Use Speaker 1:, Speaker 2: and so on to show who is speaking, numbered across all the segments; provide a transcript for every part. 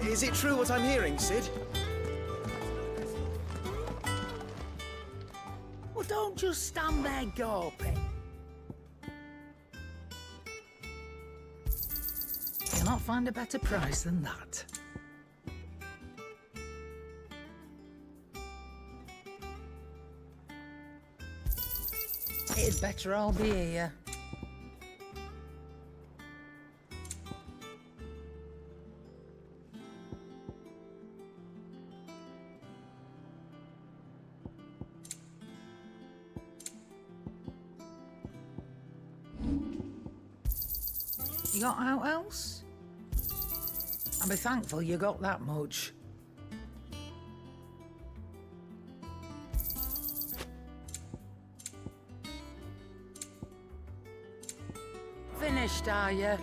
Speaker 1: Is it true what I'm hearing, Sid?
Speaker 2: Well, don't just stand there gawping. You'll not find a better price than that. It'd better all be here. You got out else? I'll be thankful you got that much. Finished, are you?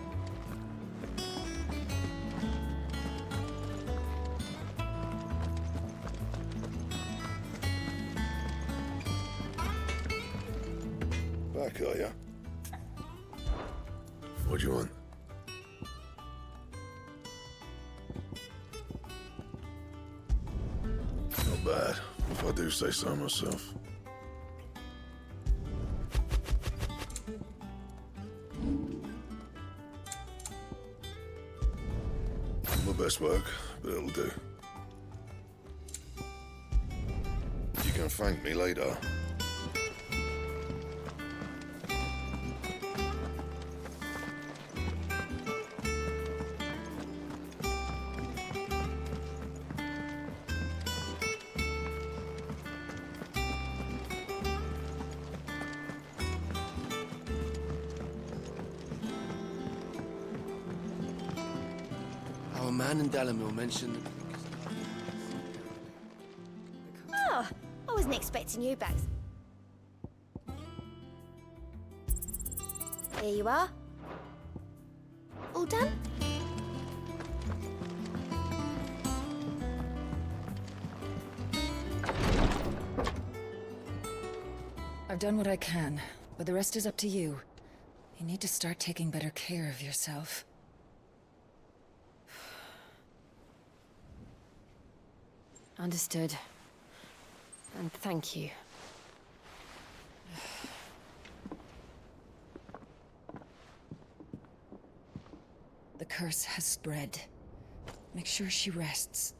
Speaker 3: Back, are ya? What do you want? Not bad, if I do say so myself. Not my best work, but it'll do. You can thank me later.
Speaker 4: Our man in Delamere mentioned...
Speaker 5: Oh, I wasn't expecting you back. Here you are. All done?
Speaker 6: I've done what I can, but the rest is up to you. You need to start taking better care of yourself.
Speaker 5: Understood. And thank you.
Speaker 6: The curse has spread. Make sure she rests.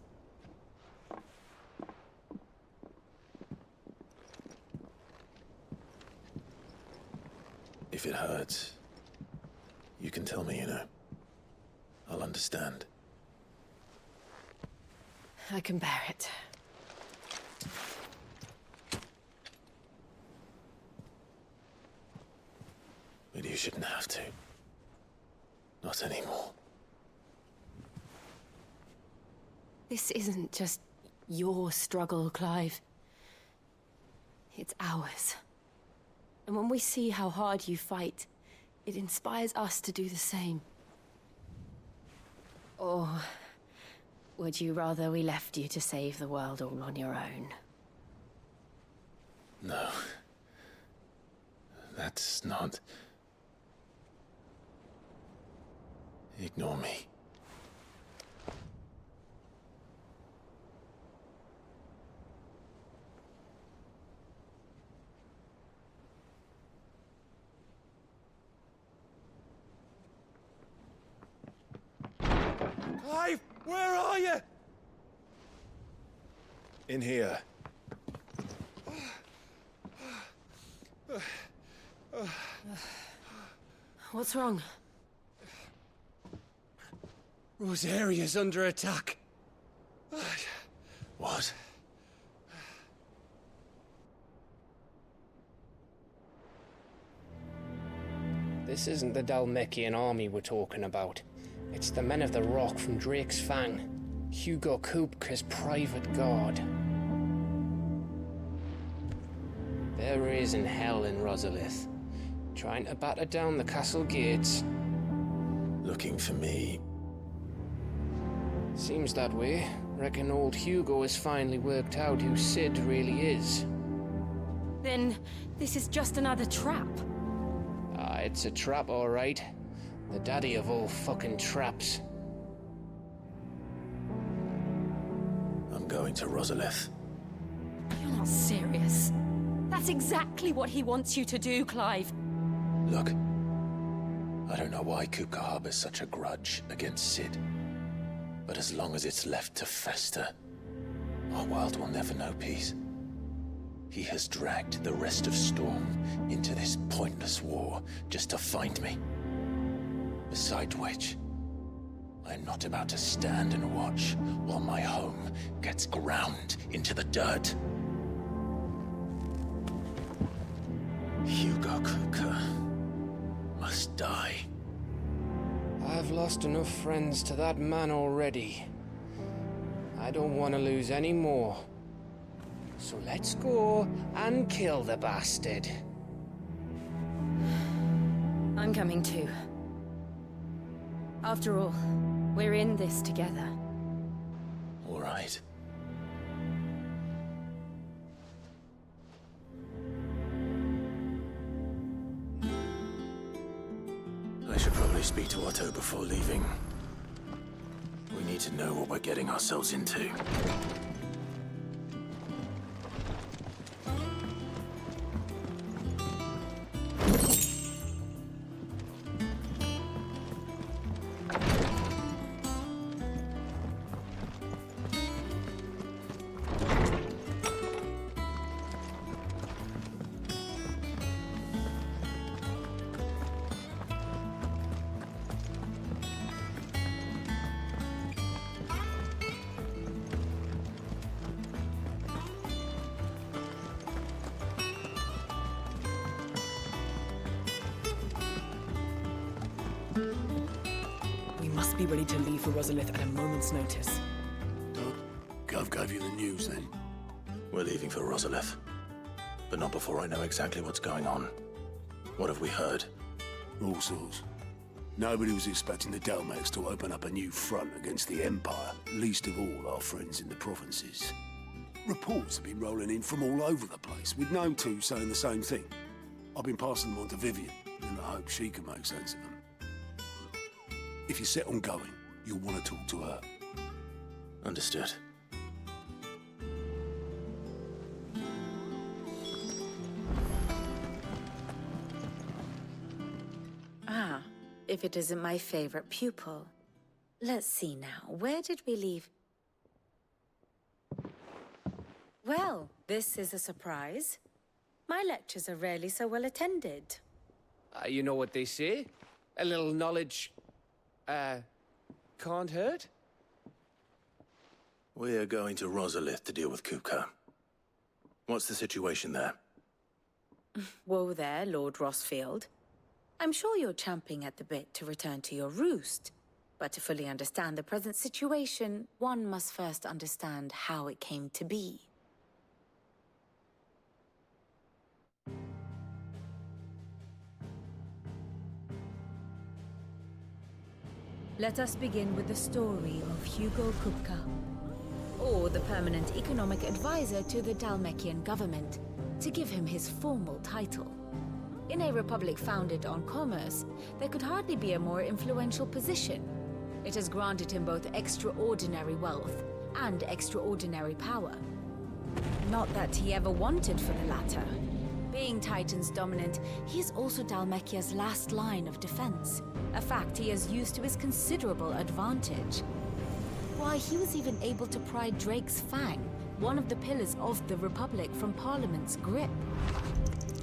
Speaker 3: If it hurts, you can tell me, you know. I'll understand.
Speaker 5: I can bear it.
Speaker 3: But you shouldn't have to. Not anymore.
Speaker 5: This isn't just your struggle, Clive. It's ours. And when we see how hard you fight, it inspires us to do the same. Or would you rather we left you to save the world all on your own?
Speaker 3: No. That's not... Ignore me.
Speaker 1: Clive, where are you? In here.
Speaker 5: What's wrong?
Speaker 4: Rosaria's under attack.
Speaker 3: What?
Speaker 7: This isn't the Dalmekian army we're talking about. It's the men of the Rock from Drake's Fang. Hugo Kupka's private guard. They're raising hell in Rosalith, trying to batter down the castle gates.
Speaker 3: Looking for me?
Speaker 7: Seems that way. Reckon old Hugo has finally worked out who Sid really is.
Speaker 5: Then this is just another trap.
Speaker 7: Ah, it's a trap, all right. The daddy of all fucking traps.
Speaker 3: going to Rosalith.
Speaker 5: You're not serious. That's exactly what he wants you to do, Clive.
Speaker 3: Look, I don't know why Kupka harbors such a grudge against Sid. But as long as it's left to fester, our world will never know peace. He has dragged the rest of Storm into this pointless war just to find me. Besides which, I'm not about to stand and watch while my home gets ground into the dirt. Hugo Kupka must die.
Speaker 7: I've lost enough friends to that man already. I don't want to lose any more. So let's go and kill the bastard.
Speaker 5: I'm coming too. After all, we're in this together.
Speaker 3: All right. I should probably speak to Otto before leaving. We need to know what we're getting ourselves into.
Speaker 8: We must be ready to leave for Rosalith at a moment's notice.
Speaker 4: Gov gave you the news then?
Speaker 3: We're leaving for Rosalith, but not before I know exactly what's going on. What have we heard?
Speaker 4: All sorts. Nobody was expecting the Dalmex to open up a new front against the Empire, least of all our friends in the provinces. Reports have been rolling in from all over the place, with no two saying the same thing. I've been passing them on to Vivian, in the hope she can make sense of them. If you're set on going, you'll want to talk to her.
Speaker 3: Understood.
Speaker 9: Ah, if it isn't my favorite pupil. Let's see now, where did we leave? Well, this is a surprise. My lectures are rarely so well attended.
Speaker 7: You know what they say? A little knowledge, can't hurt?
Speaker 3: We're going to Rosalith to deal with Kupka. What's the situation there?
Speaker 9: Whoa there, Lord Rosfield. I'm sure you're champing at the bit to return to your roost. But to fully understand the present situation, one must first understand how it came to be. Let us begin with the story of Hugo Kupka, or the permanent economic advisor to the Dalmekian government, to give him his formal title. In a republic founded on commerce, there could hardly be a more influential position. It has granted him both extraordinary wealth and extraordinary power. Not that he ever wanted for the latter. Being Titan's dominant, he is also Dalmekia's last line of defense, a fact he has used to his considerable advantage. Why, he was even able to pry Drake's Fang, one of the pillars of the Republic, from Parliament's grip.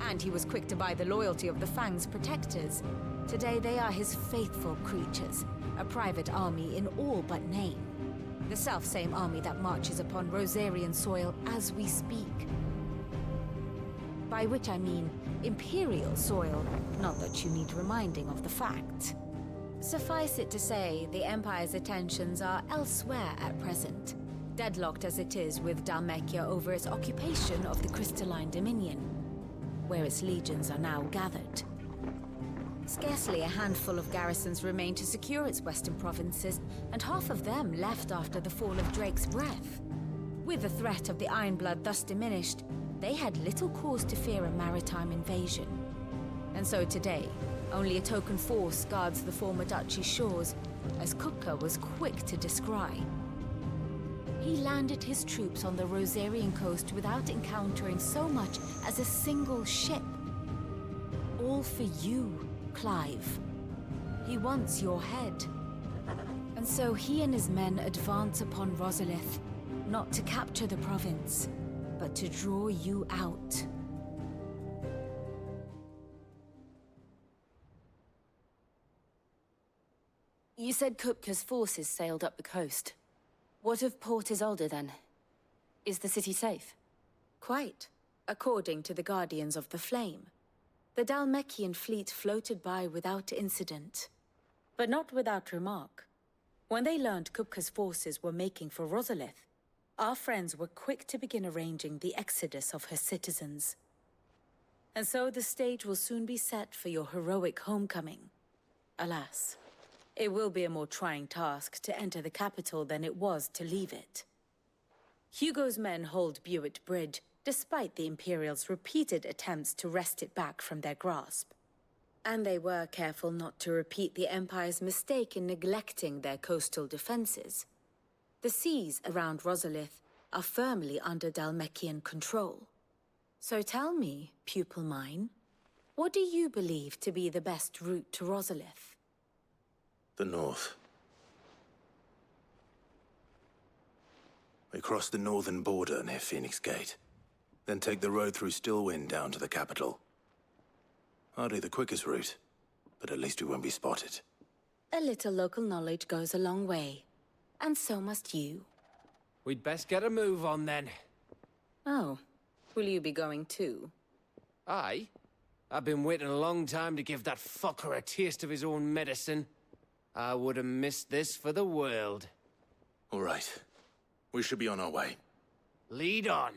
Speaker 9: And he was quick to buy the loyalty of the Fang's protectors. Today they are his faithful creatures, a private army in all but name. The self-same army that marches upon Rosarian soil as we speak. By which I mean Imperial soil, not that you need reminding of the fact. Suffice it to say, the Empire's attentions are elsewhere at present, deadlocked as it is with Dalmekia over its occupation of the Crystalline Dominion, where its legions are now gathered. Scarcely a handful of garrisons remain to secure its western provinces, and half of them left after the fall of Drake's Breath. With the threat of the Ironblood thus diminished, they had little cause to fear a maritime invasion. And so today, only a token force guards the former duchy's shores, as Kupka was quick to descry. He landed his troops on the Rosarian coast without encountering so much as a single ship. All for you, Clive. He wants your head. And so he and his men advance upon Rosalith, not to capture the province, but to draw you out.
Speaker 5: You said Kupka's forces sailed up the coast. What of Port Isolde, then? Is the city safe?
Speaker 9: Quite, according to the Guardians of the Flame. The Dhalmekian fleet floated by without incident. But not without remark. When they learned Kupka's forces were making for Rosalith, our friends were quick to begin arranging the exodus of her citizens. And so the stage will soon be set for your heroic homecoming. Alas, it will be a more trying task to enter the capital than it was to leave it. Hugo's men hold Buett Bridge, despite the Imperials' repeated attempts to wrest it back from their grasp. And they were careful not to repeat the Empire's mistake in neglecting their coastal defenses. The seas around Rosalith are firmly under Dhalmekian control. So tell me, pupil mine, what do you believe to be the best route to Rosalith?
Speaker 3: The north. We cross the northern border near Phoenix Gate, then take the road through Stillwind down to the capital. Hardly the quickest route, but at least we won't be spotted.
Speaker 9: A little local knowledge goes a long way, and so must you.
Speaker 7: We'd best get a move on then.
Speaker 9: Oh, will you be going too?
Speaker 7: Aye. I've been waiting a long time to give that fucker a taste of his own medicine. I would have missed this for the world.
Speaker 3: All right. We should be on our way.
Speaker 7: Lead on.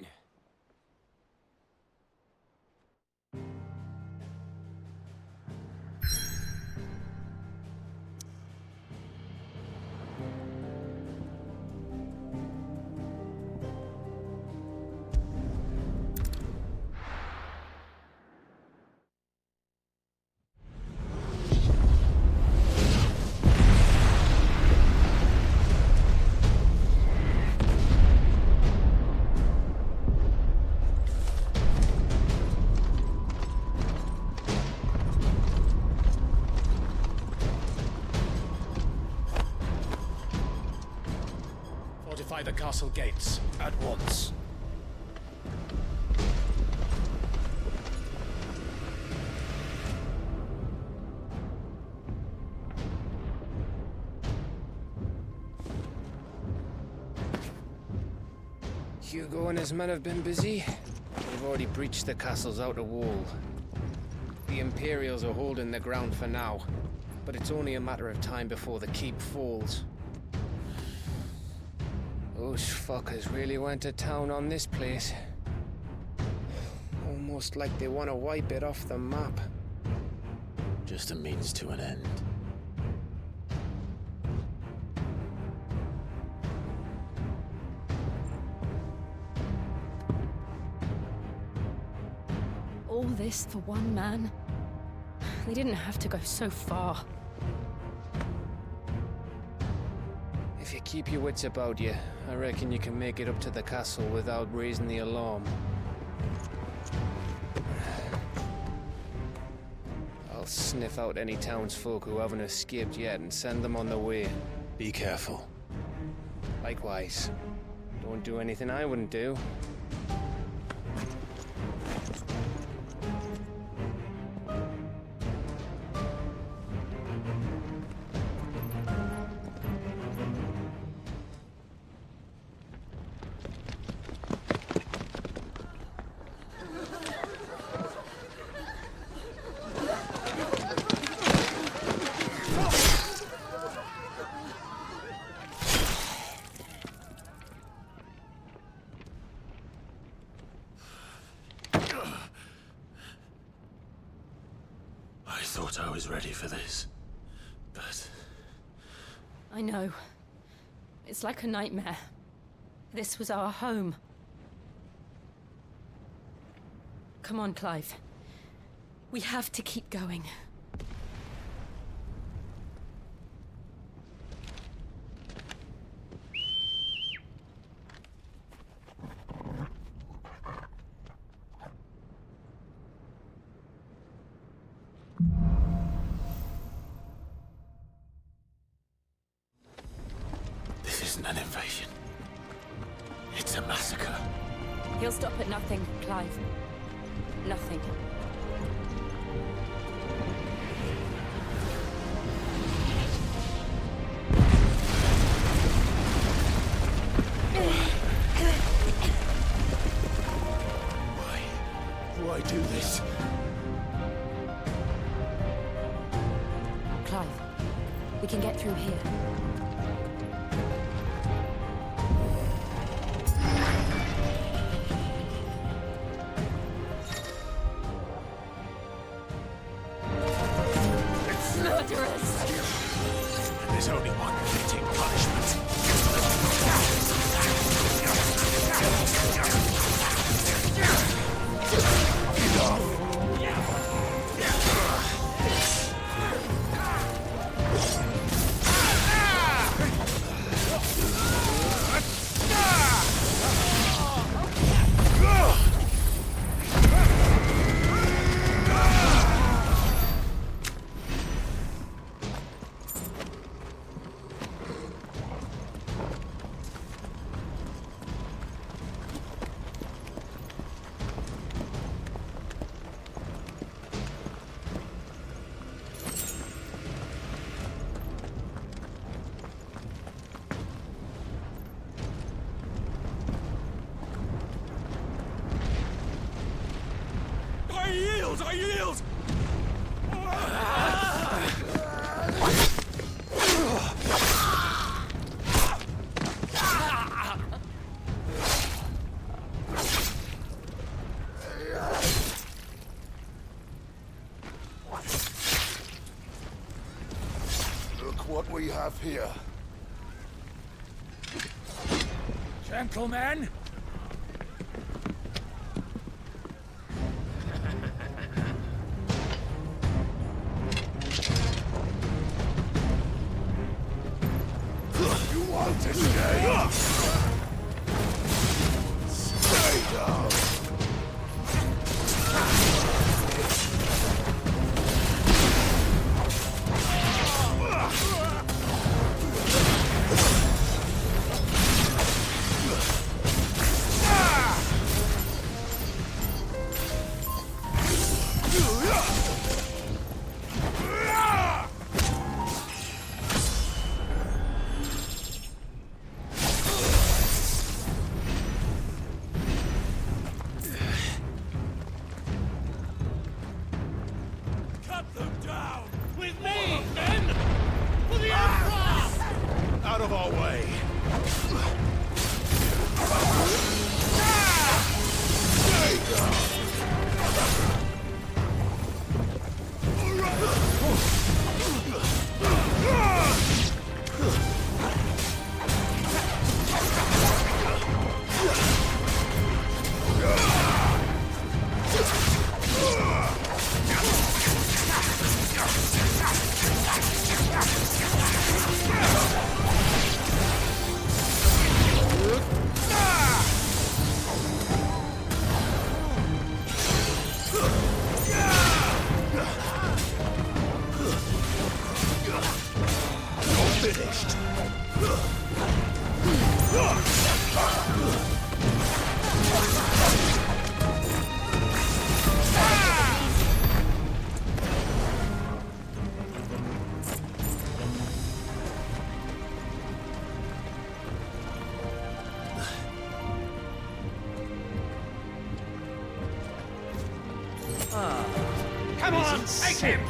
Speaker 1: Fortify the castle gates at once.
Speaker 7: Hugo and his men have been busy. They've already breached the castle's outer wall. The Imperials are holding the ground for now, but it's only a matter of time before the keep falls. Those fuckers really went to town on this place. Almost like they want to wipe it off the map.
Speaker 3: Just a means to an end.
Speaker 5: All this for one man? They didn't have to go so far.
Speaker 7: If you keep your wits about you, I reckon you can make it up to the castle without raising the alarm. I'll sniff out any townsfolk who haven't escaped yet and send them on their way.
Speaker 3: Be careful.
Speaker 7: Likewise. Don't do anything I wouldn't do.
Speaker 3: I thought I was ready for this, but...
Speaker 5: I know. It's like a nightmare. This was our home. Come on, Clive. We have to keep going.
Speaker 3: This isn't an invasion. It's a massacre.
Speaker 5: He'll stop at nothing, Clive. Nothing.
Speaker 3: Why do this?
Speaker 5: Clive, we can get through here. It's murderous!
Speaker 3: There's only one fitting punishment.
Speaker 1: I yield!
Speaker 4: Look what we have here.
Speaker 1: Gentlemen!
Speaker 10: Come on, take him!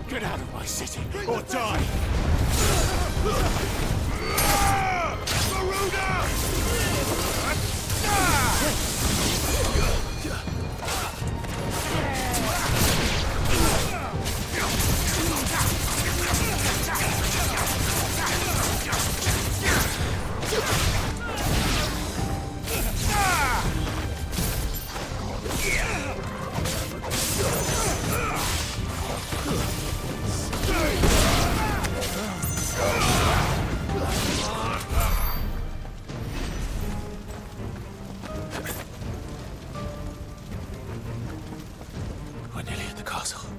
Speaker 1: Get out of my city, or die!
Speaker 3: We're nearly at the castle.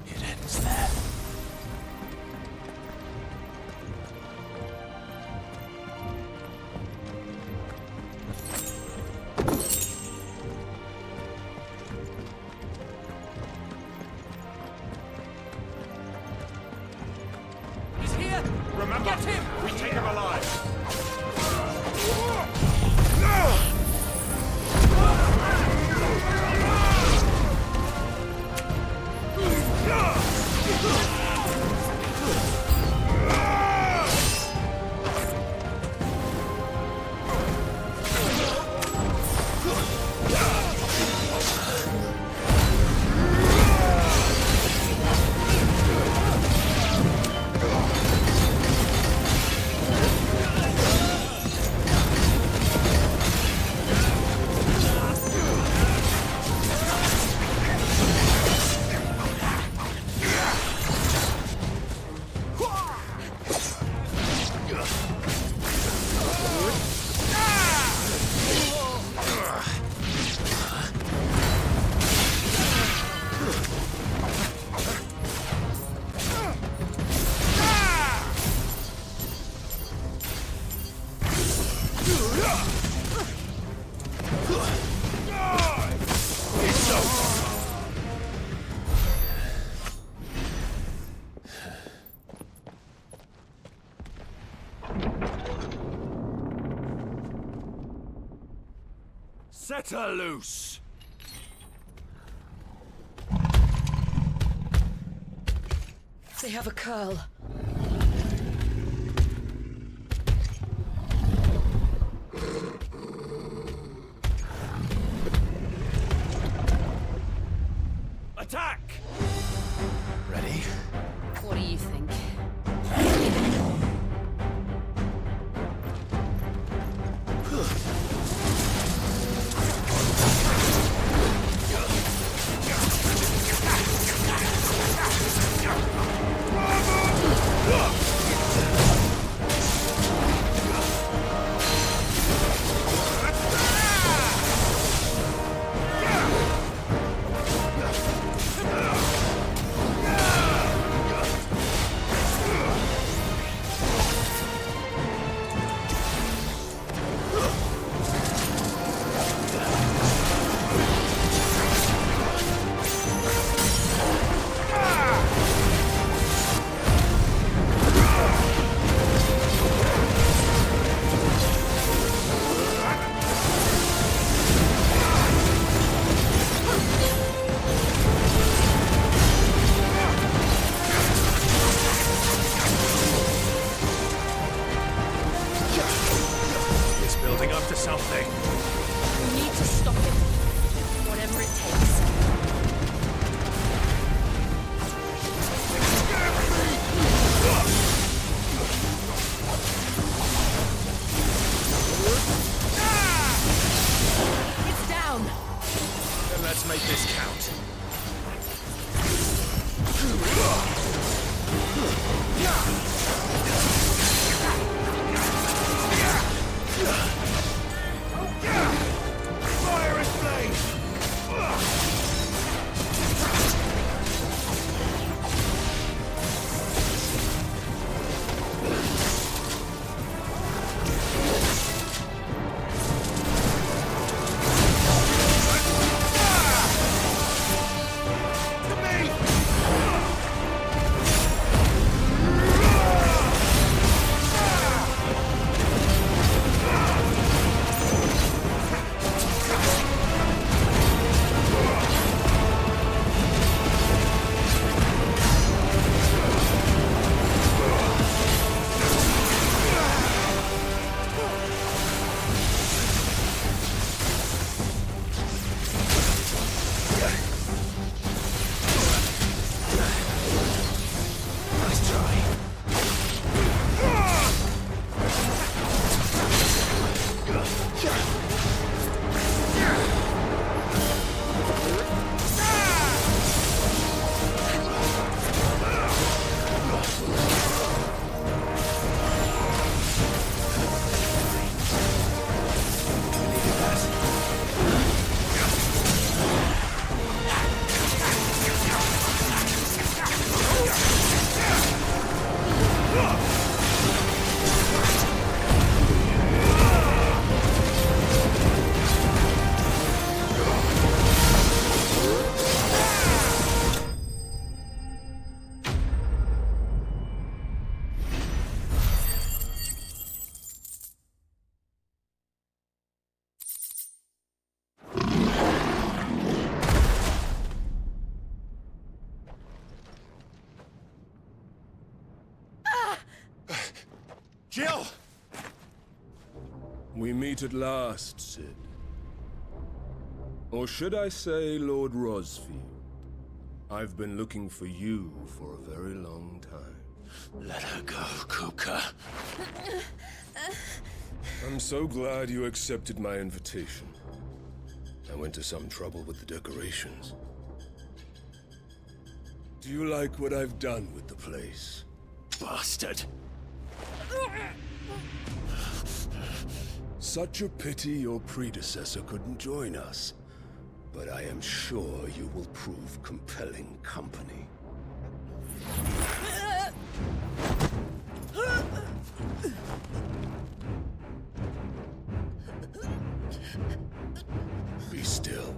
Speaker 3: It ends there.
Speaker 1: He's here! Remember, get him! We take him alive! Set her loose!
Speaker 6: They have a curl.
Speaker 1: Attack!
Speaker 3: Ready?
Speaker 9: What do you think?
Speaker 1: something.
Speaker 9: We need to stop it. Whatever it takes.
Speaker 4: Jill!
Speaker 11: We meet at last, Sid. Or should I say, Lord Rosfield? I've been looking for you for a very long time.
Speaker 3: Let her go, Kupka.
Speaker 11: I'm so glad you accepted my invitation. I went to some trouble with the decorations. Do you like what I've done with the place?
Speaker 3: Bastard!
Speaker 11: Such a pity your predecessor couldn't join us. But I am sure you will prove compelling company. Be still,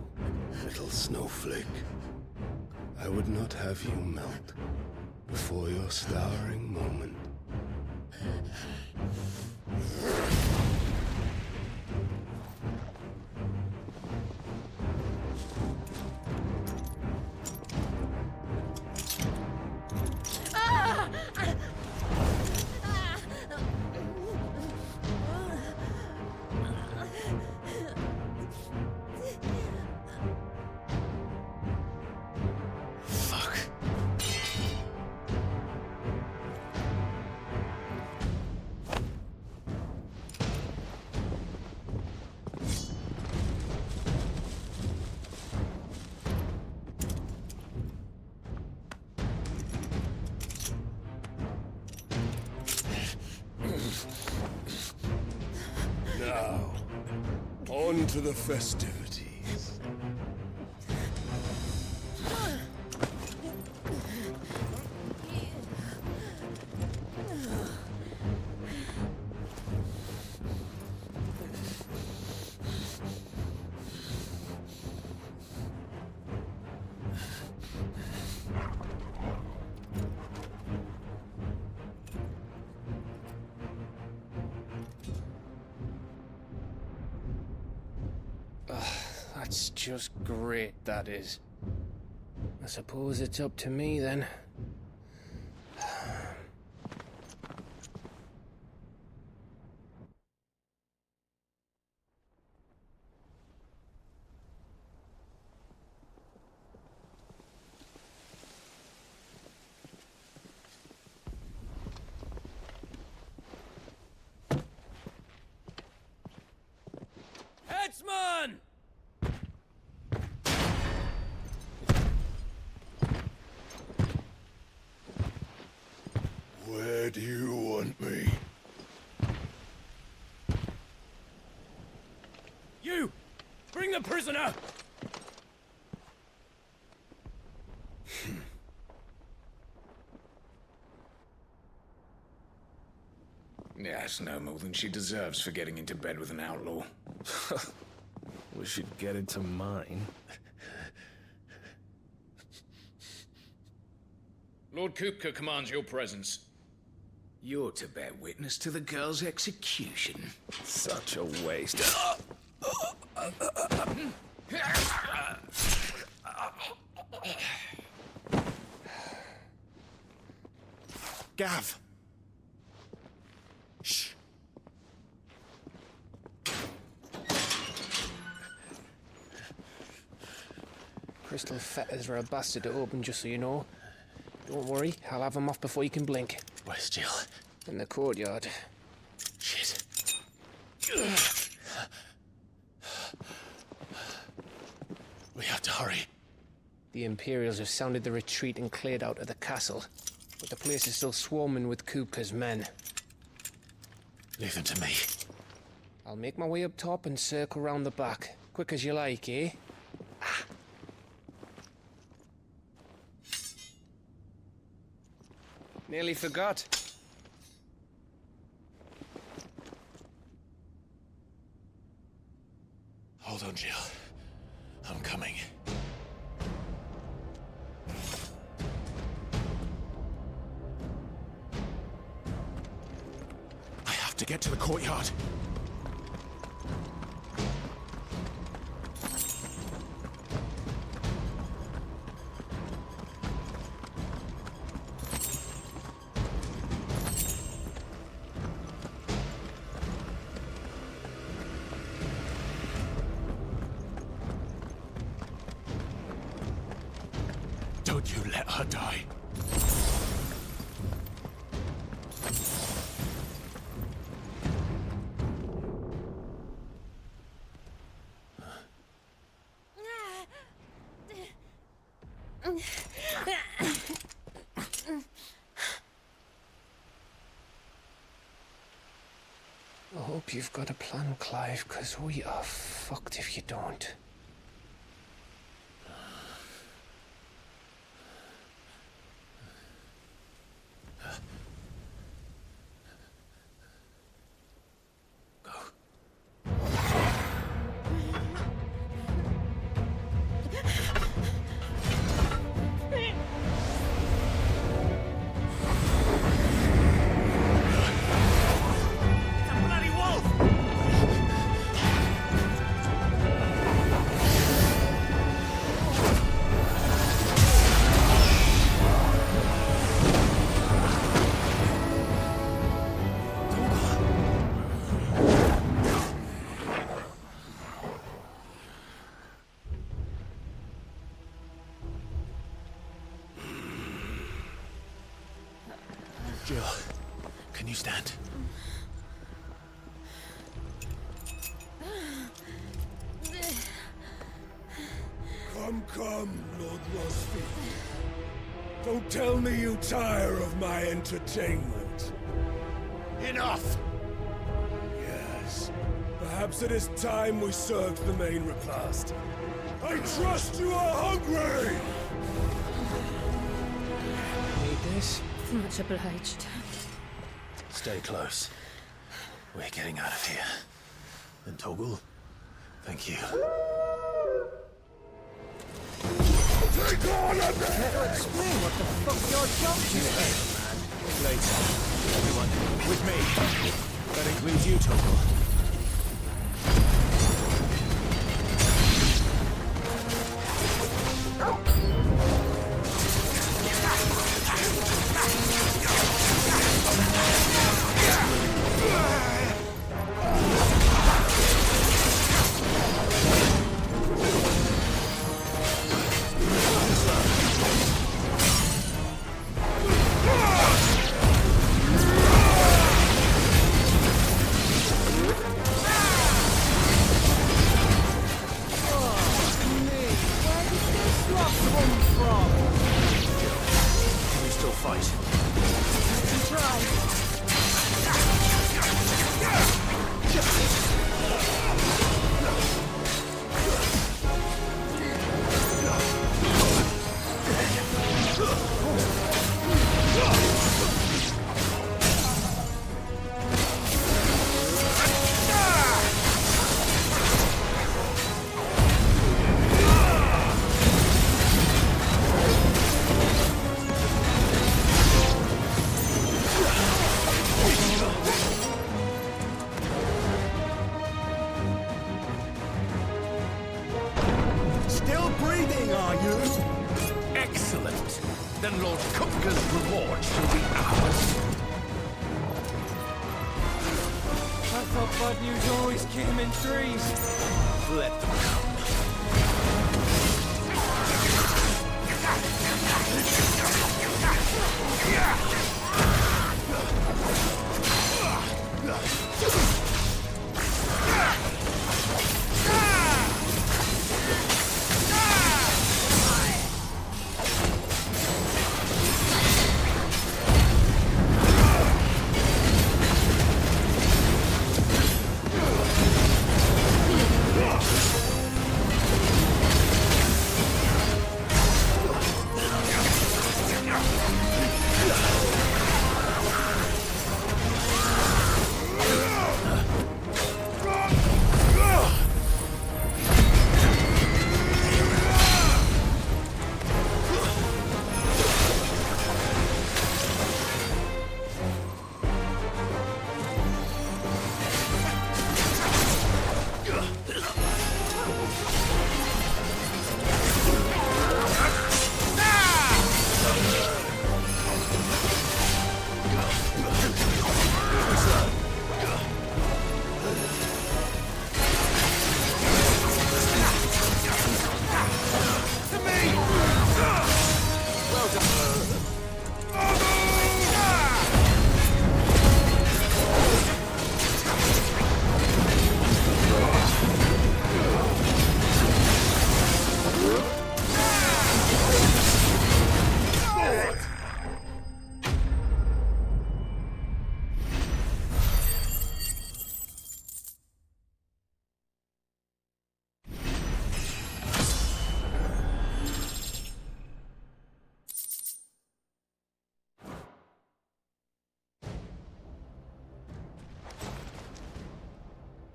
Speaker 11: little snowflake. I would not have you melt before your starring moment. Now, on to the festivities.
Speaker 7: That's just great, that is. I suppose it's up to me then.
Speaker 10: Headsman!
Speaker 11: Where do you want me?
Speaker 10: You! Bring the prisoner!
Speaker 12: Yes, no more than she deserves for getting into bed with an outlaw.
Speaker 13: We should get into mine.
Speaker 12: Lord Kupka commands your presence. You're to bear witness to the girl's execution.
Speaker 13: Such a waste.
Speaker 3: Gav! Shh.
Speaker 7: Crystal fetters are a bastard to open, just so you know. Don't worry, I'll have them off before you can blink.
Speaker 3: Where's Jill?
Speaker 7: In the courtyard.
Speaker 3: Shit. We have to hurry.
Speaker 7: The Imperials have sounded the retreat and cleared out of the castle. But the place is still swarming with Kupka's men.
Speaker 3: Leave them to me.
Speaker 7: I'll make my way up top and circle round the back. Quick as you like, eh? Nearly forgot.
Speaker 3: Hold on, Jill. I'm coming. I have to get to the courtyard.
Speaker 4: could you let her die?
Speaker 7: I hope you've got a plan, Clive, because we are fucked if you don't.
Speaker 3: Jill, can you stand?
Speaker 4: Come, Lord Rosfild. Don't tell me you tire of my entertainment.
Speaker 3: Enough!
Speaker 4: Yes. Perhaps it is time we served the main repast. I trust you are hungry!
Speaker 7: Need this?
Speaker 9: Much obliged.
Speaker 3: Stay close. We're getting out of here. And Toggle, thank you.
Speaker 4: Take on a bit!
Speaker 10: Never explain what the fuck your job is.
Speaker 3: Later. Everyone, with me. That includes you, Toggle.
Speaker 12: Then Lord Kupka's reward shall be ours.
Speaker 10: I thought bad news always came in threes.
Speaker 3: Let them come.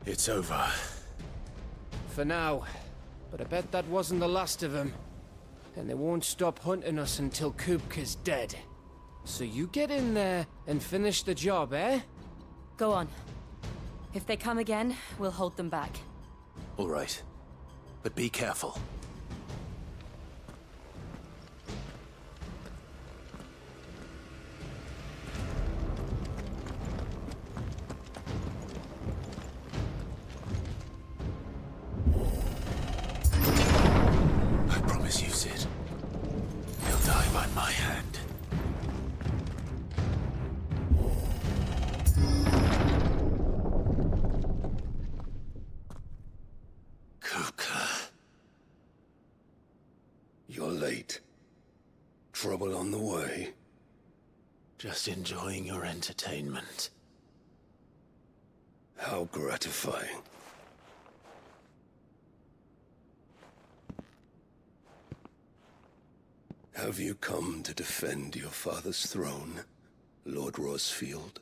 Speaker 3: It's over.
Speaker 7: For now. But I bet that wasn't the last of them. And they won't stop hunting us until Kupka's dead. So you get in there and finish the job, eh?
Speaker 5: Go on. If they come again, we'll hold them back.
Speaker 3: All right. But be careful. I promise you, Sid. He'll die by my hand.
Speaker 11: You're late. Trouble on the way?
Speaker 3: Just enjoying your entertainment.
Speaker 11: How gratifying. Have you come to defend your father's throne, Lord Rosfield?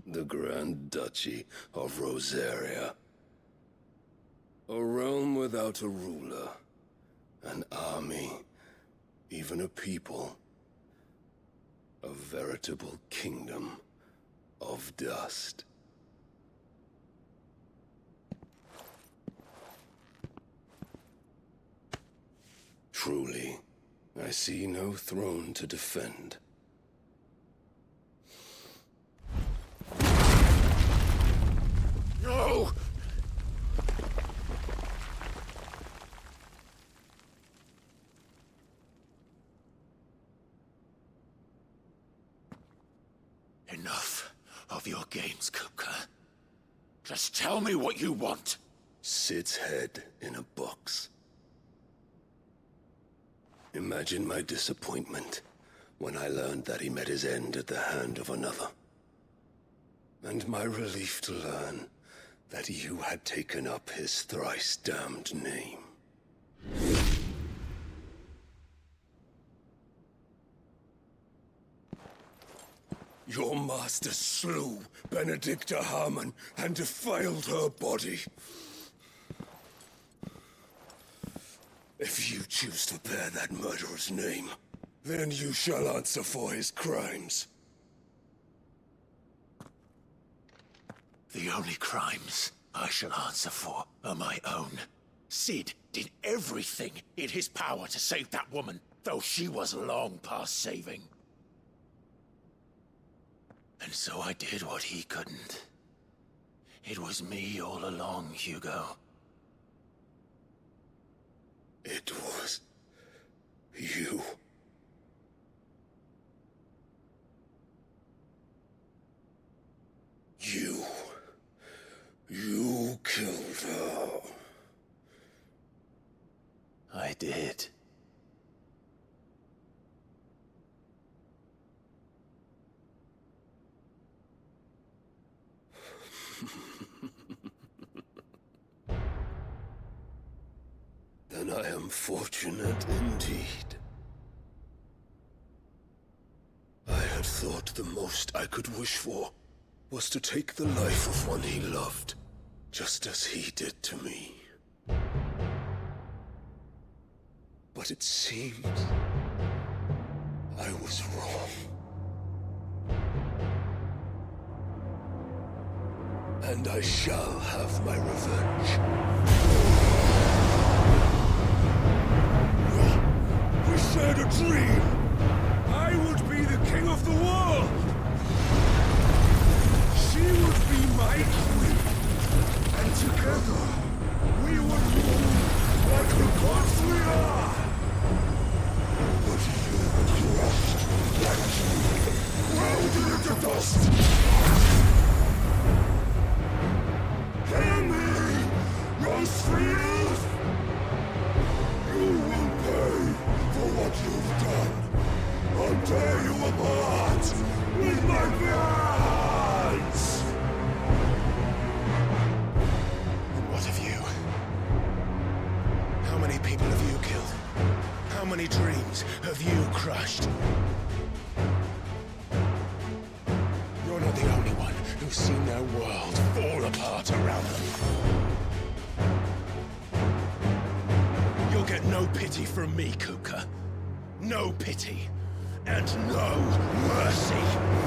Speaker 11: The Grand Duchy of Rosaria. A realm without a ruler, an army, even a people. A veritable kingdom of dust. Truly, I see no throne to defend.
Speaker 3: No! Enough of your games, Kupka. Just tell me what you want.
Speaker 11: Sid's head in a box. Imagine my disappointment when I learned that he met his end at the hand of another. And my relief to learn that you had taken up his thrice damned name. Your master slew Benedicta Harmon and defiled her body. If you choose to bear that murderer's name, then you shall answer for his crimes.
Speaker 3: The only crimes I shall answer for are my own. Sid did everything in his power to save that woman, though she was long past saving. And so I did what he couldn't. It was me all along, Hugo.
Speaker 11: It was you. You killed her.
Speaker 3: I did.
Speaker 11: Then I am fortunate indeed. I had thought the most I could wish for was to take the life of one he loved, just as he did to me. But it seems I was wrong. And I shall have my revenge. We shared a dream. I would be the king of the world. She would be my queen. And together, we would rule like the gods we are. But you crushed that dream, rolled it into dust. Hear me, Rosfield! You will pay for what you've done. I'll tear you apart with my hands!
Speaker 3: And what of you? How many people have you killed? How many dreams have you crushed? You're not the only one who've seen their world fall apart around them. You'll get no pity from me, Kuka. No pity. And no mercy.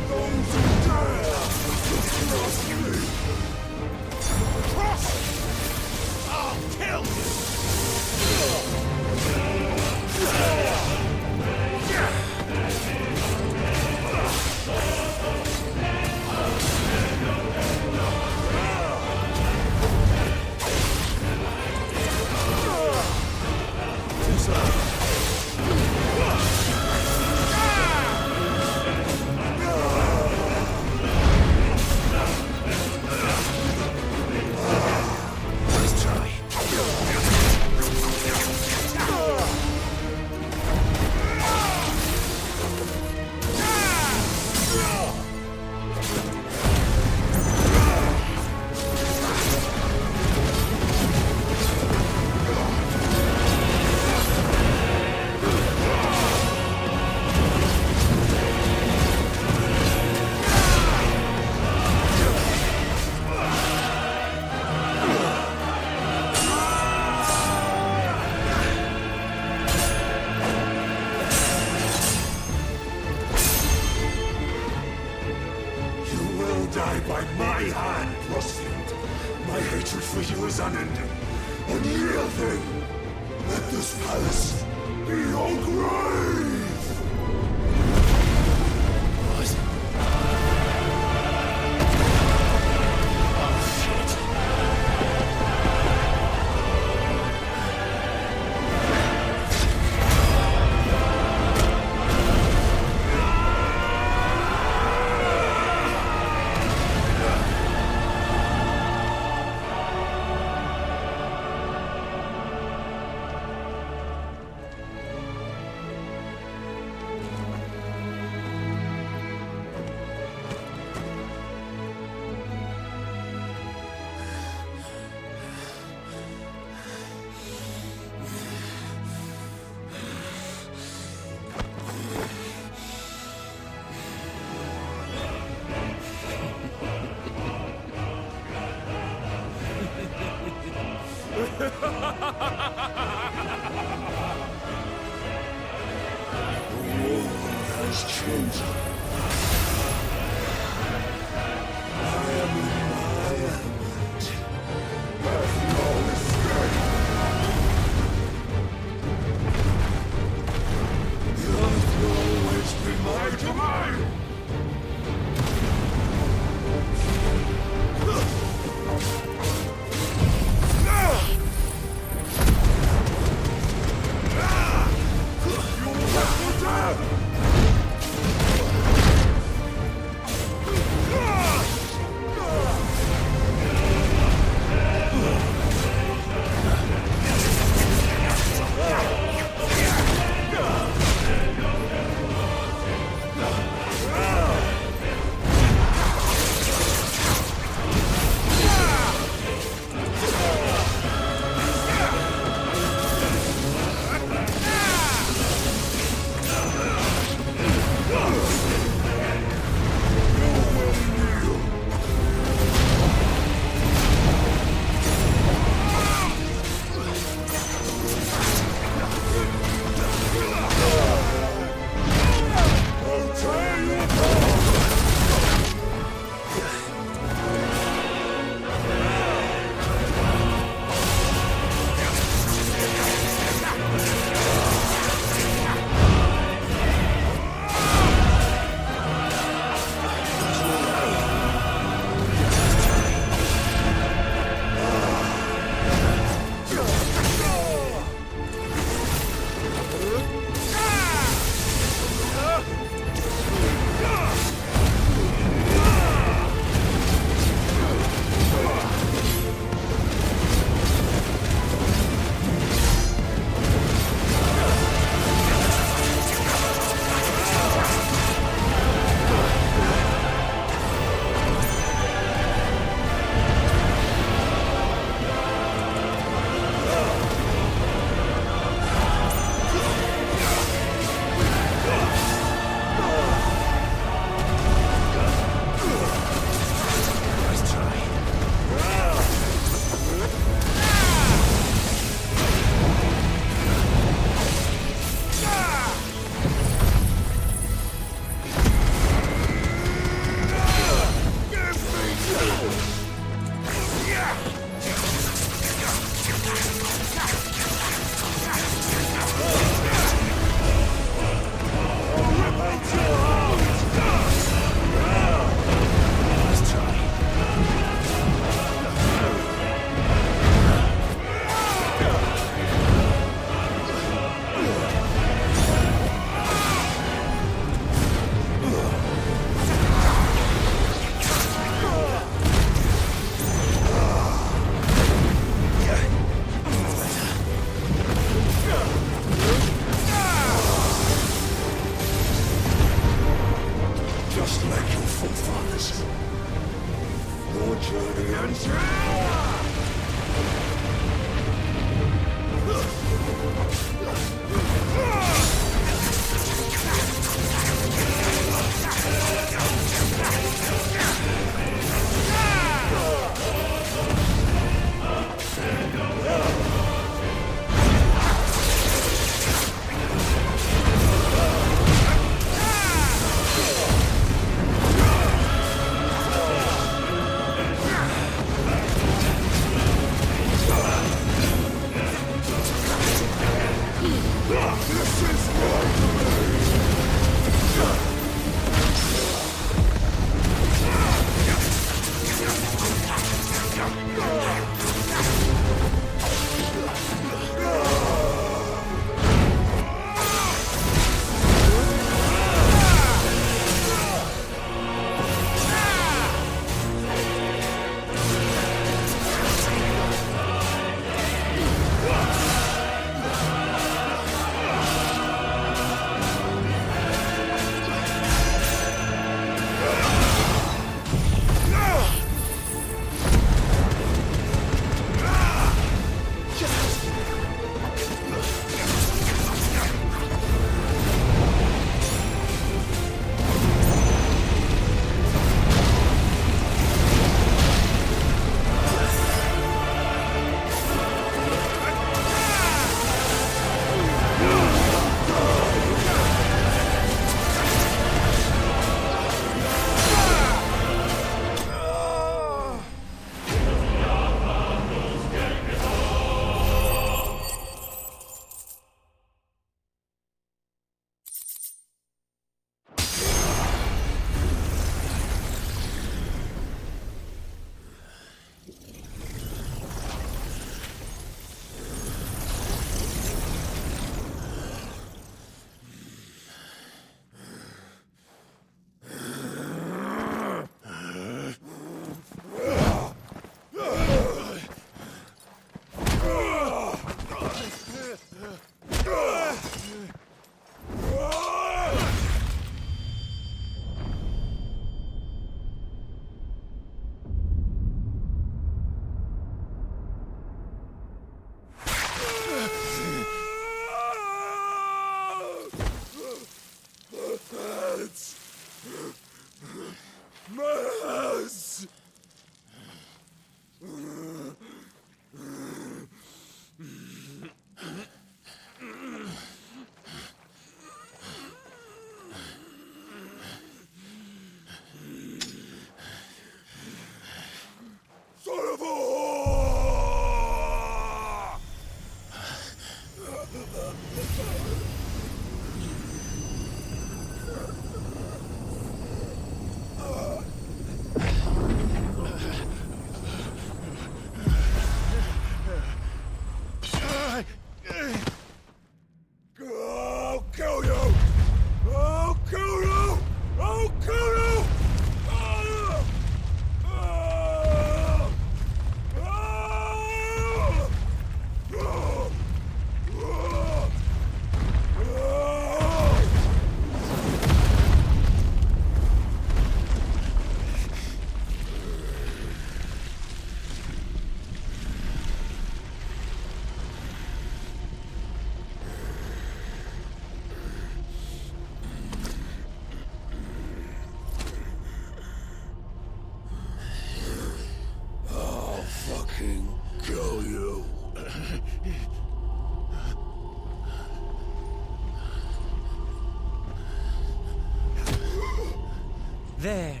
Speaker 10: There.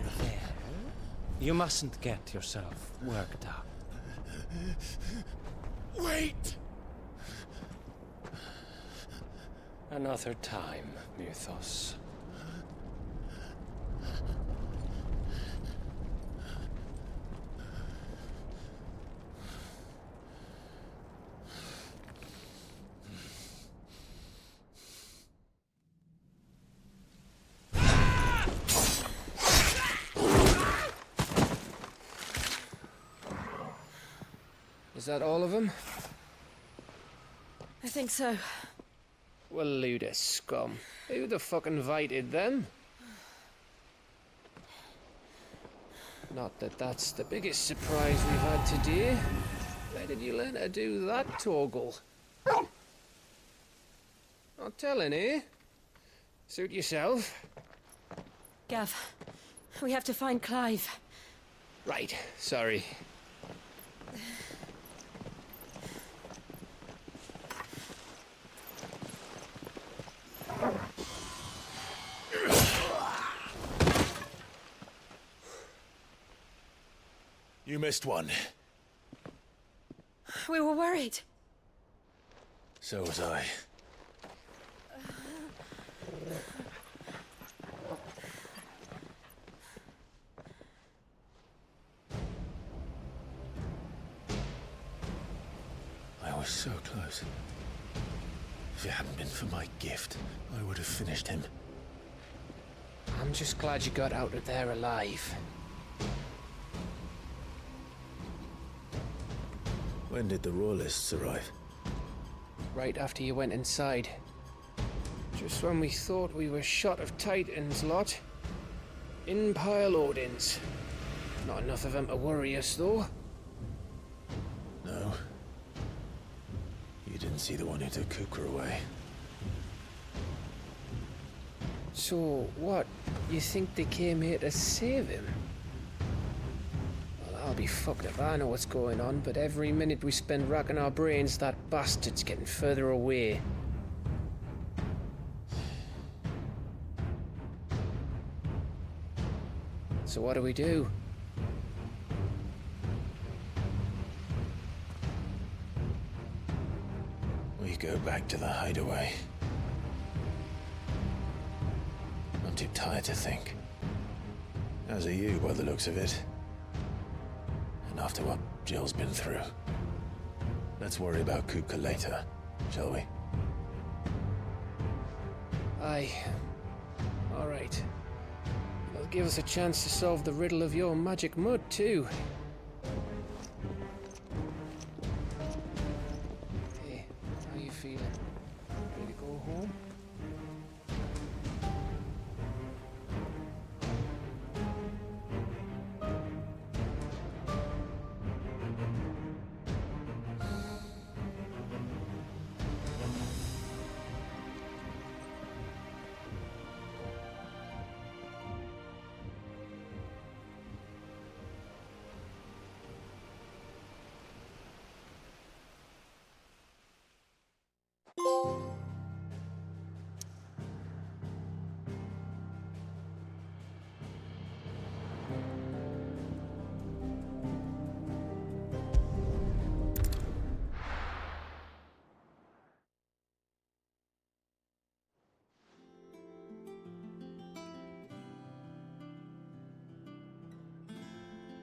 Speaker 10: You mustn't get yourself worked up.
Speaker 11: Wait!
Speaker 10: Another time, Mythos.
Speaker 7: Is that all of them?
Speaker 5: I think so.
Speaker 7: Well, load of scum. Who the fuck invited them? Not that that's the biggest surprise we've had today. Where did you learn to do that, Torgal? Not telling, eh? Suit yourself.
Speaker 5: Gav, we have to find Clive.
Speaker 7: Right, sorry.
Speaker 3: You missed one.
Speaker 5: We were worried.
Speaker 3: So was I. I was so close. If it hadn't been for my gift, I would have finished him.
Speaker 7: I'm just glad you got out of there alive.
Speaker 3: When did the Royalists arrive?
Speaker 7: Right after you went inside. Just when we thought we were shot of Titans lot. In pile Odins. Not enough of them to worry us, though.
Speaker 3: No. You didn't see the one who took Kukra away.
Speaker 7: So, what? You think they came here to save him? Well, I'll be fucked if I know what's going on, but every minute we spend racking our brains, that bastard's getting further away. So what do we do?
Speaker 3: We go back to the hideaway. I'm too tired to think. As are you, by the looks of it. And after what Jill's been through. Let's worry about Kupka later, shall we?
Speaker 7: Aye. All right. It'll give us a chance to solve the riddle of your magic mud, too. Hey, how you feeling? Ready to go home?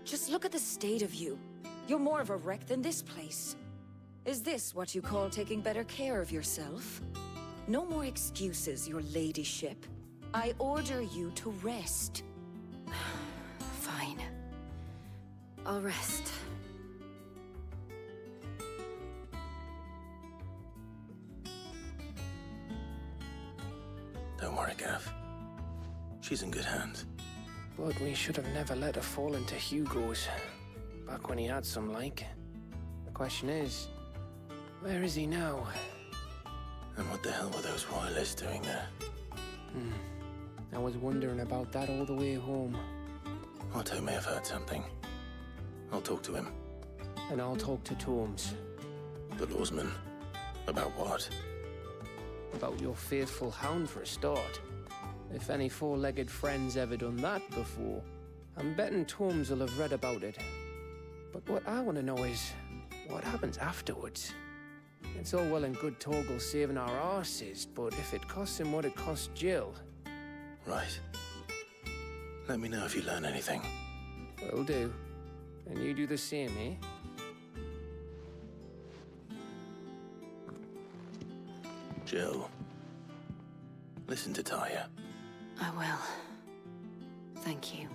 Speaker 6: Just look at the state of you. You're more of a wreck than this place. Is this what you call taking better care of yourself? No more excuses, your ladyship. I order you to rest. Fine. I'll rest.
Speaker 3: Don't worry, Gav. She's in good hands.
Speaker 7: But we should have never let her fall into Hugo's. Back when he had some like. The question is, where is he now?
Speaker 3: And what the hell were those royalists doing there?
Speaker 7: I was wondering about that all the way home.
Speaker 3: Otto may have heard something. I'll talk to him.
Speaker 7: And I'll talk to Tomes.
Speaker 3: The lawsman? About what?
Speaker 7: About your faithful hound for a start. If any four-legged friend's ever done that before, I'm betting Tomes will have read about it. But what I want to know is, what happens afterwards? It's all well and good Torgal saving our arses, but if it costs him what it cost Jill...
Speaker 3: Right. Let me know if you learn anything.
Speaker 7: Will do. And you do the same, eh?
Speaker 3: Jill, listen to Taya.
Speaker 5: I will. Thank you.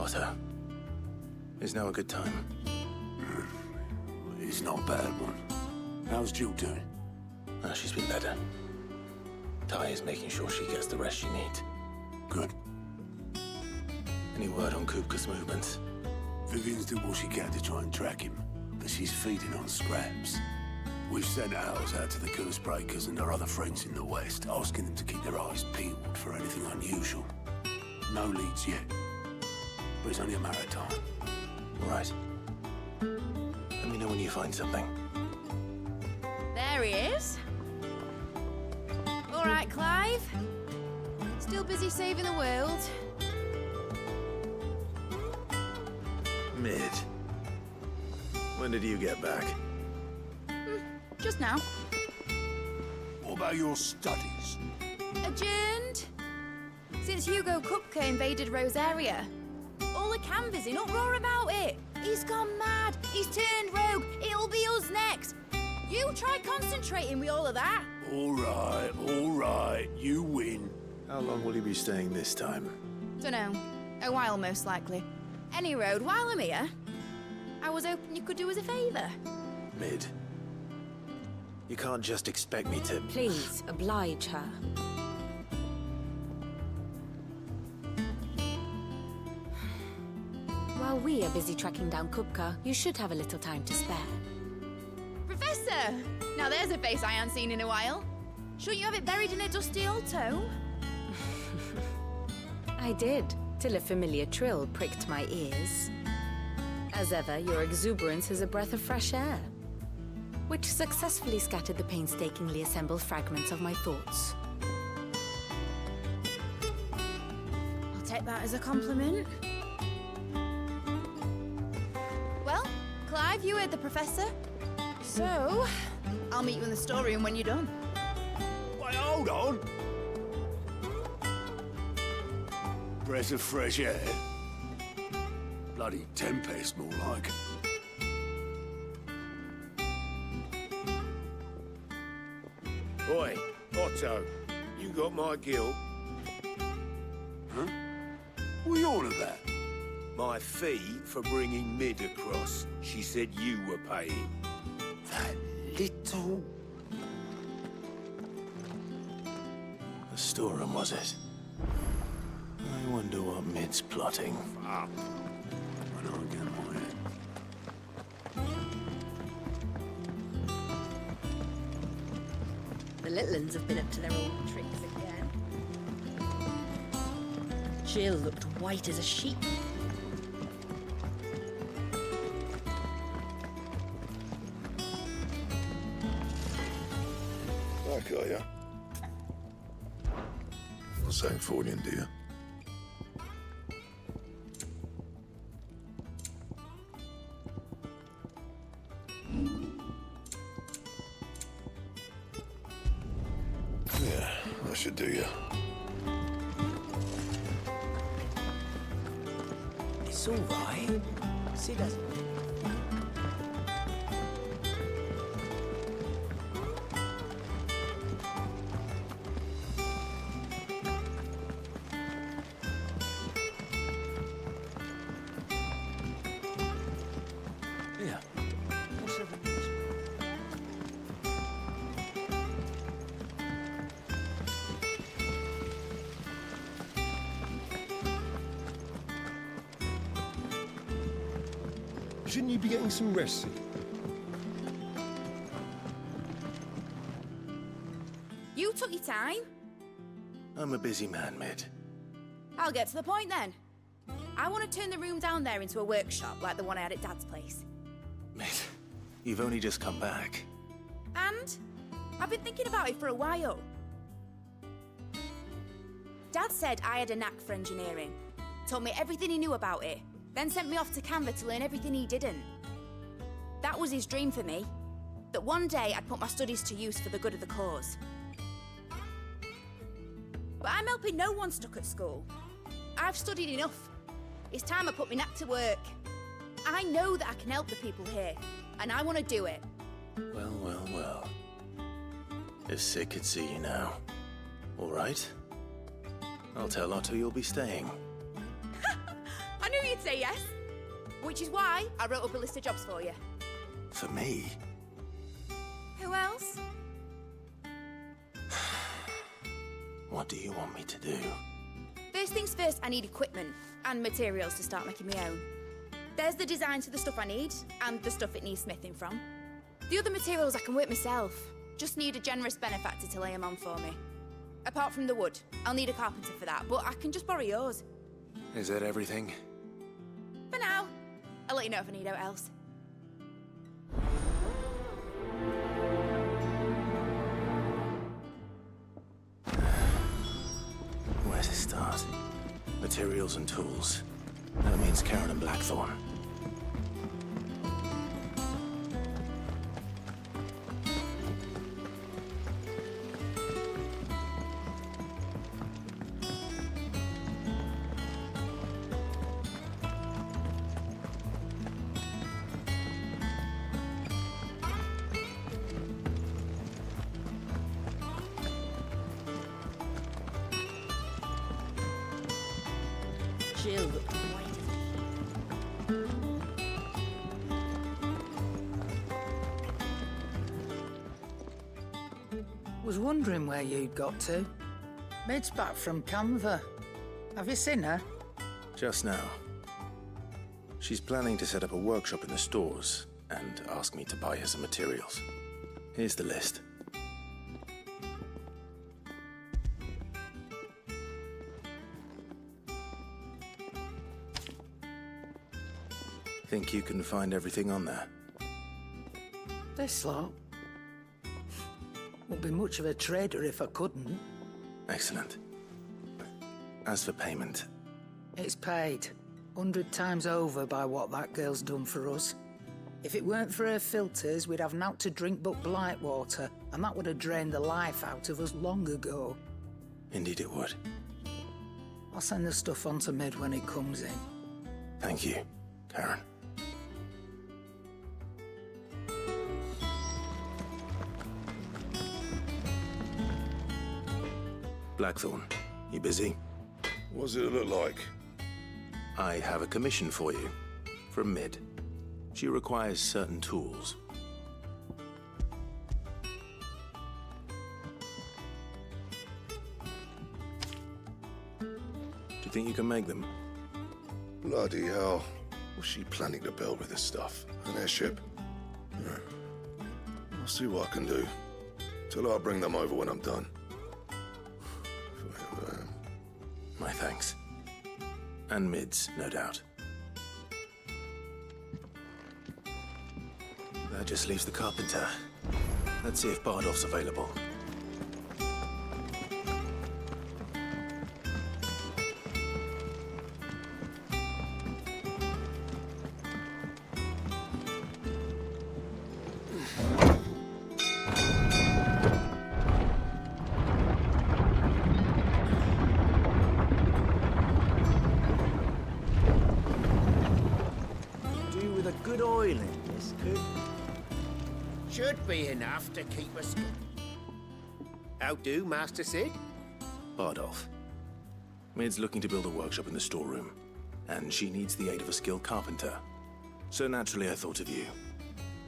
Speaker 3: Otto, is now a good time?
Speaker 4: It's not a bad one. How's Jill doing?
Speaker 3: Oh, she's been better. Taya's making sure she gets the rest she needs.
Speaker 4: Good.
Speaker 3: Any word on Kupka's movements?
Speaker 4: Vivian's doing what she can to try and track him, but she's feeding on scraps. We've sent ours out to the Curse Breakers and our other friends in the West, asking them to keep their eyes peeled for anything unusual. No leads yet, but it's only a matter of time.
Speaker 3: Right. Let me know when you find something.
Speaker 9: There he is. All right, Clive. Still busy saving the world?
Speaker 13: Mid. When did you get back?
Speaker 9: Just now.
Speaker 4: What about your studies?
Speaker 9: Adjourned. Since Hugo Kupka invaded Rosaria. All all the canvas in uproar about it. He's gone mad. He's turned rogue. It'll be us next. You try concentrating with all of that.
Speaker 4: All right, you win.
Speaker 3: How long will you be staying this time?
Speaker 9: Dunno. A while, most likely. Any road, while I'm here, I was hoping you could do us a favour.
Speaker 3: Mid. You can't just expect me to...
Speaker 5: Please, oblige her. While we are busy tracking down Kupka, you should have a little time to spare.
Speaker 9: Professor! Now there's a face I haven't seen in a while. Shouldn't you have it buried in a dusty old tome?
Speaker 5: I did, till a familiar trill pricked my ears. As ever, your exuberance is a breath of fresh air, which successfully scattered the painstakingly assembled fragments of my thoughts.
Speaker 9: I'll take that as a compliment. Well, Clive, you heard the professor. So, I'll meet you in the storeroom when you're done.
Speaker 4: Wait, hold on. Breath of fresh air. Bloody tempest, more like.
Speaker 11: Oi, Otto, you got my guilt.
Speaker 4: Huh? What are you on about?
Speaker 11: My fee for bringing Mid across. She said you were paying.
Speaker 4: That little...
Speaker 3: The storeroom, was it? I wonder what Mid's plotting.
Speaker 11: Up.
Speaker 4: I don't get my head.
Speaker 9: The little uns have been up to their old tricks again. Jill looked white as a sheep.
Speaker 11: Like are ya? Not saying for you, do you? Yeah, I should do ya.
Speaker 2: It's all right. See, doesn't it?
Speaker 3: Yeah.
Speaker 11: Shouldn't you be getting some rest?
Speaker 9: You took your time.
Speaker 3: I'm a busy man, Mid.
Speaker 9: I'll get to the point then. I want to turn the room down there into a workshop like the one I had at Dad's place.
Speaker 3: Mid, you've only just come back.
Speaker 9: And I've been thinking about it for a while. Dad said I had a knack for engineering, told me everything he knew about it, then sent me off to Canva to learn everything he didn't. That was his dream for me, that one day I'd put my studies to use for the good of the cause. But I'm helping no one stuck at school. I've studied enough. It's time I put my knack to work. I know that I can help the people here, and I want to do it.
Speaker 3: Well, well, well. If Sid could see you now. All right. I'll tell Otto you'll be staying.
Speaker 9: I knew you'd say yes. Which is why I wrote up a list of jobs for you.
Speaker 3: For me?
Speaker 9: Who else?
Speaker 3: What do you want me to do?
Speaker 9: First things first, I need equipment and materials to start making my own. There's the designs for the stuff I need and the stuff it needs smithing from. The other materials I can work myself. Just need a generous benefactor to lay them on for me. Apart from the wood, I'll need a carpenter for that, but I can just borrow yours.
Speaker 3: Is that everything?
Speaker 9: For now. I'll let you know if I need out else.
Speaker 3: Where to start? Materials and tools. That means Karen and Blackthorn.
Speaker 9: chill.
Speaker 2: Was wondering where you'd got to. Mid's back from Canva. Have you seen her?
Speaker 3: Just now. She's planning to set up a workshop in the stores and ask me to buy her some materials. Here's the list. Think you can find everything on there?
Speaker 2: This lot. Wouldn't be much of a trader if I couldn't.
Speaker 3: Excellent. As for payment...
Speaker 2: It's paid. 100 times over by what that girl's done for us. If it weren't for her filters, we'd have naught to drink but blight water, and that would have drained the life out of us long ago.
Speaker 3: Indeed it would.
Speaker 2: I'll send the stuff on to Mid when it comes in.
Speaker 3: Thank you, Karen. Blackthorn, you busy?
Speaker 11: What's it look like?
Speaker 3: I have a commission for you, from Mid. She requires certain tools. Do you think you can make them?
Speaker 11: Bloody hell. What's she planning to build with this stuff? An airship? Yeah. I'll see what I can do. Tell her I'll bring them over when I'm done.
Speaker 3: My thanks. And Mid's, no doubt. That just leaves the carpenter. Let's see if Bardolph's available.
Speaker 14: Good oil in this, could?
Speaker 15: Should be enough to keep us... How do, Master Sid?
Speaker 3: Bardolph. Mid's looking to build a workshop in the storeroom, and she needs the aid of a skilled carpenter. So naturally I thought of you.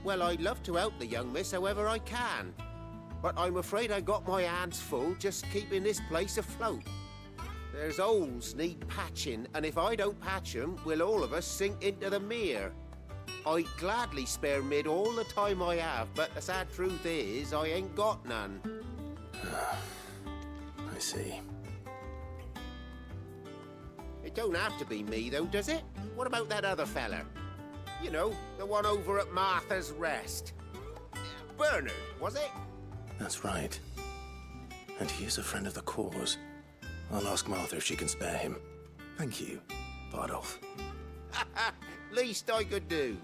Speaker 15: Well, I'd love to help the young miss however I can. But I'm afraid I got my hands full just keeping this place afloat. There's holes need patching, and if I don't patch them, we'll all of us sink into the mere. I'd gladly spare Mid all the time I have, but the sad truth is, I ain't got none.
Speaker 3: I see.
Speaker 15: It don't have to be me, though, does it? What about that other fella? You know, the one over at Martha's Rest. Bernard, was it?
Speaker 3: That's right. And he is a friend of the cause. I'll ask Martha if she can spare him. Thank you, Bardolph.
Speaker 15: Least I could do.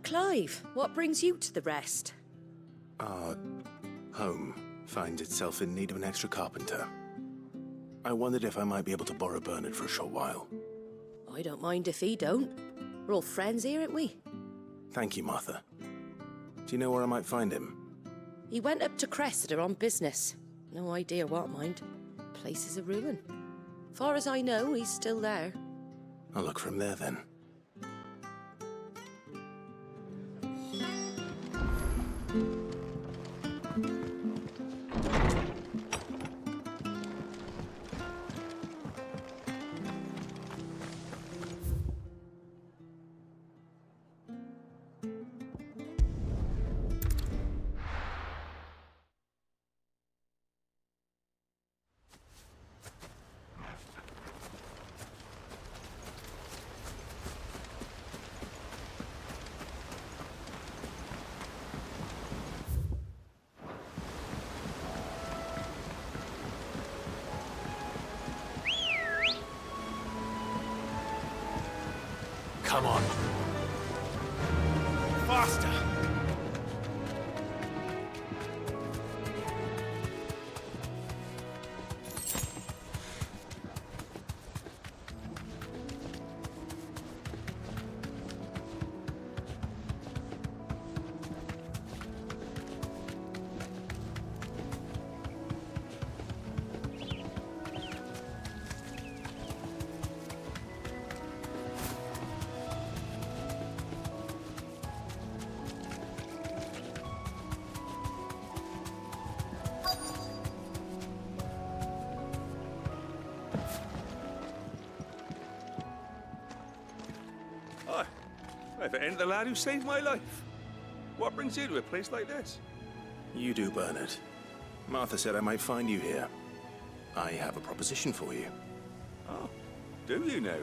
Speaker 16: Clive, what brings you to the rest?
Speaker 3: Our home finds itself in need of an extra carpenter. I wondered if I might be able to borrow Bernard for a short while.
Speaker 16: I don't mind if he don't. We're all friends here, aren't we?
Speaker 3: Thank you, Martha. Do you know where I might find him?
Speaker 16: He went up to Cressida on business. No idea what, mind. Place is a ruin. Far as I know, he's still there.
Speaker 3: I'll look for him there, then. Come on.
Speaker 1: Faster!
Speaker 17: If it ain't the lad who saved my life. What brings you to a place like this?
Speaker 3: You do, Bernard. Martha said I might find you here. I have a proposition for you.
Speaker 17: Oh, do you now?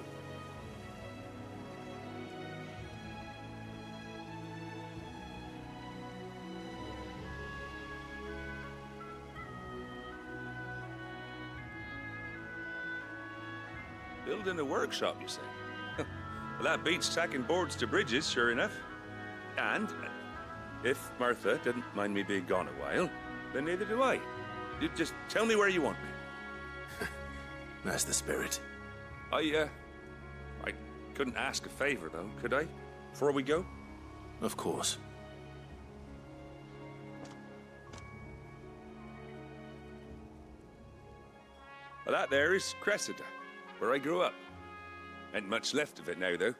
Speaker 17: Building a workshop, you say? Well, that beats tacking boards to bridges, sure enough. And if Martha didn't mind me being gone a while, then neither do I. You just tell me where you want me.
Speaker 3: That's the spirit.
Speaker 17: I couldn't ask a favor, though, could I? Before we go?
Speaker 3: Of course.
Speaker 17: Well, that there is Cressida, where I grew up. Ain't much left of it now, though.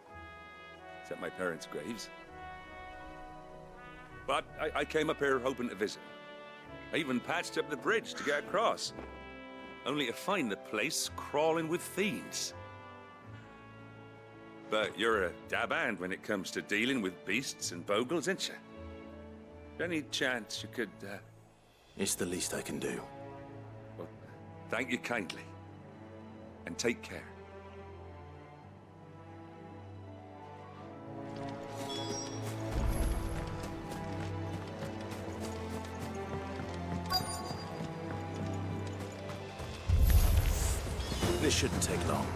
Speaker 17: Except my parents' graves. But I came up here hoping to visit. I even patched up the bridge to get across. Only to find the place crawling with fiends. But you're a dab hand when it comes to dealing with beasts and bogles, ain't you? Any chance you could,
Speaker 3: It's the least I can do.
Speaker 17: Well, thank you kindly. And take care.
Speaker 3: This shouldn't take long.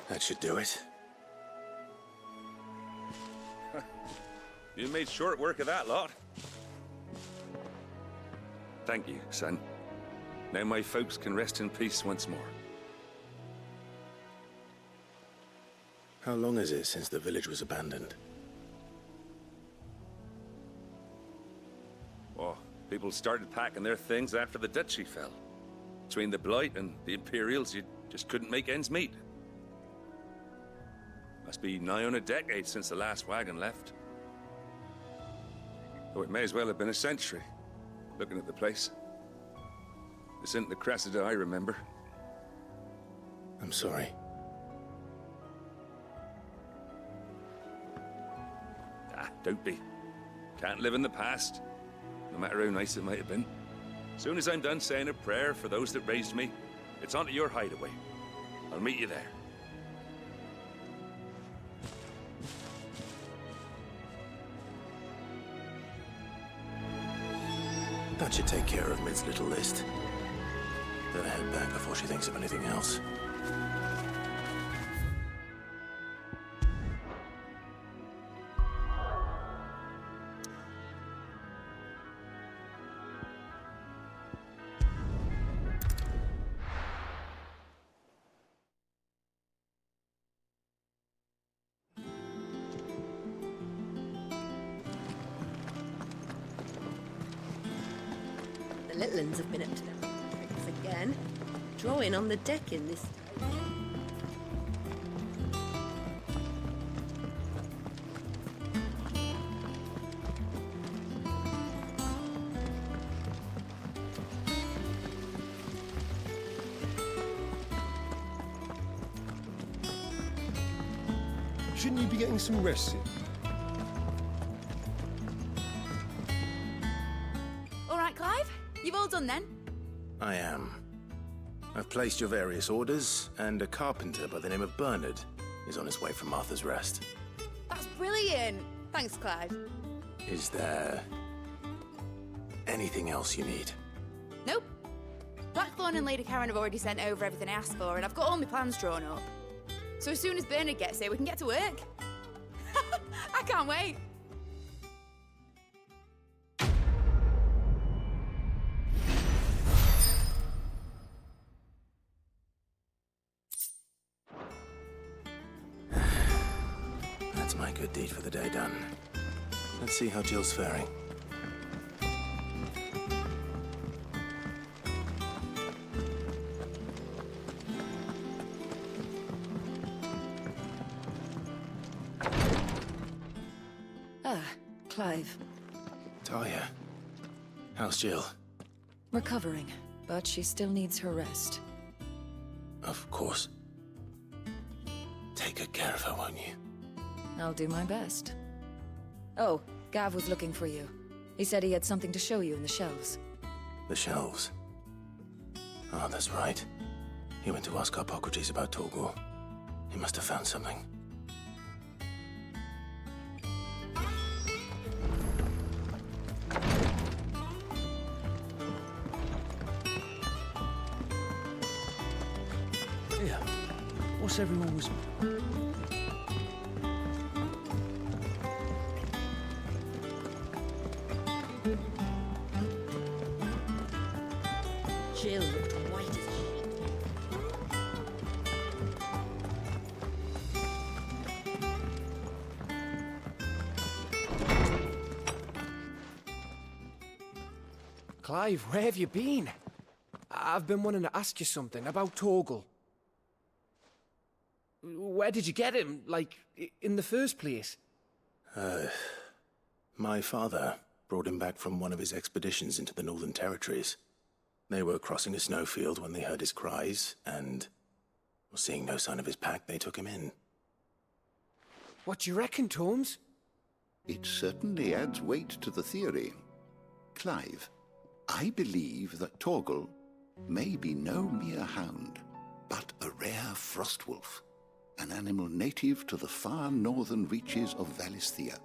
Speaker 3: That should do it.
Speaker 17: You made short work of that lot. Thank you, son. Now my folks can rest in peace once more.
Speaker 3: How long is it since the village was abandoned?
Speaker 17: Oh, people started packing their things after the duchy fell. Between the Blight and the Imperials, you just couldn't make ends meet. Must be nigh on a decade since the last wagon left. Though it may as well have been a century, looking at the place. This isn't the Cressida I remember.
Speaker 3: I'm sorry.
Speaker 17: Ah, don't be. Can't live in the past, no matter how nice it might have been. Soon as I'm done saying a prayer for those that raised me, it's onto your hideaway. I'll meet you there.
Speaker 3: That should take care of Mid's little list. Better head back before she thinks of anything else.
Speaker 16: The little uns have been up to their tricks again. Drawing on the decking this time.
Speaker 11: Shouldn't you be getting some rest in?
Speaker 18: All right, Clive? You've all done then?
Speaker 3: I am. I've placed your various orders, and a carpenter by the name of Bernard is on his way from Martha's Rest.
Speaker 18: That's brilliant! Thanks, Clive.
Speaker 3: Is there anything else you need?
Speaker 18: Nope. Blackthorn and Lady Karen have already sent over everything I asked for, and I've got all my plans drawn up. So as soon as Bernard gets here, we can get to work. I can't wait.
Speaker 3: That's my good deed for the day done. Let's see how Jill's faring.
Speaker 6: Clive.
Speaker 3: Talia, how's Jill?
Speaker 6: Recovering, but she still needs her rest.
Speaker 3: Of course. Take good care of her, won't you?
Speaker 6: I'll do my best. Oh, Gav was looking for you. He said he had something to show you in the shelves.
Speaker 3: The shelves? Oh, that's right. He went to ask Hippocrates about Torgor. He must have found something.
Speaker 10: Yeah. What's everyone whispering?
Speaker 16: Jill looked white as a sheet.
Speaker 7: Clive, where have you been? I've been wanting to ask you something about Torgal. Where did you get him, like, in the first place?
Speaker 3: My father brought him back from one of his expeditions into the Northern Territories. They were crossing a snowfield when they heard his cries, and, seeing no sign of his pack, they took him in.
Speaker 7: What do you reckon, Torms?
Speaker 19: It certainly adds weight to the theory. Clive, I believe that Torgal may be no mere hound, but a rare frostwolf, an animal native to the far northern reaches of Valisthea.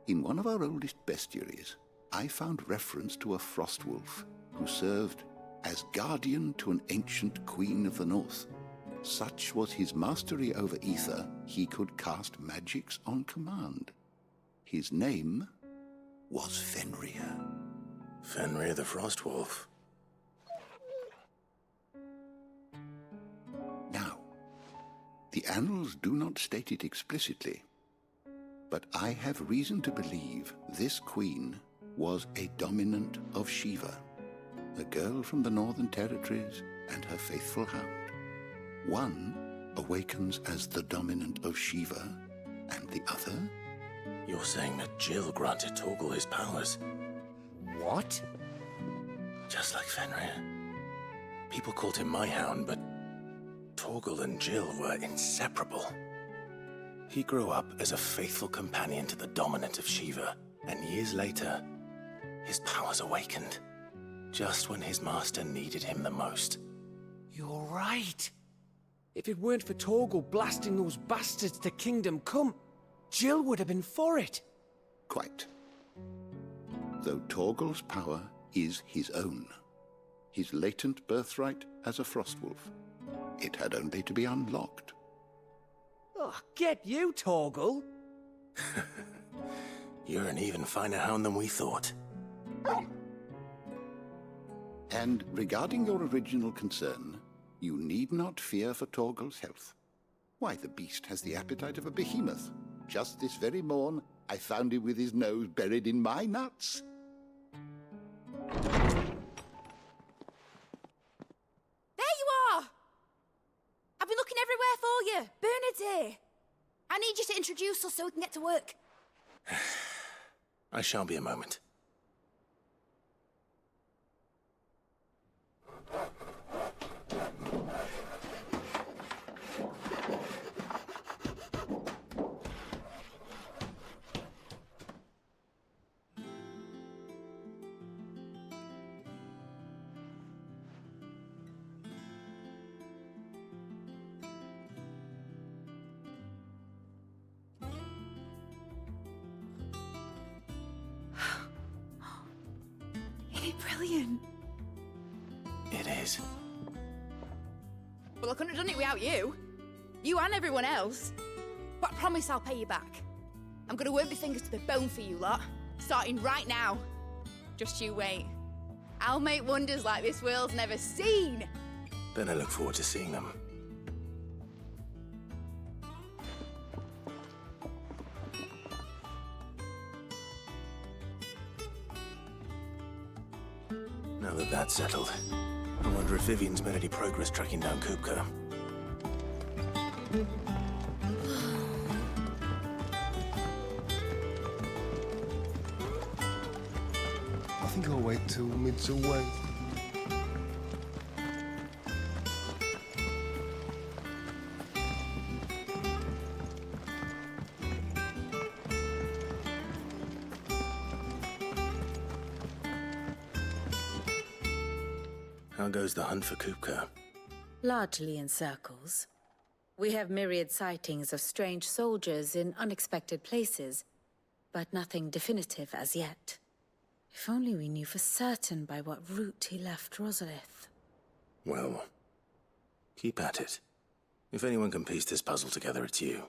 Speaker 19: In one of our oldest bestiaries, I found reference to a frostwolf who served as guardian to an ancient queen of the north. Such was his mastery over ether, he could cast magics on command. His name was Fenrir.
Speaker 3: Fenrir the Frostwolf.
Speaker 19: Now, the annals do not state it explicitly, but I have reason to believe this queen was a dominant of Shiva, a girl from the Northern Territories and her faithful hound. One awakens as the dominant of Shiva, and the other?
Speaker 3: You're saying that Jill granted Torgal his powers?
Speaker 7: What?
Speaker 3: Just like Fenrir. People called him my hound, but Torgal and Jill were inseparable. He grew up as a faithful companion to the dominant of Shiva, and years later, his powers awakened, just when his master needed him the most.
Speaker 7: You're right. If it weren't for Torgal blasting those bastards to Kingdom Come, Jill would have been for it.
Speaker 19: Quite. Though Torgal's power is his own, his latent birthright as a Frostwolf, it had only to be unlocked.
Speaker 7: Oh, get you, Torgal!
Speaker 3: You're an even finer hound than we thought.
Speaker 19: And regarding your original concern, you need not fear for Torgal's health. Why, the beast has the appetite of a behemoth. Just this very morn, I found him with his nose buried in my nuts.
Speaker 18: There you are! I've been looking everywhere for you. Bernard's here. I need you to introduce us so we can get to work.
Speaker 3: I shall be a moment.
Speaker 18: Brilliant.
Speaker 3: It is.
Speaker 18: Well, I couldn't have done it without you. You and everyone else. But I promise I'll pay you back. I'm gonna work my fingers to the bone for you lot, starting right now. Just you wait. I'll make wonders like this world's never seen.
Speaker 3: Then I look forward to seeing them. Now that that's settled, I wonder if Vivian's made any progress tracking down Kupka.
Speaker 11: I think I'll wait till mid's away.
Speaker 3: How goes the hunt for Kupka?
Speaker 9: Largely in circles. We have myriad sightings of strange soldiers in unexpected places, but nothing definitive as yet. If only we knew for certain by what route he left Rosalith.
Speaker 3: Well, keep at it. If anyone can piece this puzzle together, it's you.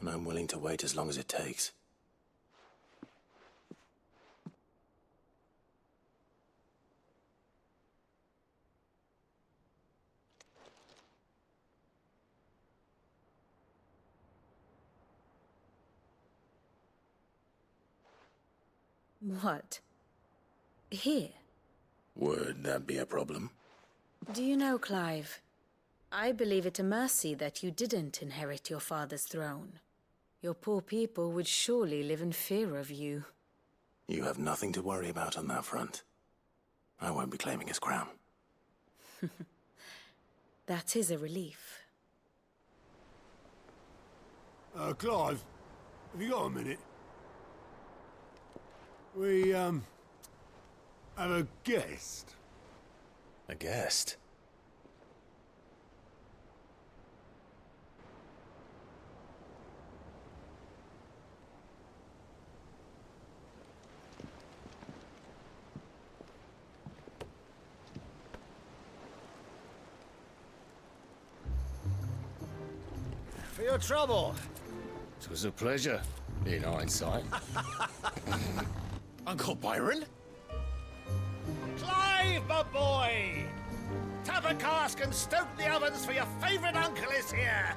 Speaker 3: And I'm willing to wait as long as it takes.
Speaker 9: What? Here?
Speaker 3: Would that be a problem?
Speaker 9: Do you know, Clive? I believe it a mercy that you didn't inherit your father's throne. Your poor people would surely live in fear of you.
Speaker 3: You have nothing to worry about on that front. I won't be claiming his crown.
Speaker 9: That is a relief.
Speaker 4: Clive, have you got a minute? We, have a guest.
Speaker 3: A guest?
Speaker 20: for your trouble.
Speaker 13: It was a pleasure, in hindsight.
Speaker 20: Uncle Byron? Clive, my boy! Tap a cask and stoke the ovens for your favourite uncle is here!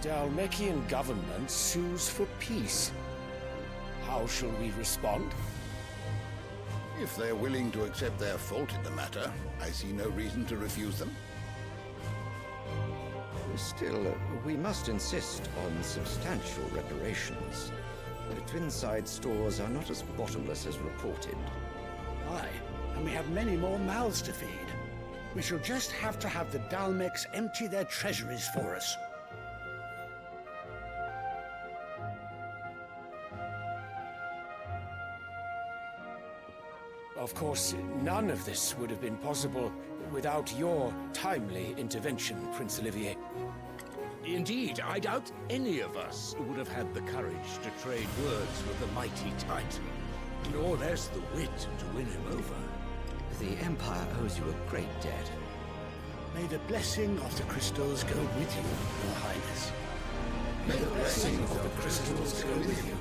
Speaker 7: The Dalmekian government sues for peace. How shall we respond?
Speaker 19: If they're willing to accept their fault in the matter, I see no reason to refuse them.
Speaker 21: Still, we must insist on substantial reparations. The Twinside stores are not as bottomless as reported.
Speaker 4: Aye, and we have many more mouths to feed. We shall just have to have the Dalmecs empty their treasuries for us.
Speaker 7: Of course, none of this would have been possible without your timely intervention, Prince Olivier.
Speaker 22: Indeed, I doubt any of us would have had the courage to trade words with the mighty Titan, nor less the wit to win him over.
Speaker 21: The Empire owes you a great debt.
Speaker 4: May the blessing of the crystals go with you, Your Highness.
Speaker 3: May the blessing of the crystals go with you.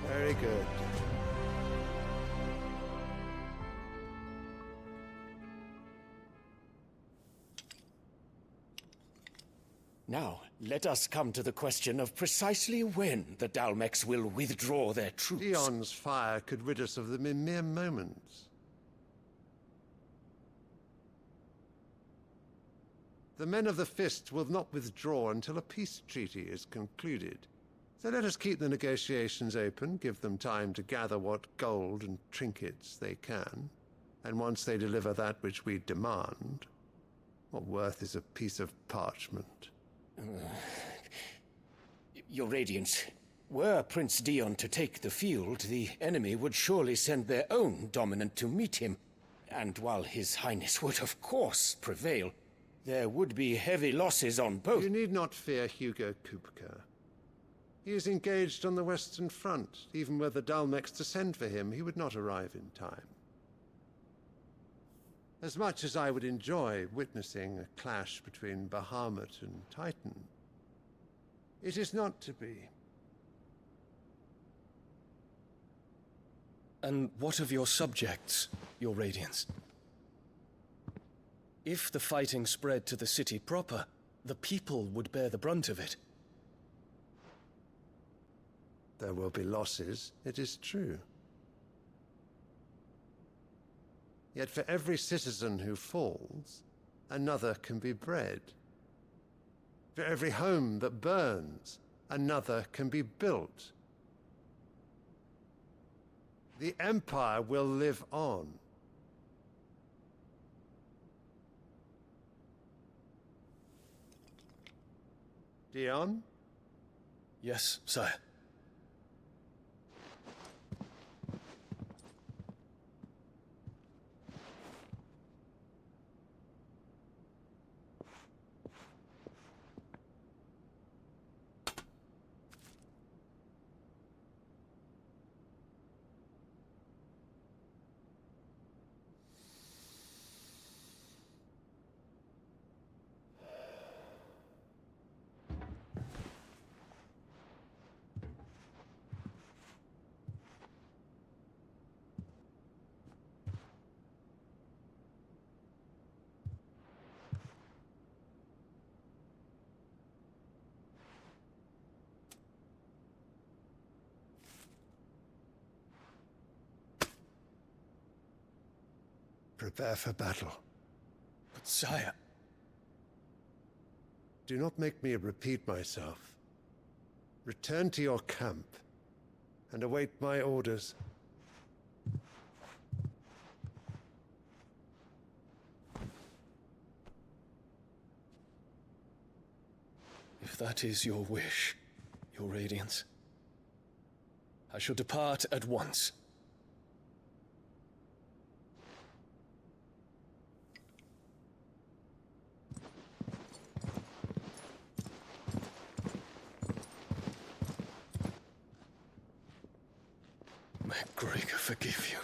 Speaker 4: Very good.
Speaker 7: Now, let us come to the question of precisely when the Dalmecs will withdraw their troops.
Speaker 23: Dion's fire could rid us of them in mere moments. The men of the Fist will not withdraw until a peace treaty is concluded. So let us keep the negotiations open, give them time to gather what gold and trinkets they can, and once they deliver that which we demand, what worth is a piece of parchment?
Speaker 7: Your Radiance, were Prince Dion to take the field, the enemy would surely send their own dominant to meet him. And while His Highness would of course prevail, there would be heavy losses on both.
Speaker 23: You need not fear Hugo Kupka. He is engaged on the Western Front. Even were the Dalmecs to send for him, he would not arrive in time. As much as I would enjoy witnessing a clash between Bahamut and Titan, it is not to be.
Speaker 24: And what of your subjects, Your Radiance? If the fighting spread to the city proper, the people would bear the brunt of it.
Speaker 23: There will be losses, it is true. Yet for every citizen who falls, another can be bred. For every home that burns, another can be built. The Empire will live on. Dion?
Speaker 24: Yes, sire.
Speaker 23: Prepare for battle.
Speaker 24: But sire...
Speaker 23: Do not make me repeat myself. Return to your camp and await my orders.
Speaker 24: that is your wish, Your Radiance, I shall depart at once. May Gregor forgive you.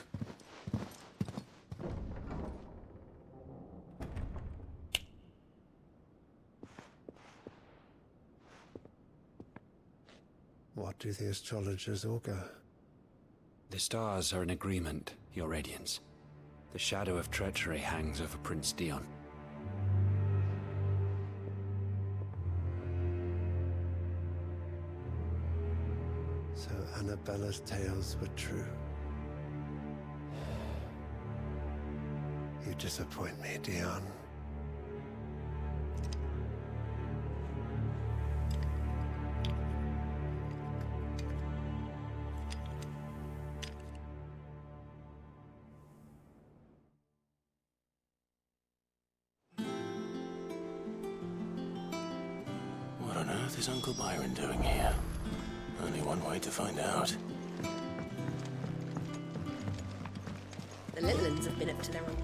Speaker 23: What do the astrologers augur?
Speaker 2: The stars are in agreement, Your Radiance. The shadow of treachery hangs over Prince Dion.
Speaker 23: So Annabella's tales were true. You disappoint me, Dion.
Speaker 3: What on earth is Uncle Byron doing here? Only one way to find out.
Speaker 16: The little uns have been up to their own.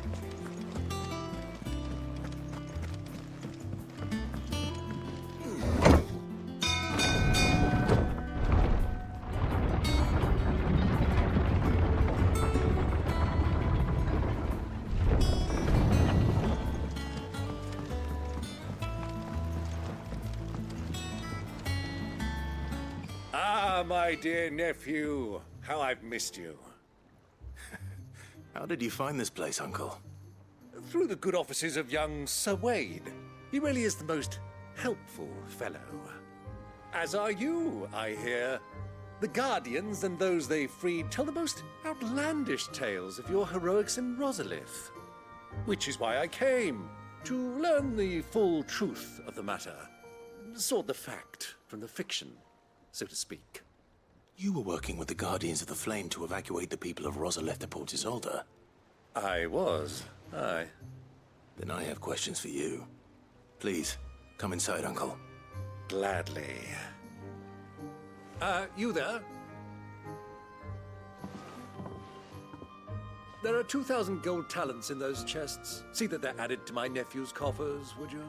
Speaker 22: My dear nephew, how I've missed you.
Speaker 3: How did you find this place, Uncle?
Speaker 22: Through the good offices of young Sir Wade. He really is the most helpful fellow. As are you, I hear. The Guardians and those they freed tell the most outlandish tales of your heroics in Rosalith. Which is why I came, to learn the full truth of the matter. Sort the fact from the fiction, so to speak.
Speaker 3: You were working with the Guardians of the Flame to evacuate the people of Rosalith to Port Isolde.
Speaker 22: I was, aye.
Speaker 3: Then I have questions for you. Please, come inside, Uncle.
Speaker 22: Gladly. You there? There are 2,000 gold talents in those chests. See that they're added to my nephew's coffers, would you?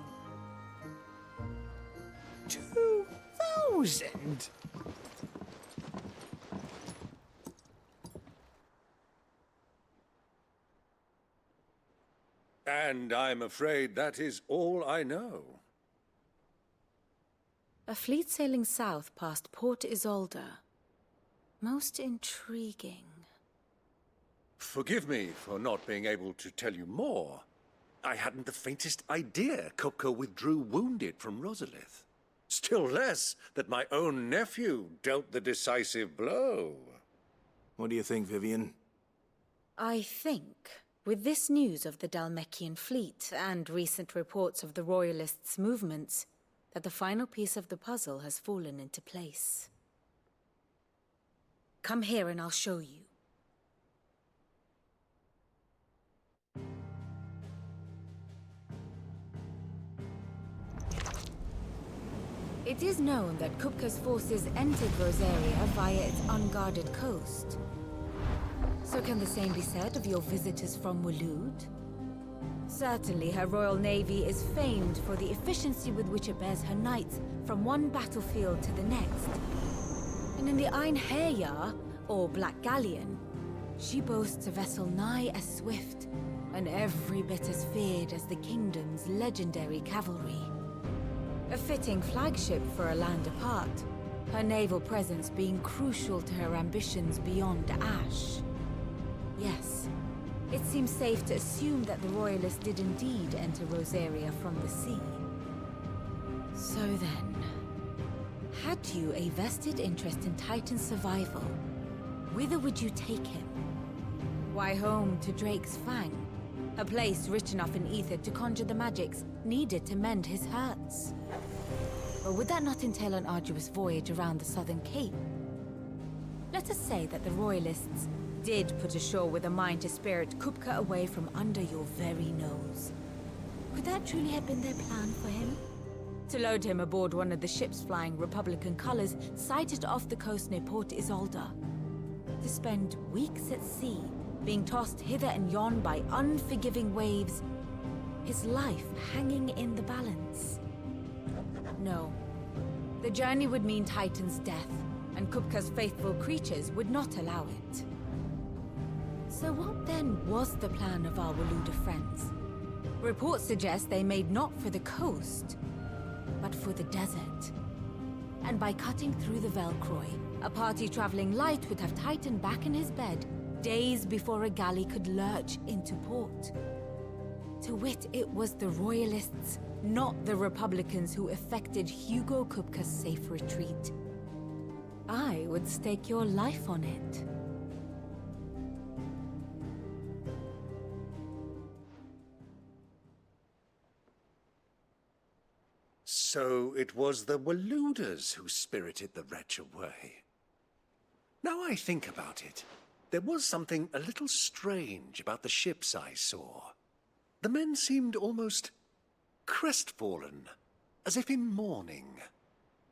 Speaker 10: 2,000?
Speaker 22: And I'm afraid that is all I know.
Speaker 9: A fleet sailing south past Port Isolde. Most intriguing.
Speaker 22: Forgive me for not being able to tell you more. I hadn't the faintest idea Kupka withdrew wounded from Rosalith. Still less that my own nephew dealt the decisive blow.
Speaker 3: What do you think, Vivian?
Speaker 9: I think, with this news of the Dhalmekian fleet and recent reports of the Royalists' movements, that the final piece of the puzzle has fallen into place. Come here and I'll show you. It is known that Kupka's forces entered Rosaria via its unguarded coast. So can the same be said of your visitors from Waloed? Certainly her Royal Navy is famed for the efficiency with which it bears her knights from one battlefield to the next. And in the Einherjar, or Black Galleon, she boasts a vessel nigh as swift and every bit as feared as the kingdom's legendary cavalry. A fitting flagship for a land apart, her naval presence being crucial to her ambitions beyond Ash. Yes, it seems safe to assume that the Royalists did indeed enter Rosaria from the sea. So then, had you a vested interest in Titan's survival, whither would you take him? Why, home to Drake's Fang, a place rich enough in ether to conjure the magics needed to mend his hurts. Or would that not entail an arduous voyage around the southern cape? Let us say that the Royalists did put ashore with a mind to spirit Kupka away from under your very nose. Could that truly have been their plan for him? to load him aboard one of the ships flying Republican colors sighted off the coast near Port Isolde. To spend weeks at sea, being tossed hither and yon by unforgiving waves, his life hanging in the balance. No. The journey would mean Titan's death, and Kupka's faithful creatures would not allow it. So what then was the plan of our Waluda friends? Reports suggest they made not for the coast, but for the desert. And by cutting through the Velcroy, a party traveling light would have Titan back in his bed days before a galley could lurch into port. To wit, it was the Royalists, not the Republicans, who effected Hugo Kupka's safe retreat. I would stake your life on it.
Speaker 22: So it was the Waludas who spirited the wretch away. Now I think about it, there was something a little strange about the ships I saw. The men seemed almost crestfallen, as if in mourning,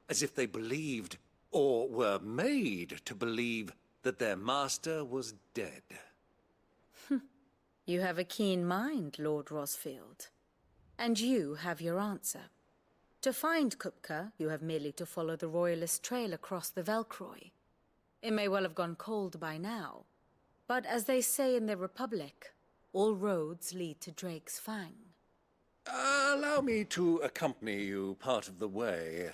Speaker 22: as if they believed, or were made to believe, that their master was dead.
Speaker 9: You have a keen mind, Lord Rosfield. And you have your answer. To find Kupka, you have merely to follow the Royalist trail across the Velcroy. It may well have gone cold by now, but as they say in the Republic, all roads lead to Drake's Fang.
Speaker 22: Allow me to accompany you part of the way.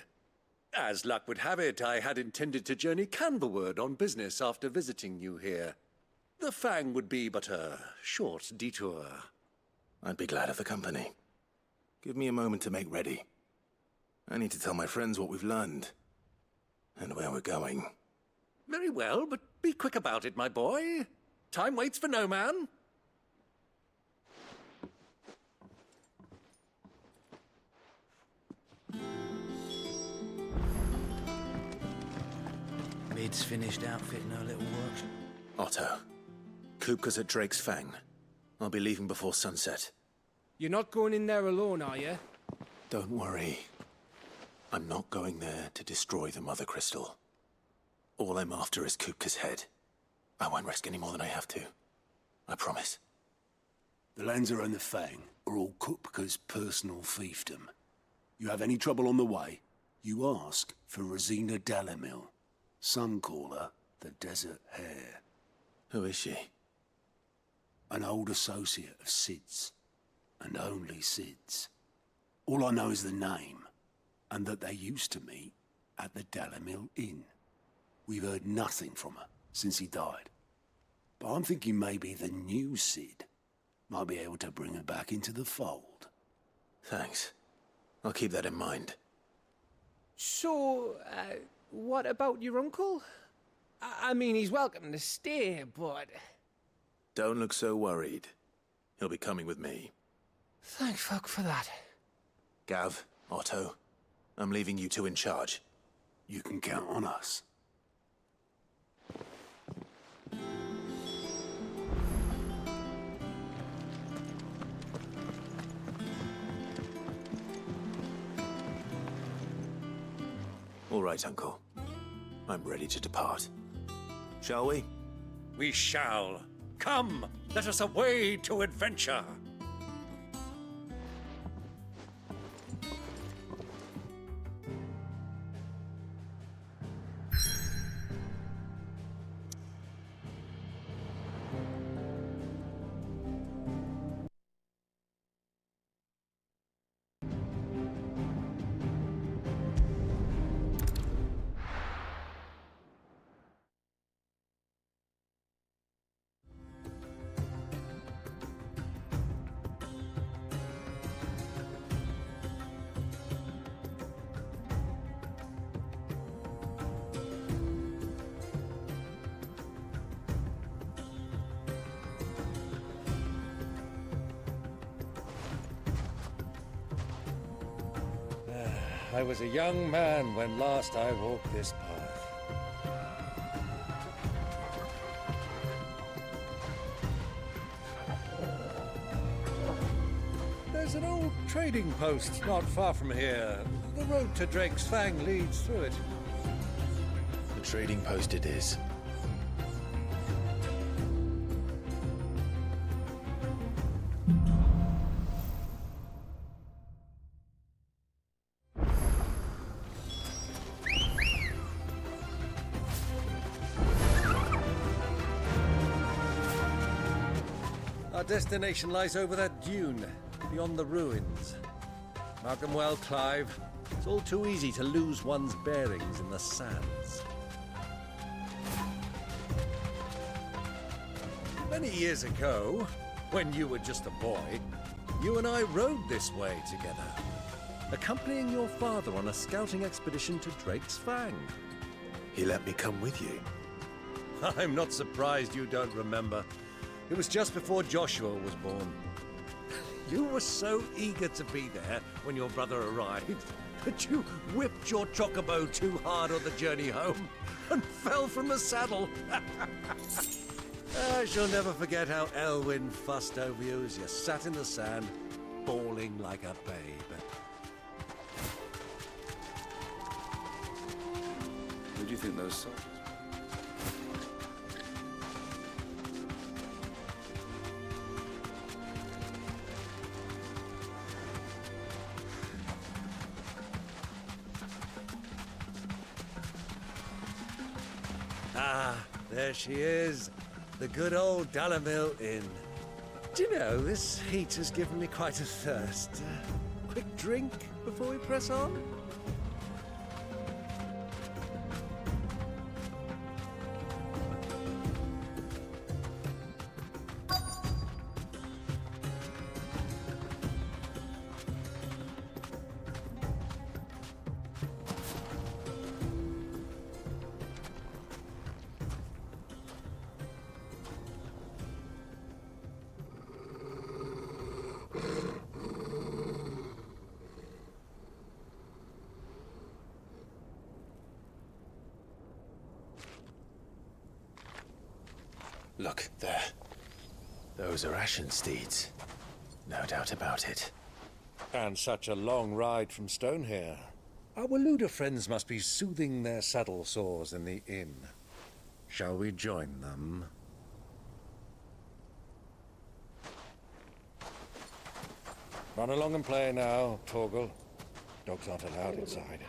Speaker 22: As luck would have it, I had intended to journey Canberward on business after visiting you here. The Fang would be but a short detour.
Speaker 13: I'd be glad of the company. Give me a moment to make ready. I need to tell my friends what we've learned, and where we're going.
Speaker 22: Very well, but be quick about it, my boy. Time waits for no man.
Speaker 2: Mid's finished outfitting her little work.
Speaker 13: Otto, Kupka's at Drake's Fang. I'll be leaving before sunset.
Speaker 10: You're not going in there alone, are you?
Speaker 13: Don't worry. I'm not going there to destroy the Mother Crystal. All I'm after is Kupka's head. I won't risk any more than I have to. I promise.
Speaker 4: The Lanza and the Fang are all Kupka's personal fiefdom. You have any trouble on the way, you ask for Rosina Dalamil. Some call her the Desert Hare.
Speaker 13: Who is she?
Speaker 4: An old associate of Sid's, and only Sid's. All I know is the name, and that they used to meet at the Dalamil Inn. We've heard nothing from her since he died. But I'm thinking maybe the new Sid might be able to bring her back into the fold.
Speaker 13: Thanks. I'll keep that in mind.
Speaker 10: So, what about your uncle? I mean, he's welcome to stay, but...
Speaker 13: Don't look so worried. He'll be coming with me.
Speaker 10: Thank fuck for that.
Speaker 13: Gav, Otto, I'm leaving you two in charge.
Speaker 4: You can count on us.
Speaker 13: All right, Uncle. I'm ready to depart. Shall we?
Speaker 22: We shall. Come, let us away to adventure. I was a young man when last I walked this path. There's an old trading post not far from here. The road to Drake's Fang leads through it.
Speaker 3: The trading post it is.
Speaker 22: Our destination lies over that dune, beyond the ruins. Mark them well, Clive. It's all too easy to lose one's bearings in the sands. Many years ago, when you were just a boy, you and I rode this way together, accompanying your father on a scouting expedition to Drake's Fang.
Speaker 3: He let me come with you.
Speaker 22: I'm not surprised you don't remember. It was just before Joshua was born. You were so eager to be there when your brother arrived that you whipped your chocobo too hard on the journey home and fell from the saddle. I shall never forget how Elwyn fussed over you as you sat in the sand, bawling like a babe.
Speaker 17: Who do you think those soldiers?
Speaker 22: Ah, there she is. The good old Dalamil Inn. Do you know, this heat has given me quite a thirst. Quick drink before we press on?
Speaker 3: Look, there. Those are Ashen steeds. No doubt about it.
Speaker 22: And such a long ride from Stonehair. Our Waluda friends must be soothing their saddle sores in the inn. Shall we join them? Run along and play now, Torgal. Dogs aren't allowed inside.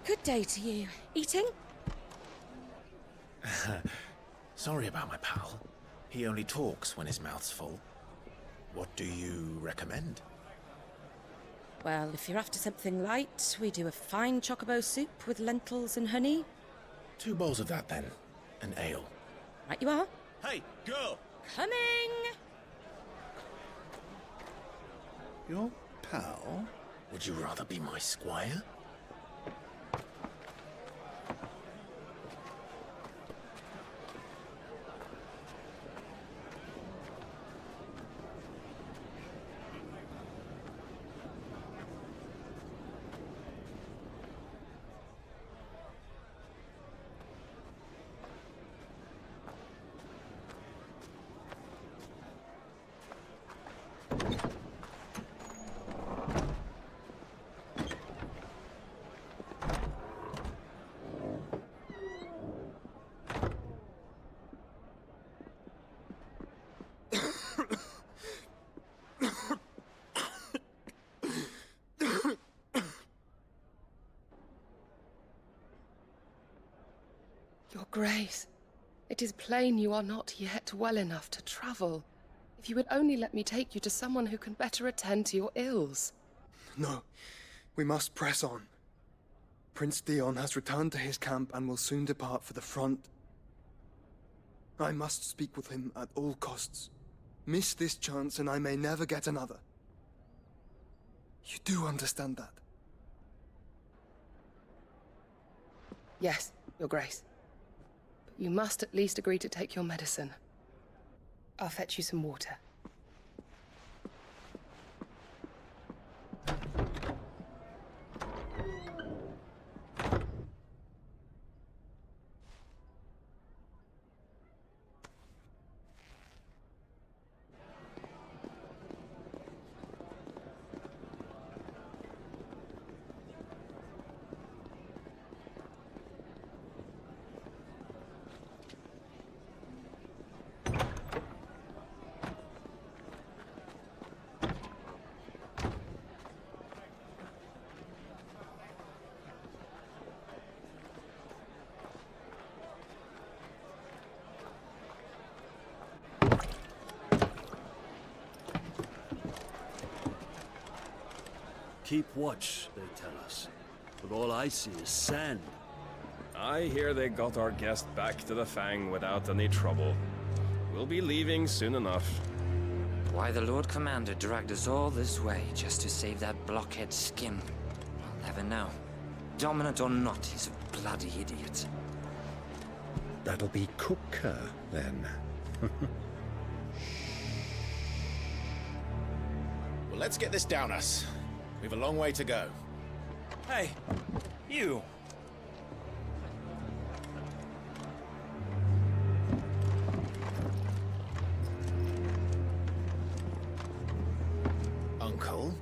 Speaker 16: Good day to you. Eating?
Speaker 3: Sorry about my pal. He only talks when his mouth's full. What do you recommend?
Speaker 16: Well, if you're after something light, we do a fine chocobo soup with lentils and honey.
Speaker 3: 2 bowls of that, then. An ale.
Speaker 16: Right you are.
Speaker 3: Hey, girl!
Speaker 16: Coming!
Speaker 3: Your pal? Would you rather be my squire?
Speaker 16: Your Grace,
Speaker 5: It is plain you are not yet well enough to travel. If you would only let me take you to someone who can better attend to your ills.
Speaker 8: No, we must press on. Prince Theon has returned to his camp and will soon depart for the front. I must speak with him at all costs. Miss this chance and I may never get another. You do understand that?
Speaker 5: Yes, Your Grace. But you must at least agree to take your medicine. I'll fetch you some water.
Speaker 12: Keep watch, they tell us. But all I see is sand.
Speaker 14: I hear they got our guest back to the Fang without any trouble. We'll be leaving soon enough.
Speaker 25: Why the Lord Commander dragged us all this way just to save that blockhead skin, I'll never know. Dominant or not, he's a bloody idiot.
Speaker 22: That'll be Kupka, then.
Speaker 20: Well, let's get this down us. We've a long way to go.
Speaker 1: Hey, you.
Speaker 20: Uncle?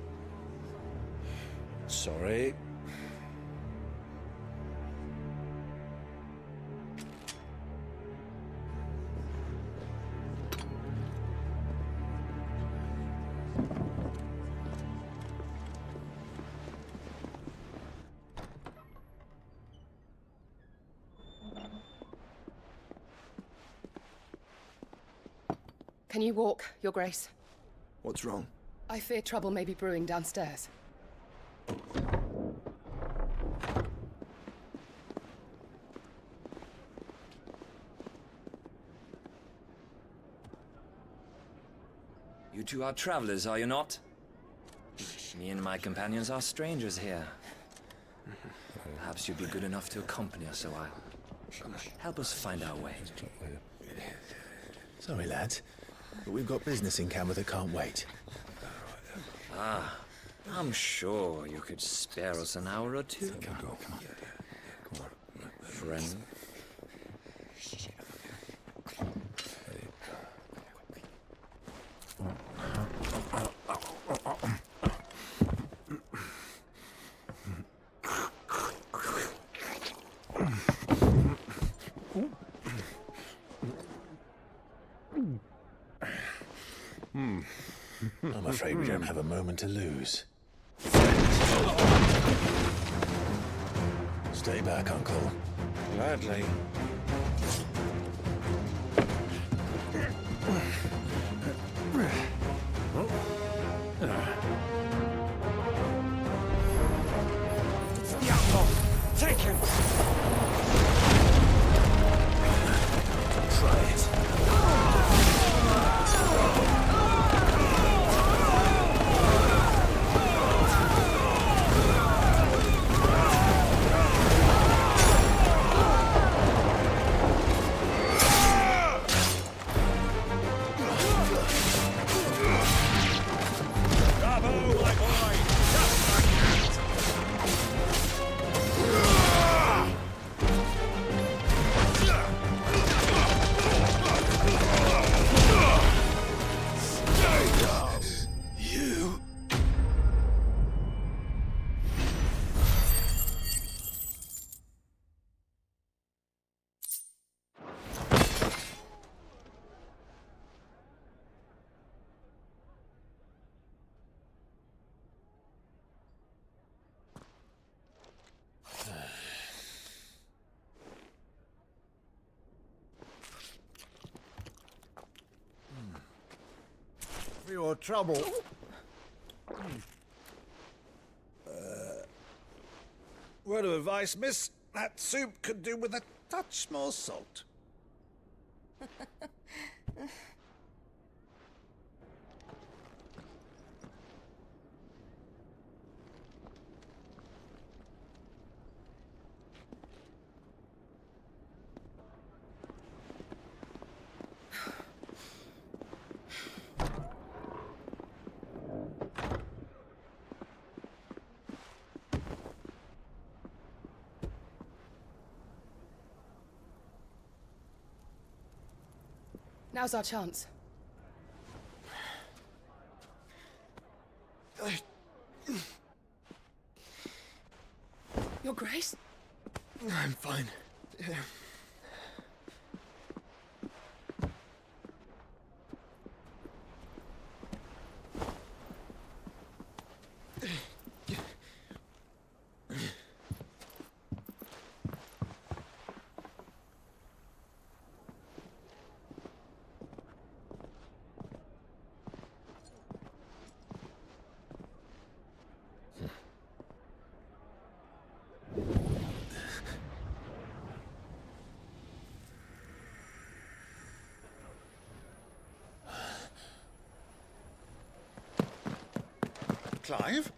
Speaker 12: Sorry.
Speaker 5: Can you walk, Your Grace?
Speaker 8: What's wrong?
Speaker 5: I fear trouble may be brewing downstairs.
Speaker 25: You two are travelers, are you not? Me and my companions are strangers here. Perhaps you'd be good enough to accompany us a while. Help us find our way.
Speaker 13: Sorry, lads, but we've got business in camera that can't wait.
Speaker 25: Ah, I'm sure you could spare us an hour or two.
Speaker 13: Come on.
Speaker 25: Friend.
Speaker 13: I'm afraid we don't have a moment to lose. Stay back, Uncle.
Speaker 22: Gladly.
Speaker 1: It's the outlaw. Take him.
Speaker 13: Try it.
Speaker 22: for your trouble. Word of advice, miss. That soup could do with a touch more salt.
Speaker 5: Now's our chance. Your Grace?
Speaker 8: I'm fine.
Speaker 22: Clive?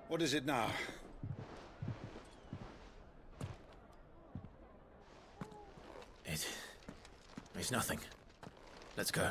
Speaker 22: What is it now?
Speaker 13: It's nothing. Let's go.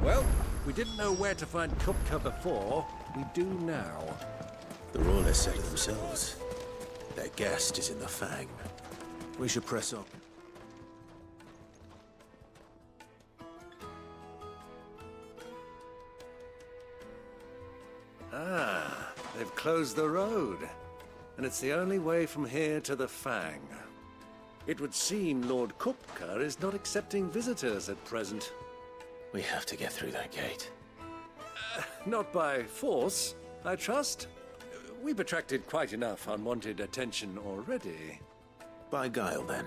Speaker 22: Well, we didn't know where to find Kupka before. We do now.
Speaker 13: The Rawlers said it themselves. Their guest is in the Fang. We should press on.
Speaker 22: Ah, they've closed the road. And it's the only way from here to the Fang. It would seem Lord Kupka is not accepting visitors at present.
Speaker 13: We have to get through that gate.
Speaker 22: Not by force, I trust. We've attracted quite enough unwanted attention already.
Speaker 13: By guile, then.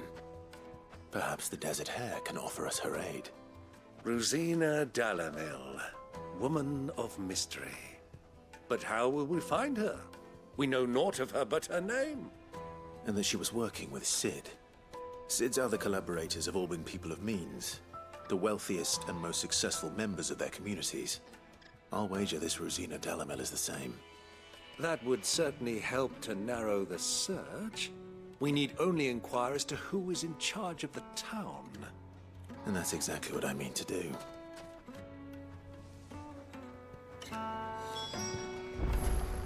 Speaker 13: Perhaps the Desert Hare can offer us her aid.
Speaker 22: Rosina Dalamil, woman of mystery. But how will we find her? We know naught of her but her name.
Speaker 13: And that she was working with Sid. Sid's other collaborators have all been people of means. The wealthiest and most successful members of their communities. I'll wager this Rosina Dalamel is the same.
Speaker 22: That would certainly help to narrow the search. We need only inquire as to who is in charge of the town.
Speaker 13: And that's exactly what I mean to do.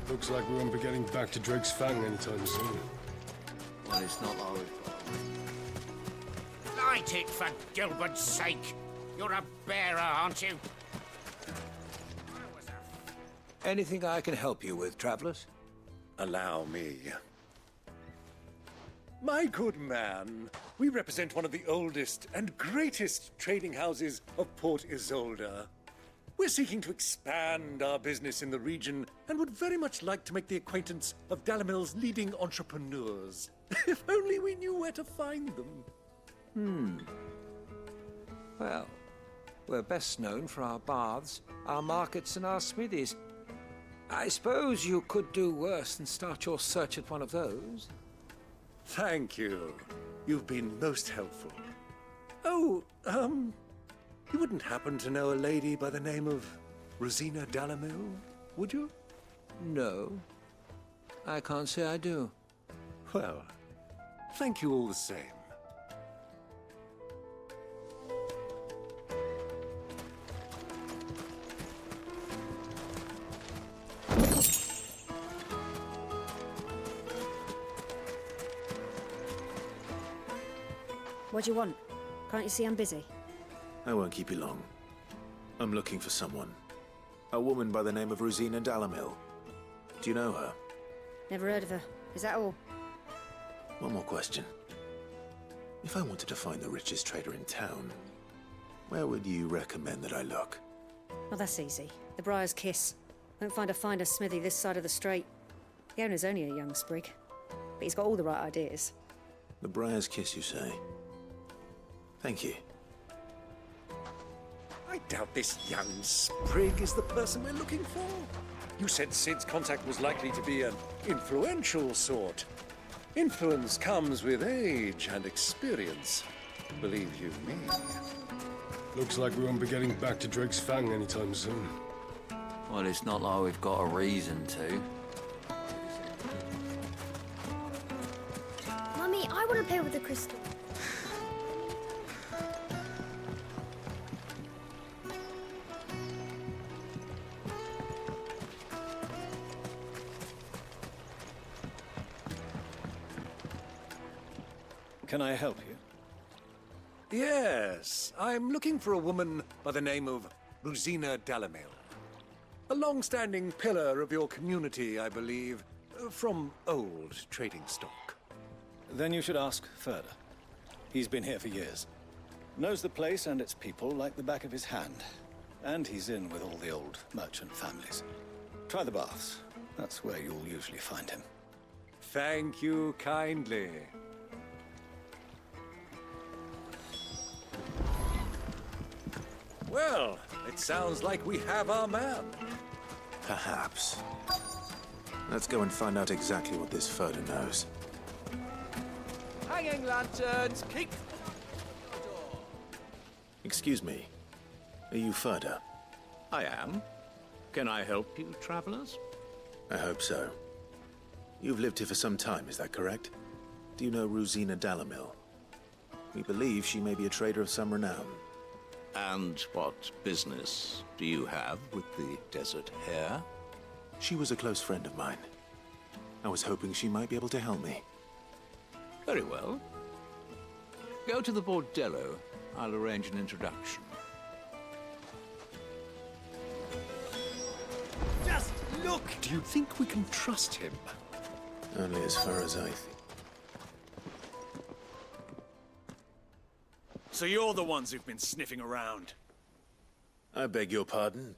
Speaker 6: Looks like we won't be getting back to Drake's Fang anytime soon.
Speaker 25: Well, it's not always.
Speaker 20: Light it, for Gilbert's sake! You're a bearer, aren't you?
Speaker 22: Anything I can help you with, travelers? Allow me. My good man, we represent one of the oldest and greatest trading houses of Port Isolde. We're seeking to expand our business in the region and would very much like to make the acquaintance of Dalamil's leading entrepreneurs. If only we knew where to find them.
Speaker 2: Well,
Speaker 11: We're best known for our baths, our markets and our smithies. I suppose you could do worse than start your search at one of those.
Speaker 22: Thank you. You've been most helpful. Oh, you wouldn't happen to know a lady by the name of Rosina Dalamil, would you?
Speaker 11: No. I can't say I do.
Speaker 22: Well, thank you all the same.
Speaker 15: What do you want? Can't you see I'm busy?
Speaker 13: I won't keep you long. I'm looking for someone. A woman by the name of Rosina Dalamil. Do you know her?
Speaker 15: Never heard of her. Is that all?
Speaker 13: One more question. If I wanted to find the richest trader in town, where would you recommend that I look?
Speaker 15: Well, that's easy. The Briar's Kiss. Won't find a finer smithy this side of the strait. The owner's only a young sprig, but he's got all the right ideas.
Speaker 13: The Briar's Kiss, you say? Thank you.
Speaker 22: I doubt this young sprig is the person we're looking for. You said Sid's contact was likely to be an influential sort. Influence comes with age and experience, believe you me.
Speaker 6: Looks like we won't be getting back to Drake's Fang anytime soon.
Speaker 18: Well, it's not like we've got a reason to.
Speaker 19: Mummy, I want to play with the crystal.
Speaker 24: Can I help you?
Speaker 22: Yes, I'm looking for a woman by the name of Rosina Dalamil. A long-standing pillar of your community, I believe, from old trading stock.
Speaker 24: Then you should ask further. He's been here for years. Knows the place and its people like the back of his hand. And he's in with all the old merchant families. Try the baths. That's where you'll usually find him.
Speaker 22: Thank you kindly. Well, it sounds like we have our man.
Speaker 13: Perhaps. Let's go and find out exactly what this Furder knows.
Speaker 11: Hanging lanterns, keep...
Speaker 13: Excuse me. Are you Furder?
Speaker 21: I am. Can I help you, travelers?
Speaker 13: I hope so. You've lived here for some time, is that correct? Do you know Rosina Dalamil? We believe she may be a trader of some renown.
Speaker 21: And what business do you have with the desert hare?
Speaker 13: She was a close friend of mine. I was hoping she might be able to help me.
Speaker 21: Very well. Go to the bordello. I'll arrange an introduction.
Speaker 22: Just look! Do you think we can trust him?
Speaker 13: Only as far as I think.
Speaker 26: So you're the ones who've been sniffing around?
Speaker 13: I beg your pardon?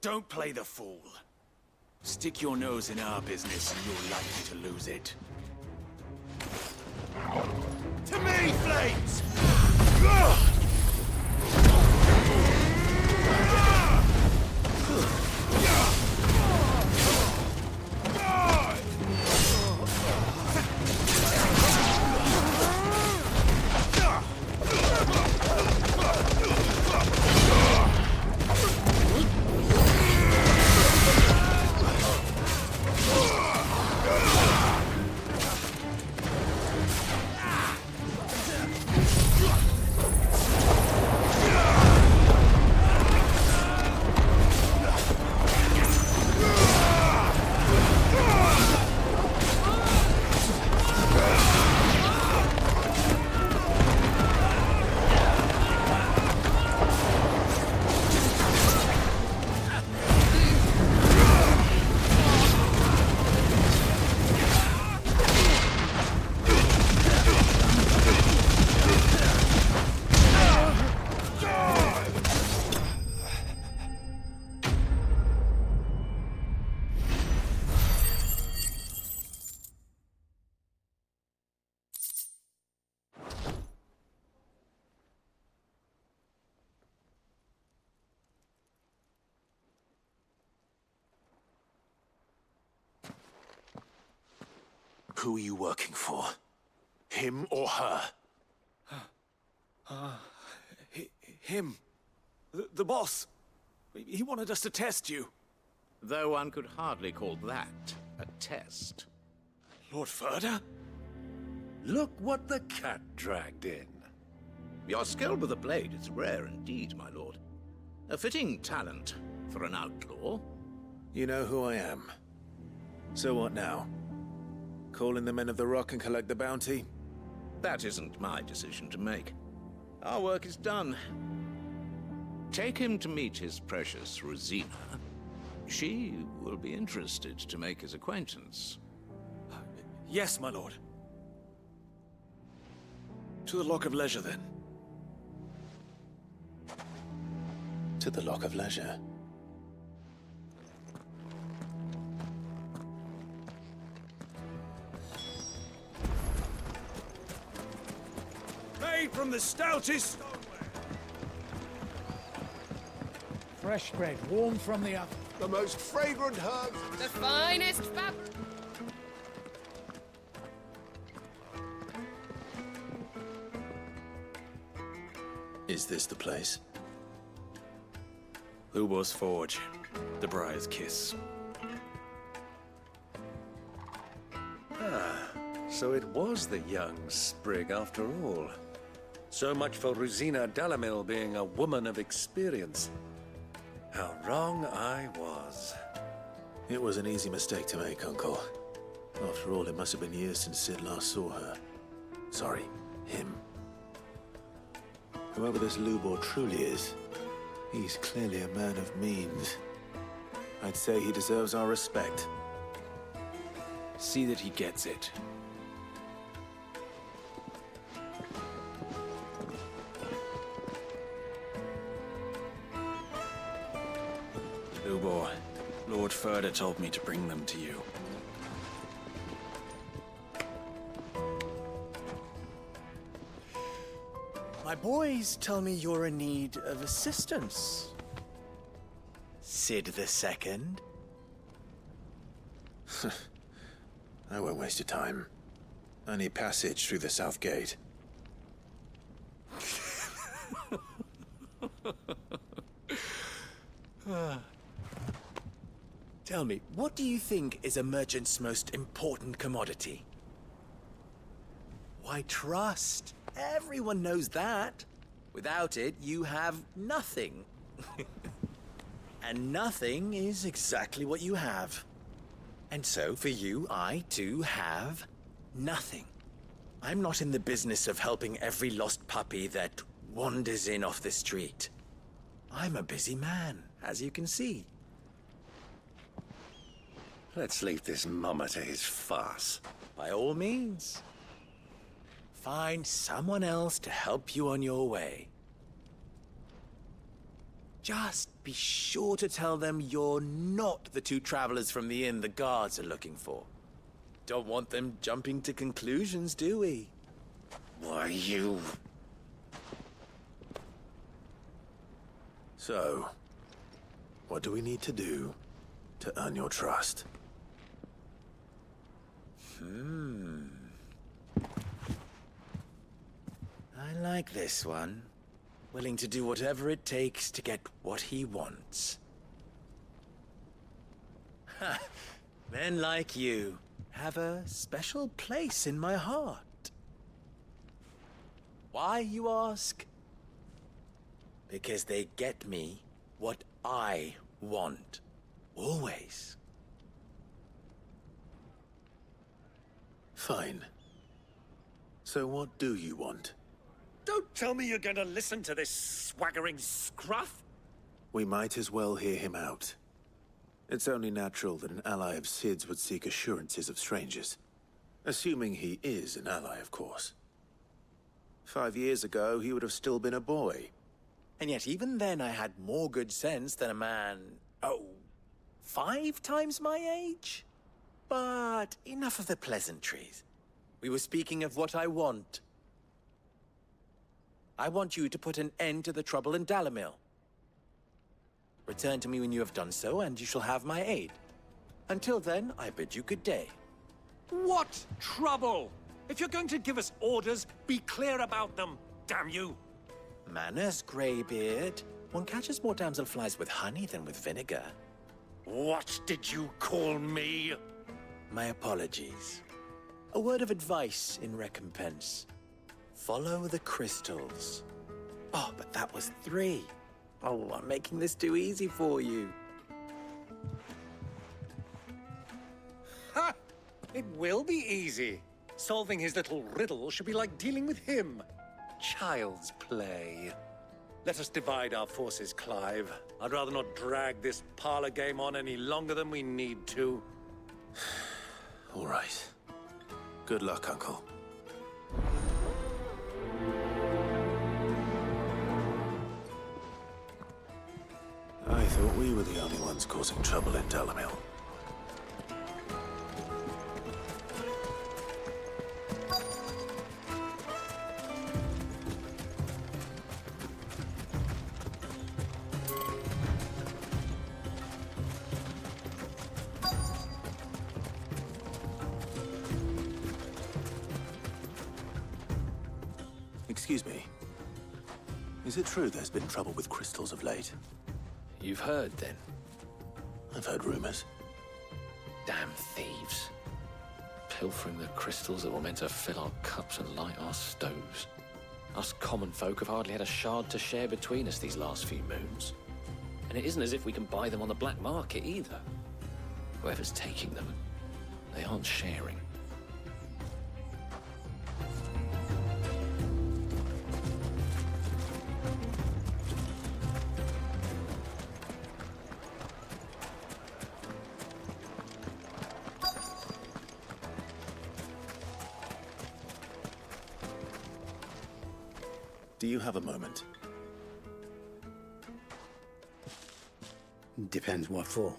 Speaker 26: Don't play the fool. Stick your nose in our business and you're likely to lose it. To me, Flames!
Speaker 13: Who are you working for? Him or her?
Speaker 26: Him. The boss. He wanted us to test you.
Speaker 21: Though one could hardly call that a test.
Speaker 26: Lord Furder?
Speaker 22: Look what the cat dragged in.
Speaker 21: Your skill with the blade is rare indeed, my lord. A fitting talent for an outlaw.
Speaker 13: You know who I am. So what now? Call in the Men of the Rock and collect the bounty?
Speaker 21: That isn't my decision to make. Our work is done. Take him to meet his precious Rosina. She will be interested to make his acquaintance.
Speaker 26: Yes, my lord. To the Lock of Leisure, then.
Speaker 13: To the Lock of Leisure.
Speaker 26: Made from the stoutest stoneware.
Speaker 4: Fresh bread, warm from the oven.
Speaker 22: The most fragrant herbs.
Speaker 5: The finest fab.
Speaker 13: Is this the place?
Speaker 26: Lubo's Forge. The Briar's Kiss.
Speaker 22: So it was the young sprig after all. So much for Rosina Dalamil being a woman of experience. How wrong I was.
Speaker 13: It was an easy mistake to make, Uncle. After all, it must have been years since Sid last saw her. Sorry, him. Whoever this Lubor truly is, he's clearly a man of means. I'd say he deserves our respect.
Speaker 26: See that he gets it. Lubor, Lord Furder told me to bring them to you.
Speaker 7: My boys tell me you're in need of assistance. Sid the Second.
Speaker 13: I won't waste your time. I need passage through the south gate.
Speaker 7: Tell me, what do you think is a merchant's most important commodity? Why, trust. Everyone knows that. Without it, you have nothing. And nothing is exactly what you have. And so, for you, I, too, have nothing. I'm not in the business of helping every lost puppy that wanders in off the street. I'm a busy man, as you can see.
Speaker 22: Let's leave this mummer to his farce.
Speaker 7: By all means. Find someone else to help you on your way. Just be sure to tell them you're not the two travelers from the inn the guards are looking for. Don't want them jumping to conclusions, do we?
Speaker 22: Why, you...
Speaker 13: So, what do we need to do to earn your trust?
Speaker 7: I like this one. Willing to do whatever it takes to get what he wants. Ha! Men like you have a special place in my heart. Why, you ask? Because they get me what I want. Always.
Speaker 13: Fine. So what do you want?
Speaker 22: Don't tell me you're going to listen to this swaggering scruff!
Speaker 13: We might as well hear him out. It's only natural that an ally of Sid's would seek assurances of strangers. Assuming he is an ally, of course. 5 years ago, he would have still been a boy.
Speaker 7: And yet even then I had more good sense than a man, 5 times my age? But enough of the pleasantries. We were speaking of what I want. I want you to put an end to the trouble in Dalamil. Return to me when you have done so, and you shall have my aid. Until then, I bid you good day.
Speaker 22: What trouble? If you're going to give us orders, be clear about them, damn you!
Speaker 7: Manners, Greybeard. One catches more damselflies with honey than with vinegar.
Speaker 22: What did you call me?
Speaker 7: My apologies. A word of advice in recompense. Follow the crystals. Oh, but that was 3. Oh, I'm making this too easy for you.
Speaker 22: Ha! It will be easy. Solving his little riddle should be like dealing with him. Child's play. Let us divide our forces, Clive. I'd rather not drag this parlor game on any longer than we need to.
Speaker 13: All right. Good luck, Uncle. I thought we were the only ones causing trouble in Dalamil. Excuse me. Is it true there's been trouble with crystals of late?
Speaker 3: You've heard, then?
Speaker 13: I've heard rumors.
Speaker 3: Damn thieves. Pilfering the crystals that were meant to fill our cups and light our stoves. Us common folk have hardly had a shard to share between us these last few moons. And it isn't as if we can buy them on the black market, either. Whoever's taking them, they aren't sharing.
Speaker 13: Do you have a moment?
Speaker 9: Depends what for.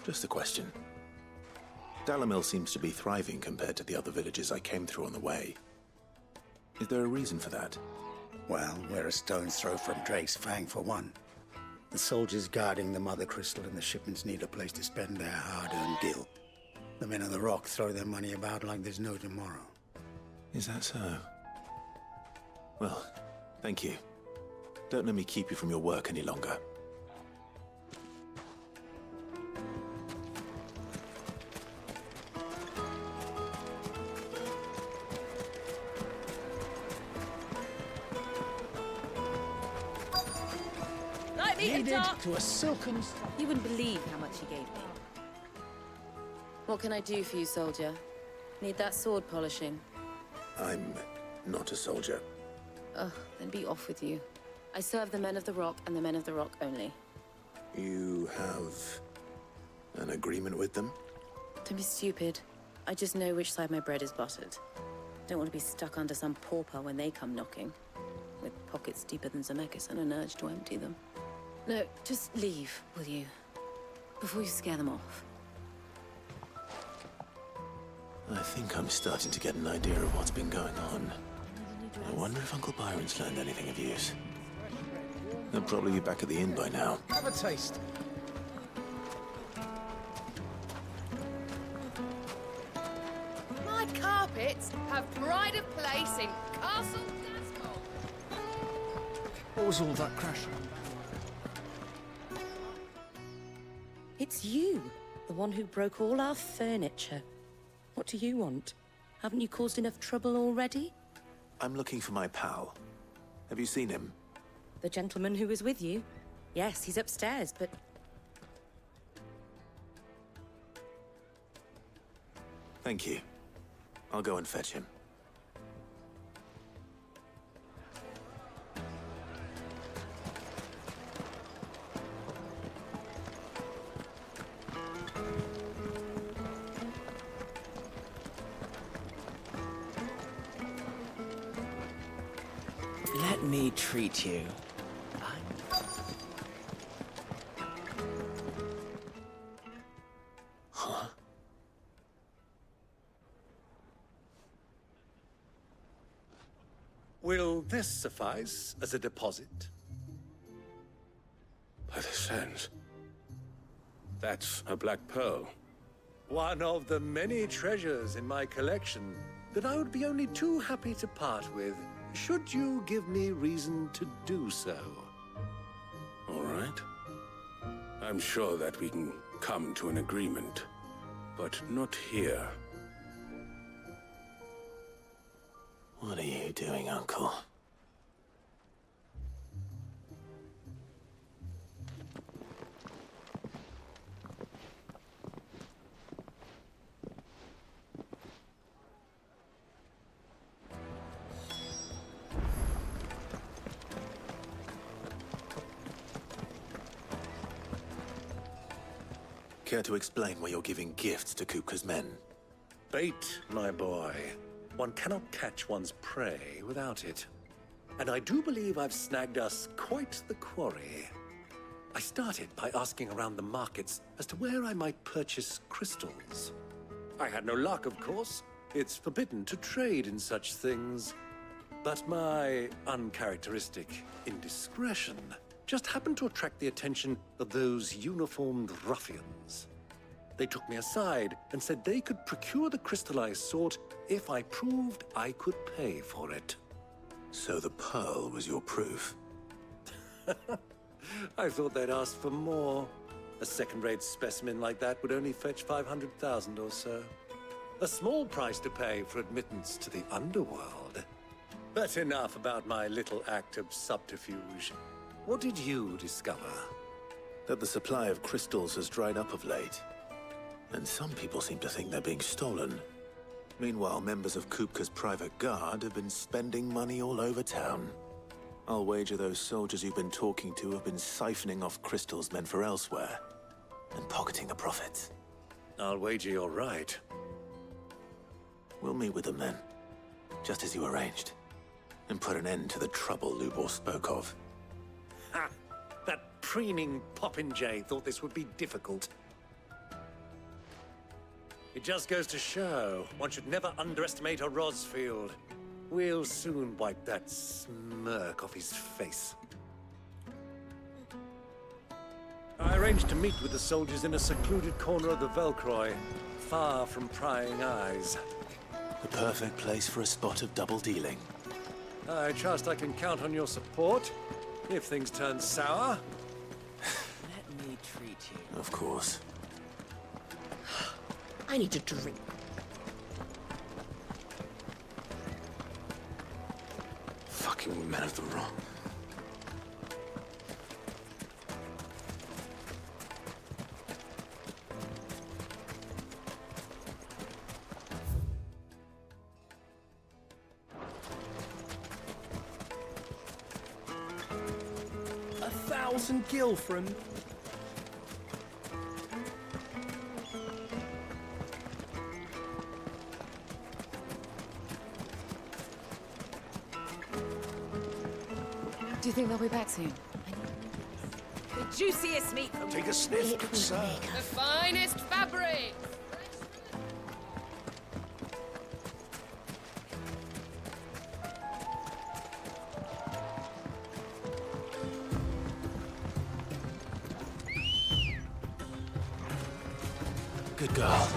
Speaker 13: Just a question. Dalamil seems to be thriving compared to the other villages I came through on the way. Is there a reason for that?
Speaker 9: Well, we're a stone's throw from Drake's Fang, for one. The soldiers guarding the Mother Crystal and the shipments need a place to spend their hard-earned gil. The men of the Rock throw their money about like there's no tomorrow.
Speaker 13: Is that so? Well, thank you. Don't let me keep you from your work any longer.
Speaker 15: Like me
Speaker 4: Needed to a silken...
Speaker 15: You wouldn't believe how much he gave me.
Speaker 10: What can I do for you, soldier? Need that sword polishing?
Speaker 13: I'm not a soldier.
Speaker 10: Ugh, then be off with you. I serve the men of the Rock and the men of the Rock only.
Speaker 13: You have an agreement with them?
Speaker 10: Don't be stupid. I just know which side my bread is buttered. Don't want to be stuck under some pauper when they come knocking. With pockets deeper than Zemeckis and an urge to empty them. No, just leave, will you? Before you scare them off.
Speaker 13: I think I'm starting to get an idea of what's been going on. I wonder if Uncle Byron's learned anything of use. They'll probably be back at the inn by now.
Speaker 4: Have a taste.
Speaker 5: My carpets have pride of place in Castle Gascol.
Speaker 4: What was all that crash?
Speaker 15: It's you, the one who broke all our furniture. What do you want? Haven't you caused enough trouble already?
Speaker 13: I'm looking for my pal. Have you seen him?
Speaker 15: The gentleman who was with you? Yes, he's upstairs, but...
Speaker 13: Thank you. I'll go and fetch him.
Speaker 7: Let me treat you.
Speaker 13: Huh?
Speaker 22: Will this suffice as a deposit?
Speaker 6: By the sands. That's a black pearl.
Speaker 22: One of the many treasures in my collection that I would be only too happy to part with, should you give me reason to do so.
Speaker 6: All right. I'm sure that we can come to an agreement, but not here.
Speaker 13: What are you doing, Uncle? Care to explain why you're giving gifts to Kupka's men?
Speaker 22: Bait, my boy. One cannot catch one's prey without it. And I do believe I've snagged us quite the quarry. I started by asking around the markets as to where I might purchase crystals. I had no luck, of course. It's forbidden to trade in such things. But my uncharacteristic indiscretion just happened to attract the attention of those uniformed ruffians. They took me aside and said they could procure the crystal I sought if I proved I could pay for it.
Speaker 13: So the pearl was your proof?
Speaker 22: I thought they'd ask for more. A second-rate specimen like that would only fetch 500,000 or so. A small price to pay for admittance to the underworld. But enough about my little act of subterfuge. What did you discover?
Speaker 13: That the supply of crystals has dried up of late. And some people seem to think they're being stolen. Meanwhile, members of Kupka's private guard have been spending money all over town. I'll wager those soldiers you've been talking to have been siphoning off crystals meant for elsewhere, and pocketing the profits.
Speaker 22: I'll wager you're right.
Speaker 13: We'll meet with them then, just as you arranged, and put an end to the trouble Lubor spoke of.
Speaker 22: Ha! That preening popinjay thought this would be difficult. It just goes to show, one should never underestimate a Rosfield. We'll soon wipe that smirk off his face. I arranged to meet with the soldiers in a secluded corner of the Velcroy, far from prying eyes.
Speaker 13: The perfect place for a spot of double dealing.
Speaker 22: I trust I can count on your support, if things turn sour.
Speaker 1: Let me treat you.
Speaker 13: Of course.
Speaker 5: I need a drink.
Speaker 13: Fucking men of the wrong.
Speaker 1: $1,000 gil from.
Speaker 10: Do you think they'll be back soon?
Speaker 1: The juiciest meat from.
Speaker 6: Take a sniff, good sir.
Speaker 5: The finest fabric!
Speaker 13: Good girl.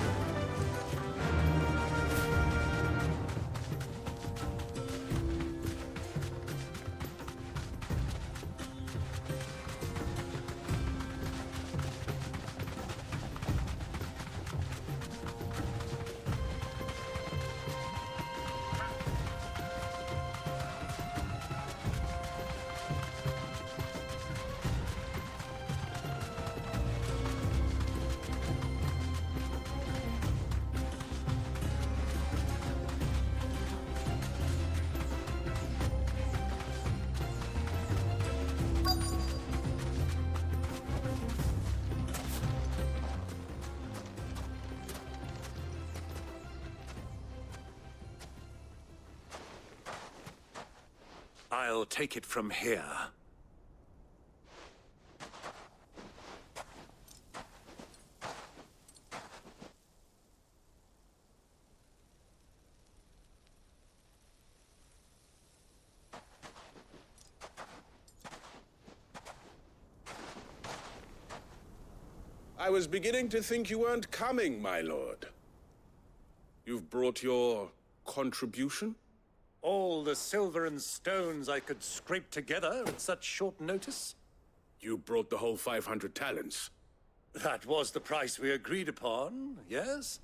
Speaker 22: I'll take it from here.
Speaker 6: I was beginning to think you weren't coming, my lord. You've brought your contribution?
Speaker 22: All the silver and stones I could scrape together at such short notice?
Speaker 6: You brought the whole 500 talents.
Speaker 22: That was the price we agreed upon, yes?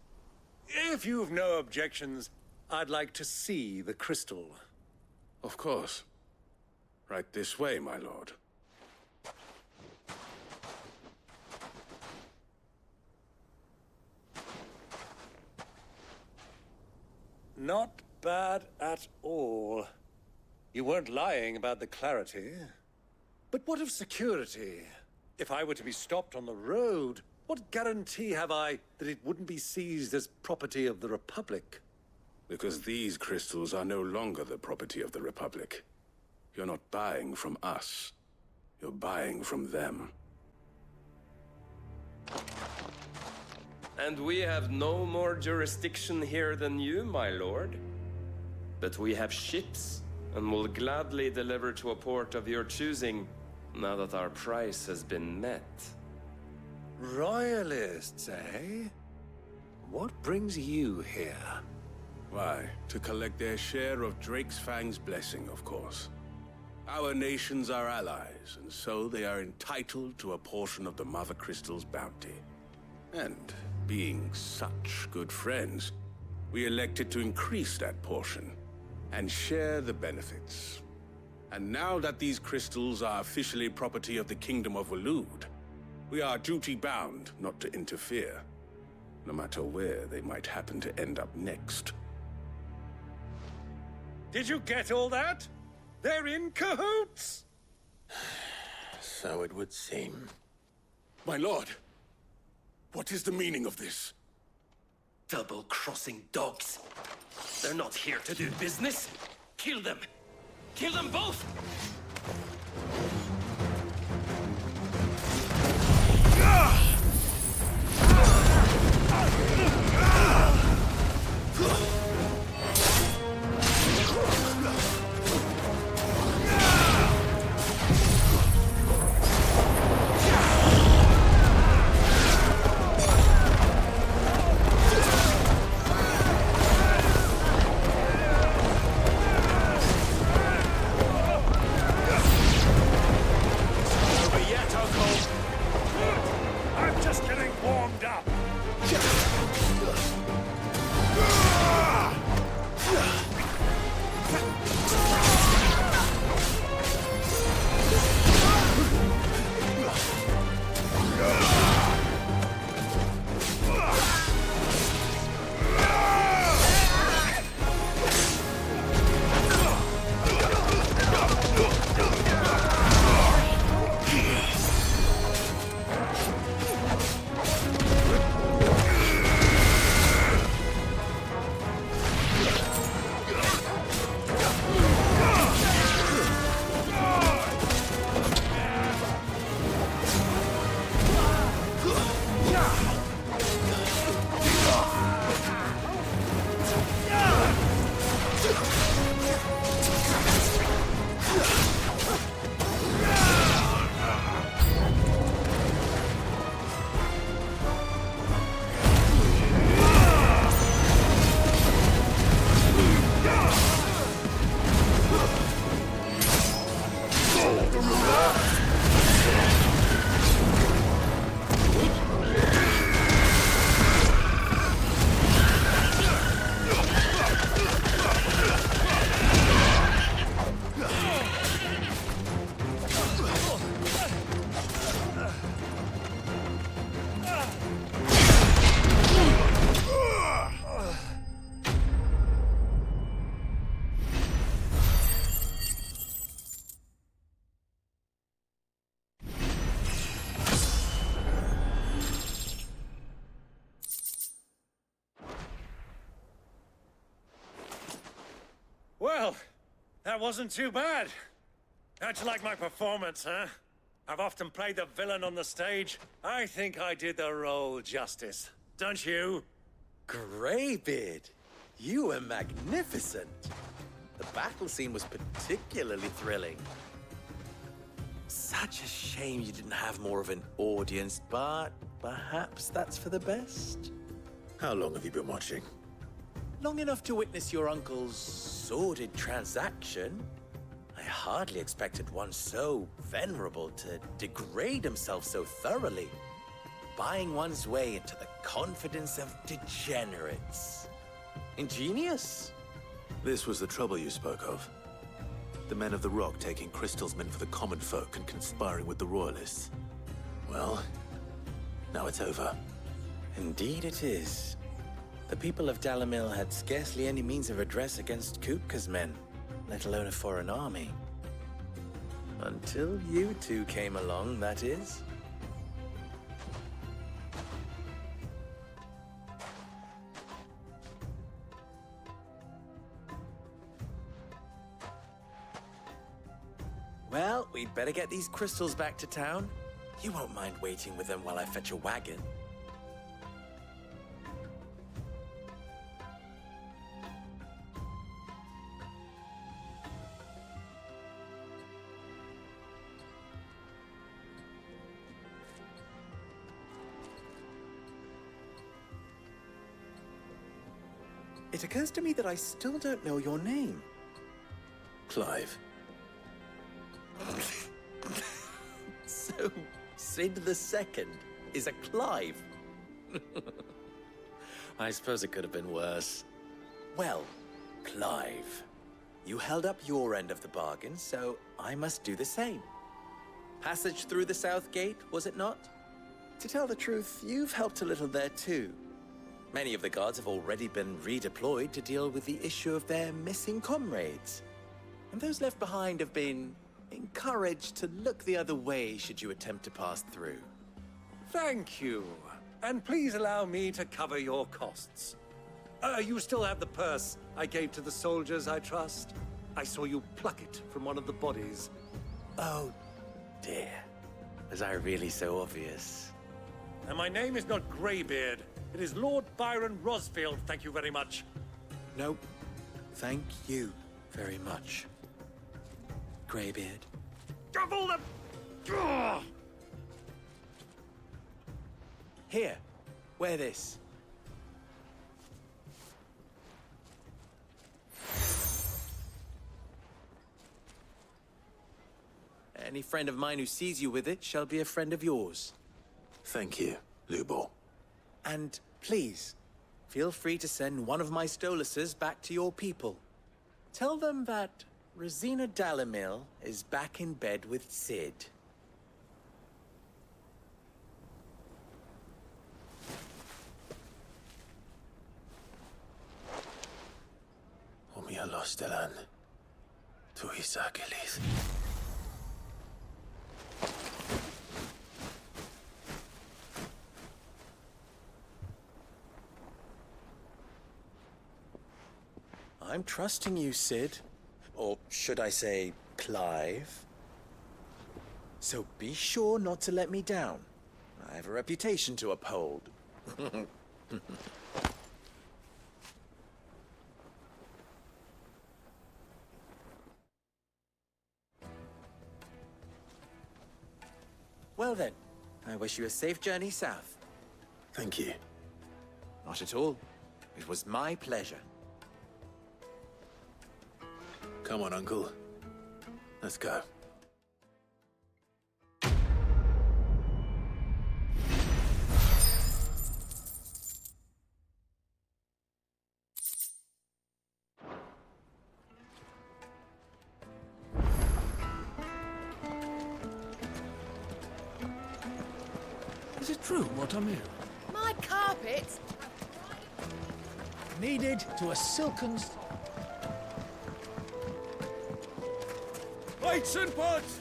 Speaker 22: If you've no objections, I'd like to see the crystal.
Speaker 6: Of course. Right this way, my lord.
Speaker 22: Not bad at all. You weren't lying about the clarity. But what of security? If I were to be stopped on the road, what guarantee have I that it wouldn't be seized as property of the Republic?
Speaker 6: Because these crystals are no longer the property of the Republic. You're not buying from us. You're buying from them.
Speaker 8: And we have no more jurisdiction here than you, my lord. But we have ships, and will gladly deliver to a port of your choosing, now that our price has been met.
Speaker 22: Royalists, eh? What brings you here?
Speaker 6: Why, to collect their share of Drake's Fang's blessing, of course. Our nations are allies, and so they are entitled to a portion of the Mother Crystal's bounty. And being such good friends, we elected to increase that portion and share the benefits. And now that these crystals are officially property of the Kingdom of Waloed, we are duty-bound not to interfere, no matter where they might happen to end up next.
Speaker 22: Did you get all that? They're in cahoots!
Speaker 7: So it would seem.
Speaker 6: My lord, what is the meaning of this?
Speaker 8: Double-crossing dogs. They're not here to do business. Kill them. Kill them both!
Speaker 22: Well, that wasn't too bad. How'd you like my performance, huh? I've often played the villain on the stage. I think I did the role justice. Don't you?
Speaker 7: Greybeard, you were magnificent. The battle scene was particularly thrilling. Such a shame you didn't have more of an audience, but perhaps that's for the best.
Speaker 13: How long have you been watching?
Speaker 7: Long enough to witness your uncle's sordid transaction. I hardly expected one so venerable to degrade himself so thoroughly, buying one's way into the confidence of degenerates. Ingenious.
Speaker 13: This was the trouble you spoke of. The men of the Rock taking crystals meant for the common folk and conspiring with the royalists. Well, now it's over.
Speaker 7: Indeed it is. The people of Dalamil had scarcely any means of redress against Kupka's men, let alone a foreign army. Until you two came along, that is. Well, we'd better get these crystals back to town. You won't mind waiting with them while I fetch a wagon. It occurs to me that I still don't know your name.
Speaker 13: Clive.
Speaker 7: So, Sid the Second is a Clive? I suppose it could have been worse. Well, Clive, you held up your end of the bargain, so I must do the same. Passage through the South Gate, was it not? To tell the truth, you've helped a little there too. Many of the guards have already been redeployed to deal with the issue of their missing comrades. And those left behind have been encouraged to look the other way should you attempt to pass through.
Speaker 22: Thank you. And please allow me to cover your costs. You still have the purse I gave to the soldiers, I trust? I saw you pluck it from one of the bodies.
Speaker 7: Oh, dear. Was I really so obvious?
Speaker 22: And my name is not Greybeard. It is Lord Byron Rosfield, thank you very much.
Speaker 7: No, thank you very much, Greybeard.
Speaker 22: Of all the...
Speaker 7: Here, wear this. Any friend of mine who sees you with it shall be a friend of yours.
Speaker 13: Thank you, Lubor.
Speaker 7: And please, feel free to send one of my Stoluses back to your people. Tell them that Rosina Dalamil is back in bed with Sid.
Speaker 13: Omia lostelan. Tu isakelis.
Speaker 7: I'm trusting you, Sid. Or should I say, Clive? So be sure not to let me down. I have a reputation to uphold. Well then, I wish you a safe journey south.
Speaker 13: Thank you.
Speaker 7: Not at all. It was my pleasure.
Speaker 13: Come on, Uncle. Let's go.
Speaker 4: Is it true what I'm hearing?
Speaker 5: My carpet?
Speaker 4: Needed to a silken...
Speaker 22: Lights and pods!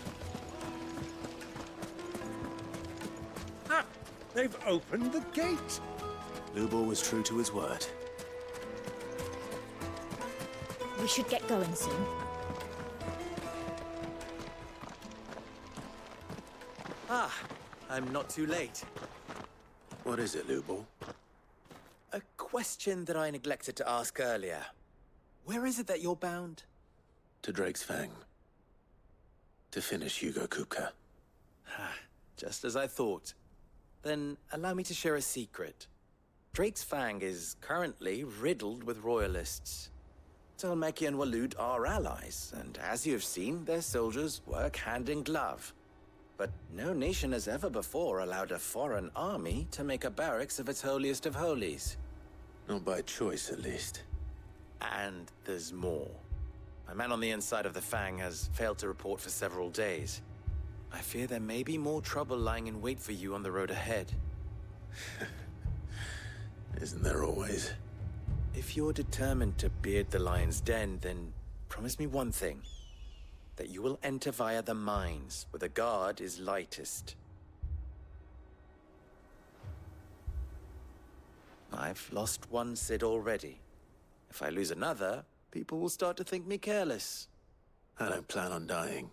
Speaker 22: Ah! They've opened the gate!
Speaker 13: Lubor was true to his word.
Speaker 19: We should get going soon.
Speaker 7: Ah, I'm not too late.
Speaker 13: What is it, Lubor?
Speaker 7: A question that I neglected to ask earlier. Where is it that you're bound?
Speaker 13: To Drake's Fang. To finish Hugo Kupka.
Speaker 7: Just as I thought. Then allow me to share a secret. Drake's Fang is currently riddled with royalists. Telmeki and Walud are allies, and as you have seen, their soldiers work hand in glove. But no nation has ever before allowed a foreign army to make a barracks of its holiest of holies.
Speaker 13: Not by choice, at least.
Speaker 7: And there's more. My man on the inside of the Fang has failed to report for several days. I fear there may be more trouble lying in wait for you on the road ahead.
Speaker 13: Isn't there always?
Speaker 7: If you're determined to beard the lion's den, then promise me one thing. That you will enter via the mines, where the guard is lightest. I've lost one Cid already. If I lose another, people will start to think me careless.
Speaker 13: I don't plan on dying.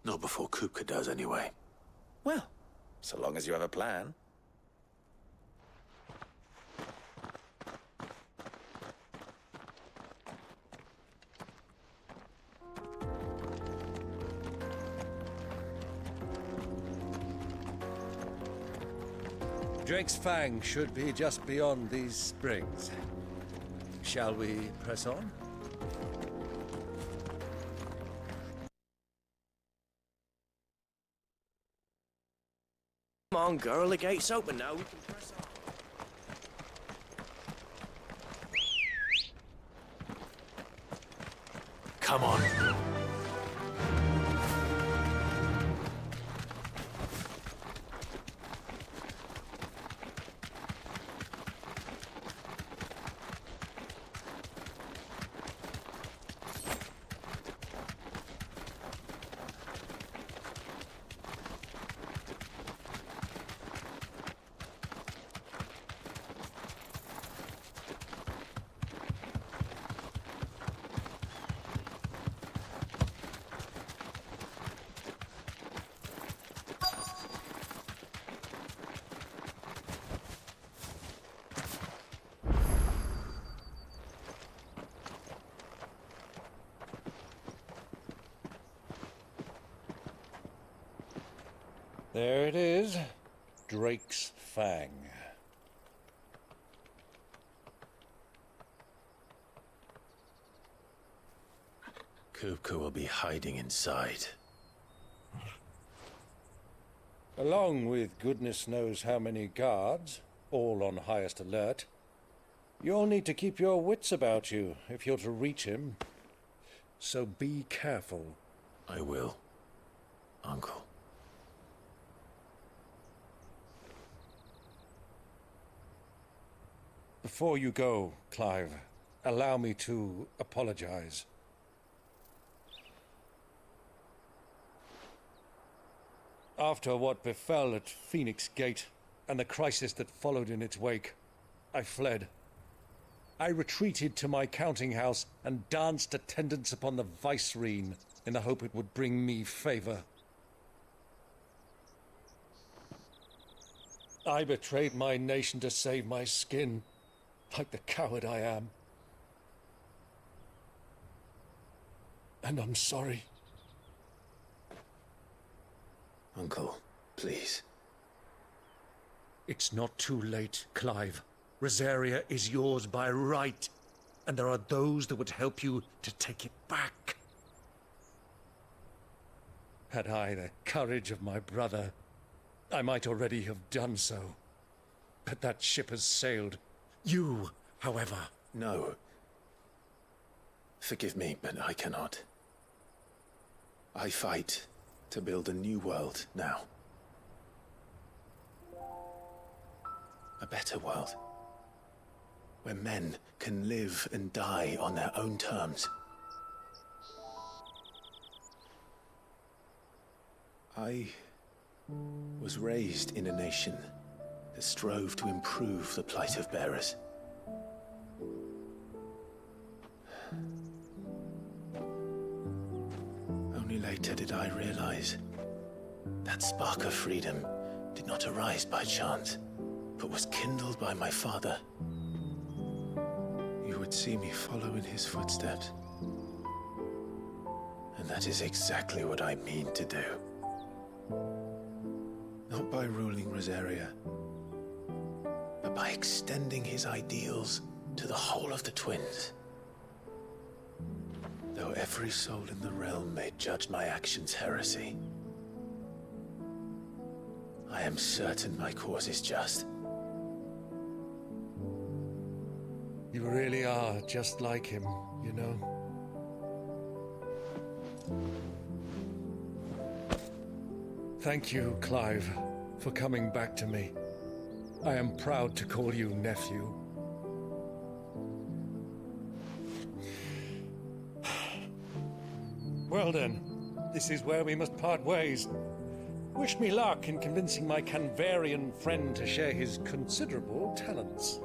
Speaker 13: Not before Kupka does, anyway.
Speaker 7: Well, so long as you have a plan.
Speaker 22: Drake's Fang should be just beyond these springs. Shall we press on?
Speaker 12: Come on, girl, the gate's open now. We can press on.
Speaker 13: Come on.
Speaker 22: There it is, Drake's Fang.
Speaker 13: Kupka will be hiding inside.
Speaker 22: Along with goodness knows how many guards, all on highest alert. You'll need to keep your wits about you if you're to reach him. So be careful.
Speaker 13: I will, Uncle.
Speaker 22: Before you go, Clive, allow me to apologize. After what befell at Phoenix Gate and the crisis that followed in its wake, I fled. I retreated to my counting house and danced attendance upon the vicereine in the hope it would bring me favor. I betrayed my nation to save my skin, like the coward I am. And I'm sorry.
Speaker 13: Uncle, please.
Speaker 22: It's not too late, Clive. Rosaria is yours by right, and there are those that would help you to take it back. Had I the courage of my brother, I might already have done so. But that ship has sailed. You, however...
Speaker 13: No. Forgive me, but I cannot. I fight to build a new world now. A better world. Where men can live and die on their own terms. I was raised in a nation that strove to improve the plight of bearers. Only later did I realize that spark of freedom did not arise by chance, but was kindled by my father. You would see me follow in his footsteps. And that is exactly what I mean to do. Not by ruling Rosaria, but by extending his ideals to the whole of the twins. Though every soul in the realm may judge my actions heresy, I am certain my cause is just.
Speaker 22: You really are just like him, you know? Thank you, Clive, for coming back to me. I am proud to call you nephew. Well then, this is where we must part ways. Wish me luck in convincing my Canvarian friend to share his considerable talents.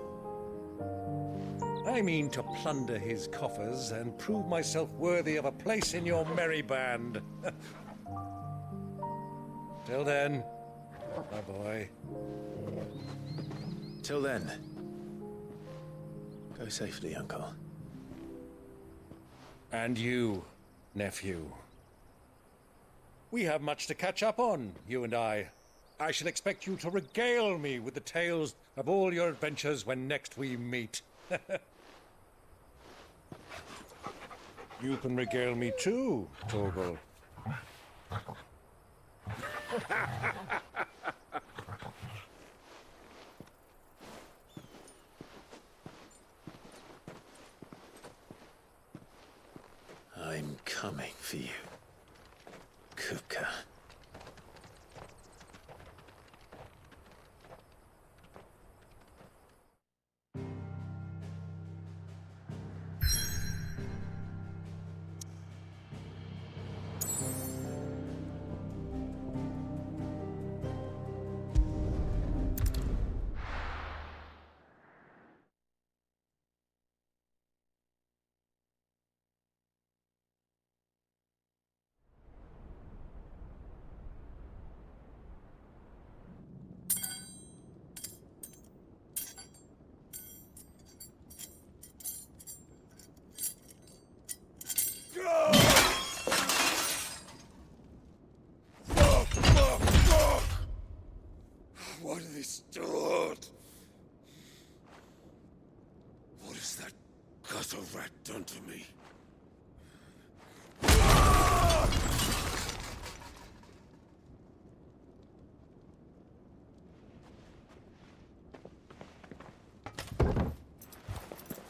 Speaker 22: I mean to plunder his coffers and prove myself worthy of a place in your merry band. Till then, my boy.
Speaker 13: Till then, go safely, Uncle.
Speaker 22: And you, nephew. We have much to catch up on, you and I. I shall expect you to regale me with the tales of all your adventures when next we meet. You can regale me too, Torgal.
Speaker 13: I'm coming for you, Kuka.
Speaker 14: What did they start? What has that gutter rat done to me?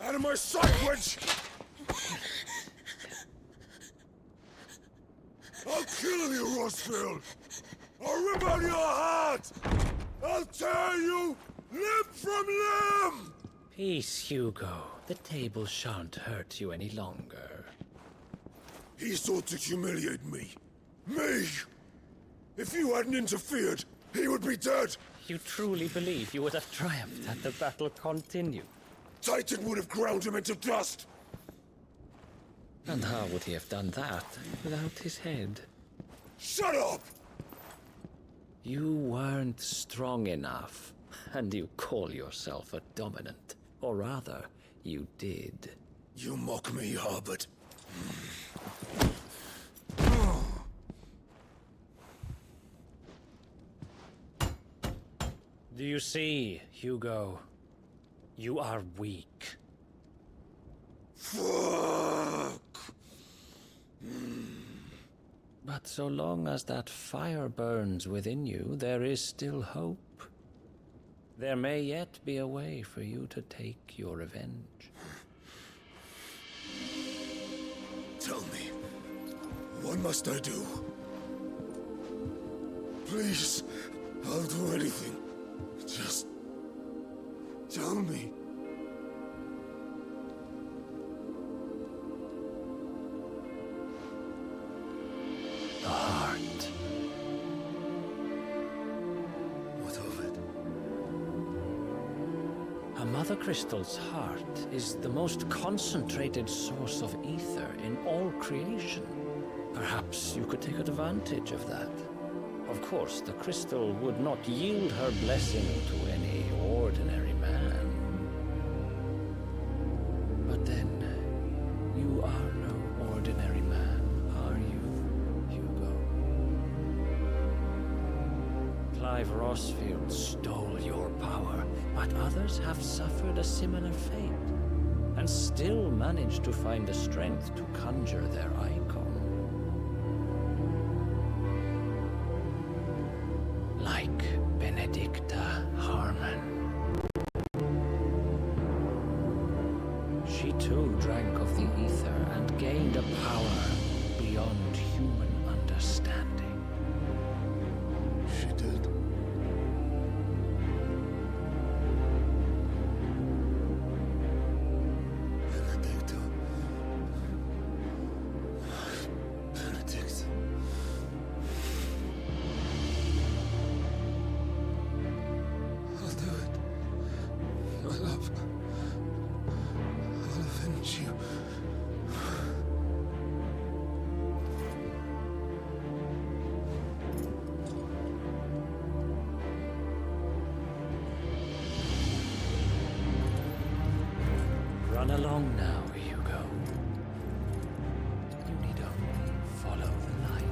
Speaker 14: Out of my sight, witch! I'll kill you, Rosfield! I'll rip out your heart! I'll tear you limb from limb!
Speaker 3: Peace, Hugo. The table shan't hurt you any longer.
Speaker 14: He sought to humiliate me. Me! If you hadn't interfered, he would be dead!
Speaker 3: You truly believe you would have triumphed had the battle continued?
Speaker 14: Titan would have ground him into dust!
Speaker 3: And how would he have done that without his head?
Speaker 14: Shut up!
Speaker 3: You weren't strong enough, and you call yourself a dominant. Or rather, you did.
Speaker 14: You mock me, Harbert.
Speaker 3: Do you see, Hugo? You are weak.
Speaker 14: Fuck!
Speaker 3: But so long as that fire burns within you, there is still hope. There may yet be a way for you to take your revenge.
Speaker 14: Tell me, what must I do? Please, I'll do anything. Just tell me.
Speaker 3: The heart.
Speaker 14: What of it?
Speaker 3: A mother crystal's heart is the most concentrated source of ether in all creation. Perhaps you could take advantage of that. Of course, the crystal would not yield her blessing to any ordinary man. But then, you are no ordinary man, are you, Hugo? Clive Clive Rosfild stole your power, but others have suffered a similar fate, and still managed to find the strength to conjure their icon. Like Benedicta Harmon. She too drank of the ether and gained a power beyond human understanding.
Speaker 14: She did. Benedicta. Benedict. I'll do it. My love. I'll avenge you.
Speaker 3: Run along now, Hugo. You need only follow the light.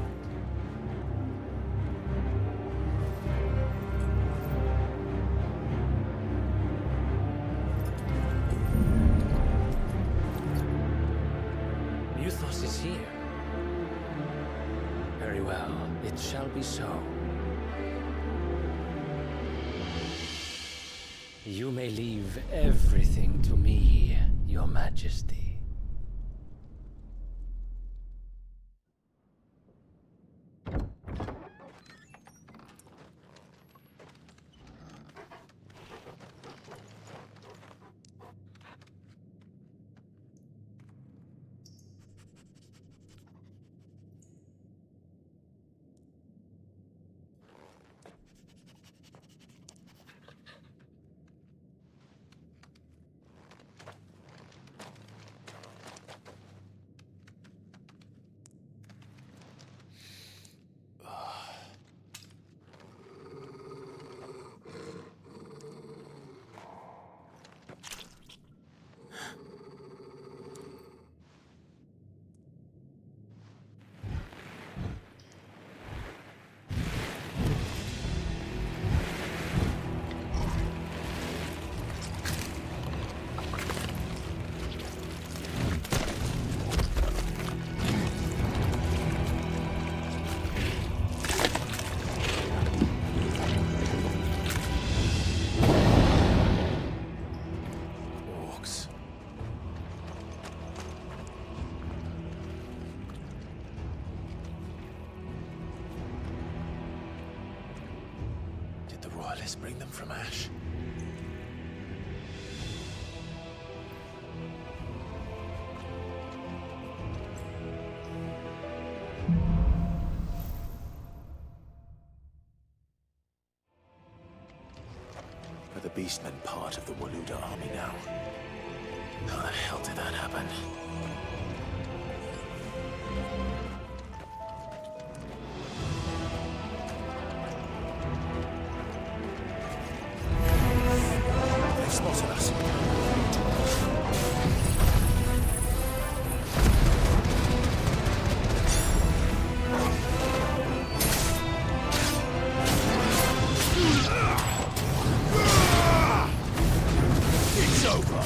Speaker 3: Muthos is here. Very well, it shall be so. You may leave everything to me, Your Majesty.
Speaker 13: Bring them from Ash. Are the Beastmen part of the Waluda army now? How the hell did that happen? Spotted us. It's over.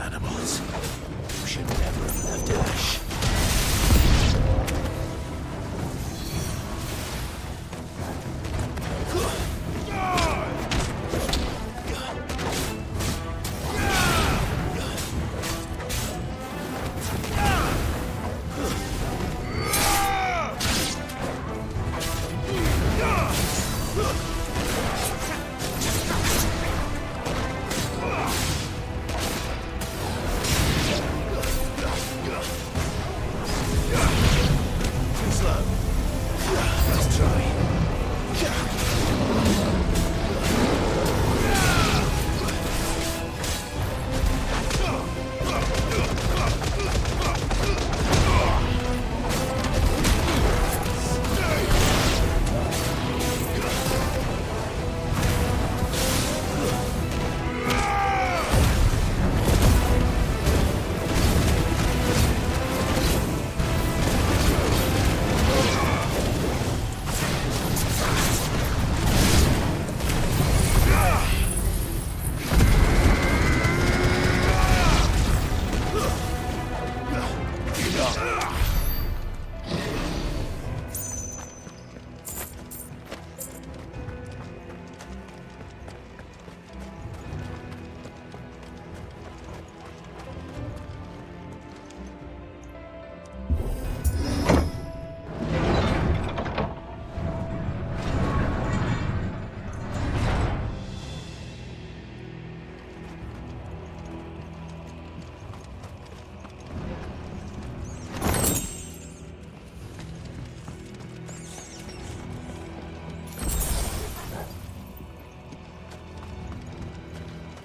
Speaker 13: Animals. You should never have dash.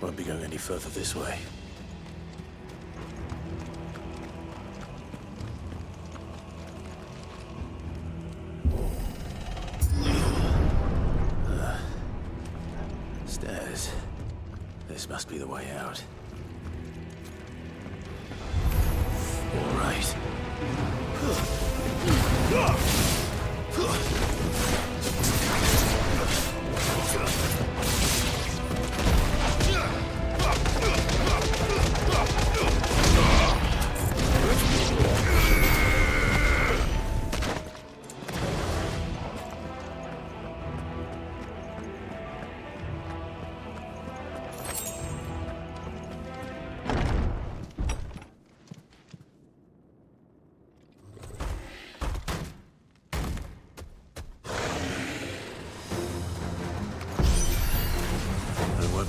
Speaker 13: Won't be going any further this way. Stairs. This must be the way out. All right.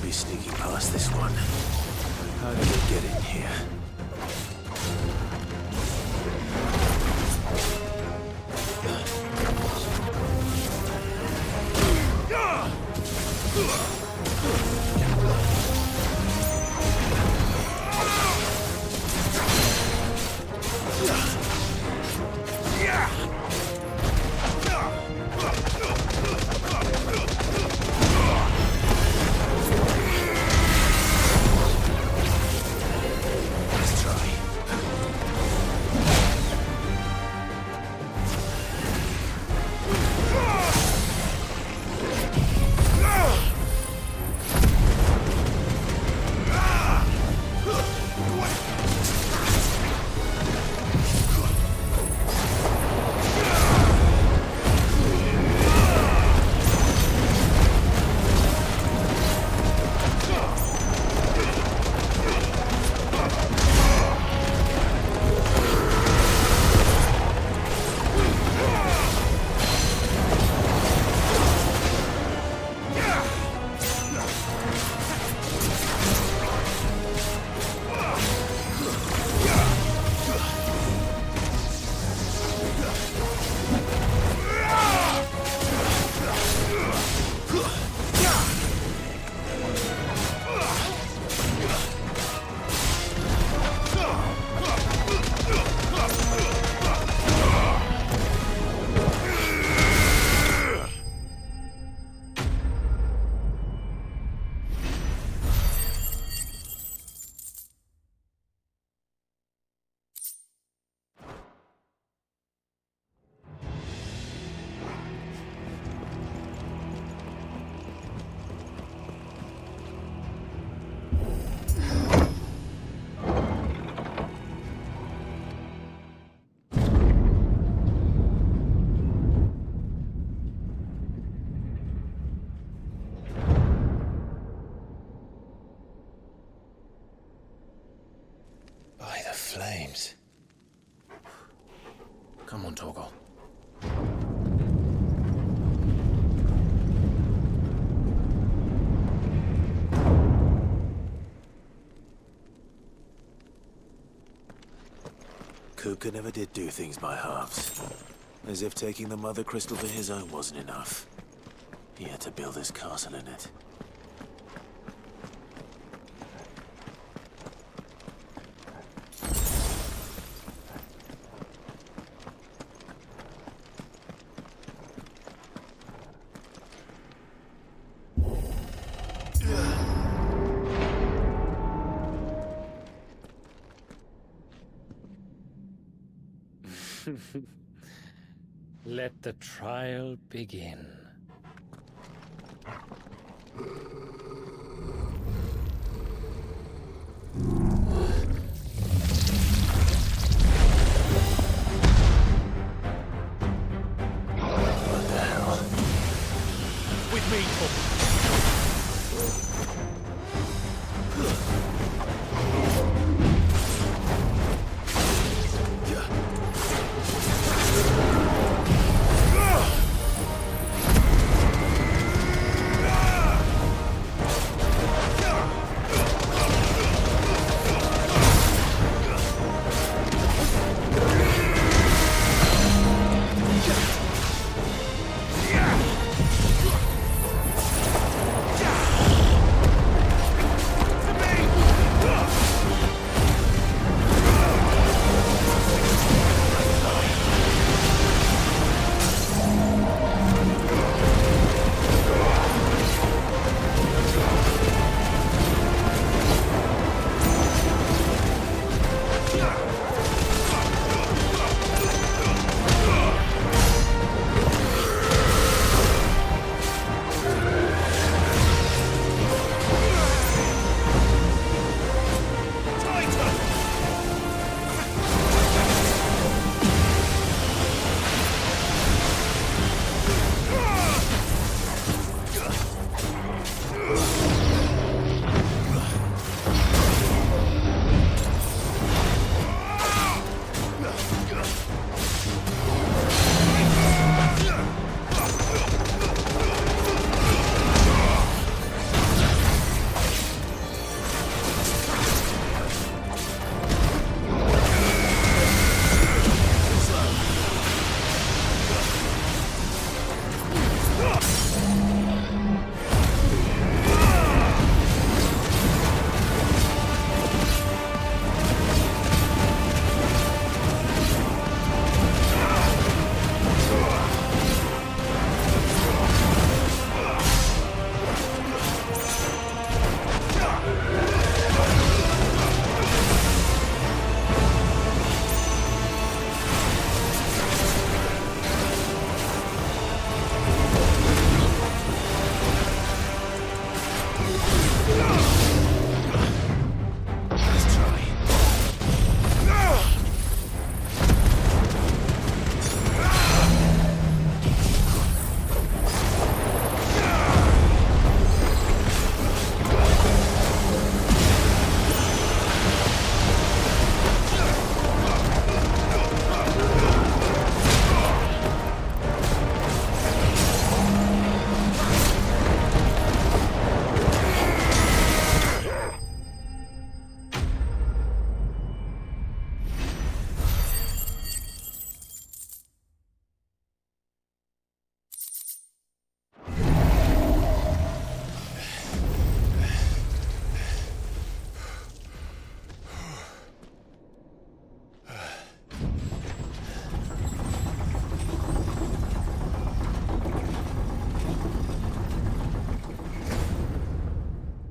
Speaker 13: Be sneaking past this one. How did they get in here? flames. Come on, Torgal. Kuka never did do things by halves. As if taking the Mother Crystal for his own wasn't enough. He had to build his castle in it.
Speaker 2: Let the trial begin.
Speaker 13: What the hell?
Speaker 14: With me,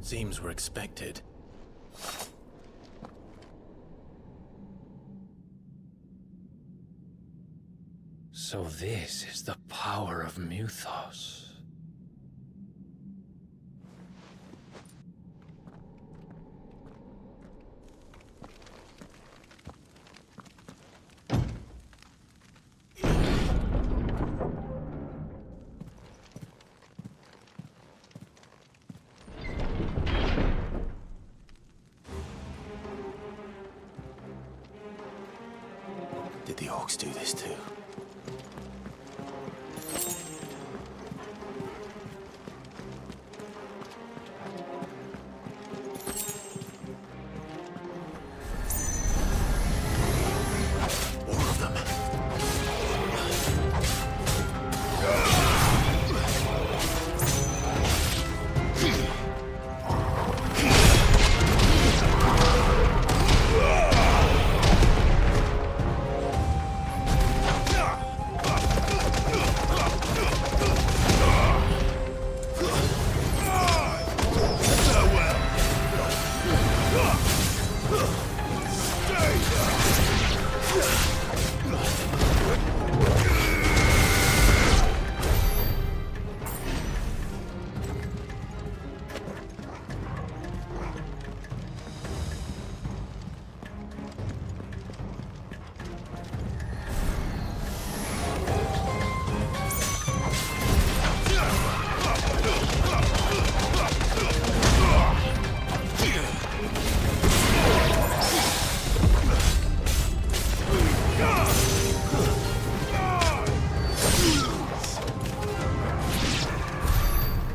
Speaker 13: Seems we're expected.
Speaker 2: So this is the power of Mythos.
Speaker 13: the orcs do this too.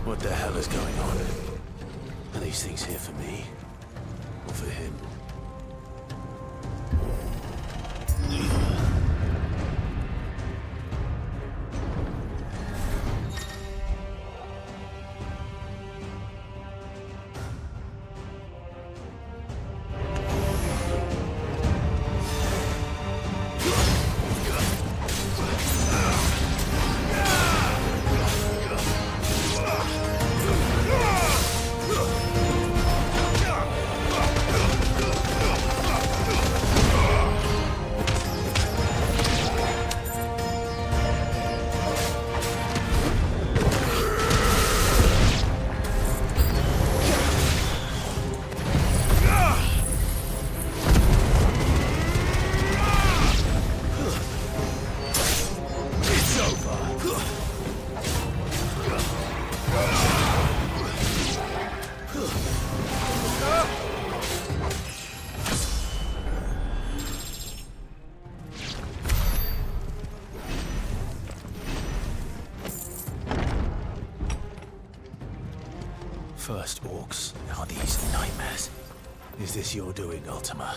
Speaker 13: What the hell is going on? Are these things here for me? Or for him? First orcs, now these nightmares. Is this your doing, Ultima?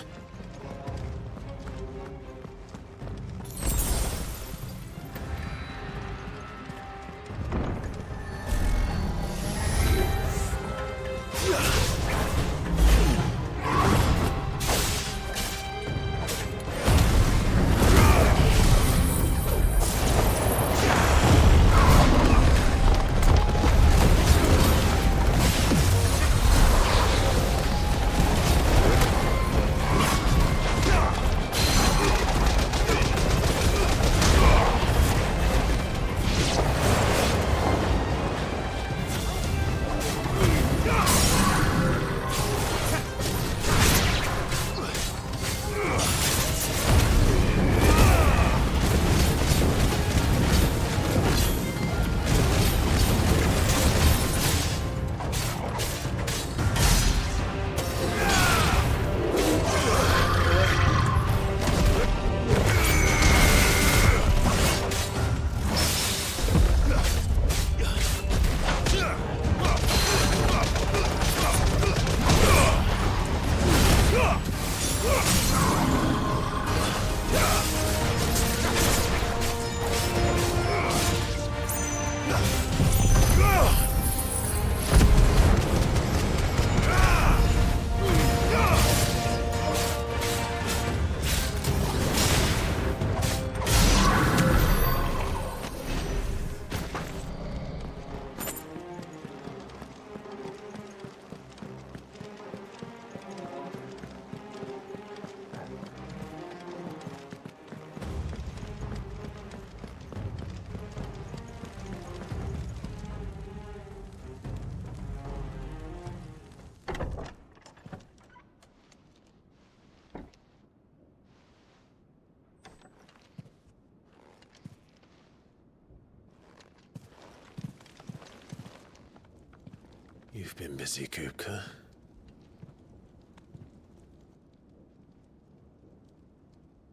Speaker 13: You've been busy, Kupka.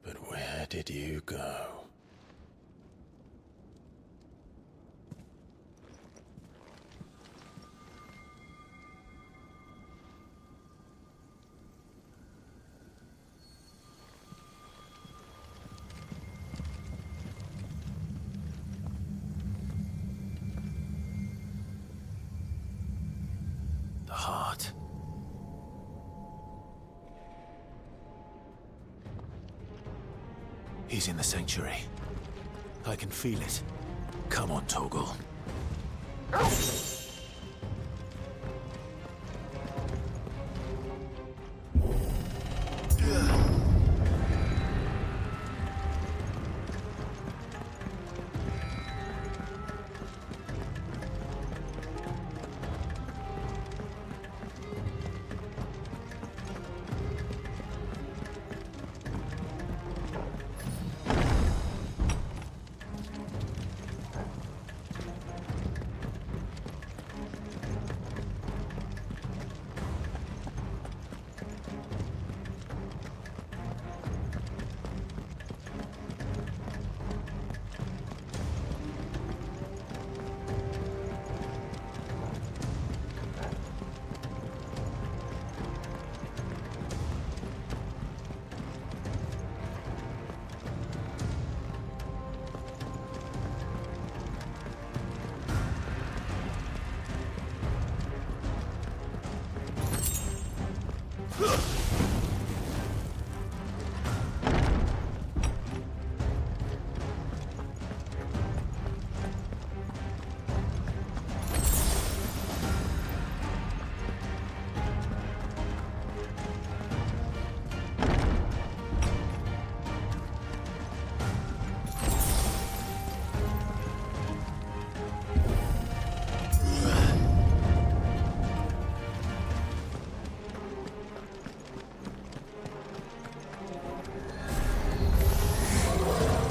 Speaker 13: But where
Speaker 2: did you go?
Speaker 13: The heart. He's in the sanctuary. I can feel it. Come on, Toggle.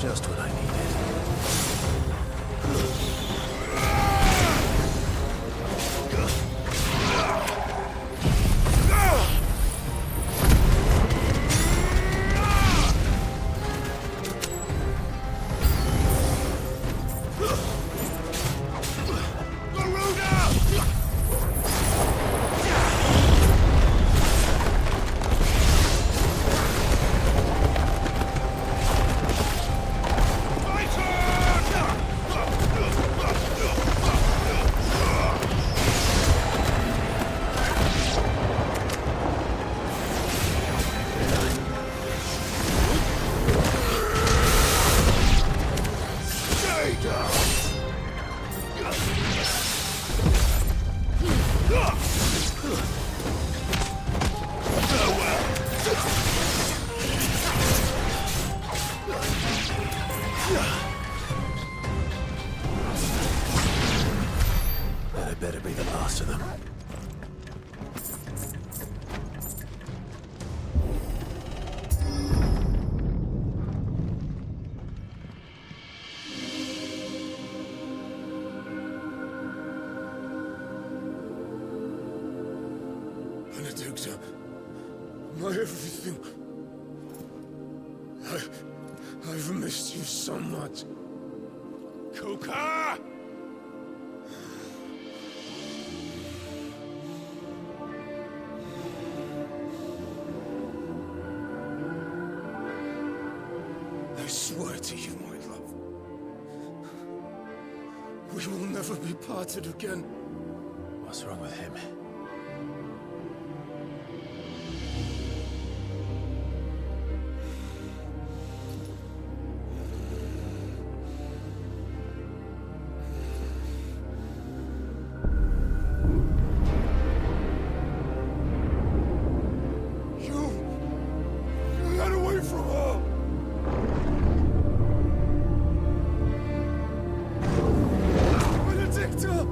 Speaker 13: Just what I needed. That better be the last of them.
Speaker 14: Benedicta, my everything. I've missed you so much. Kuka! I swear to you, my love, we will never be parted again.
Speaker 13: What's wrong with him?
Speaker 14: You got away from her! Benedicta!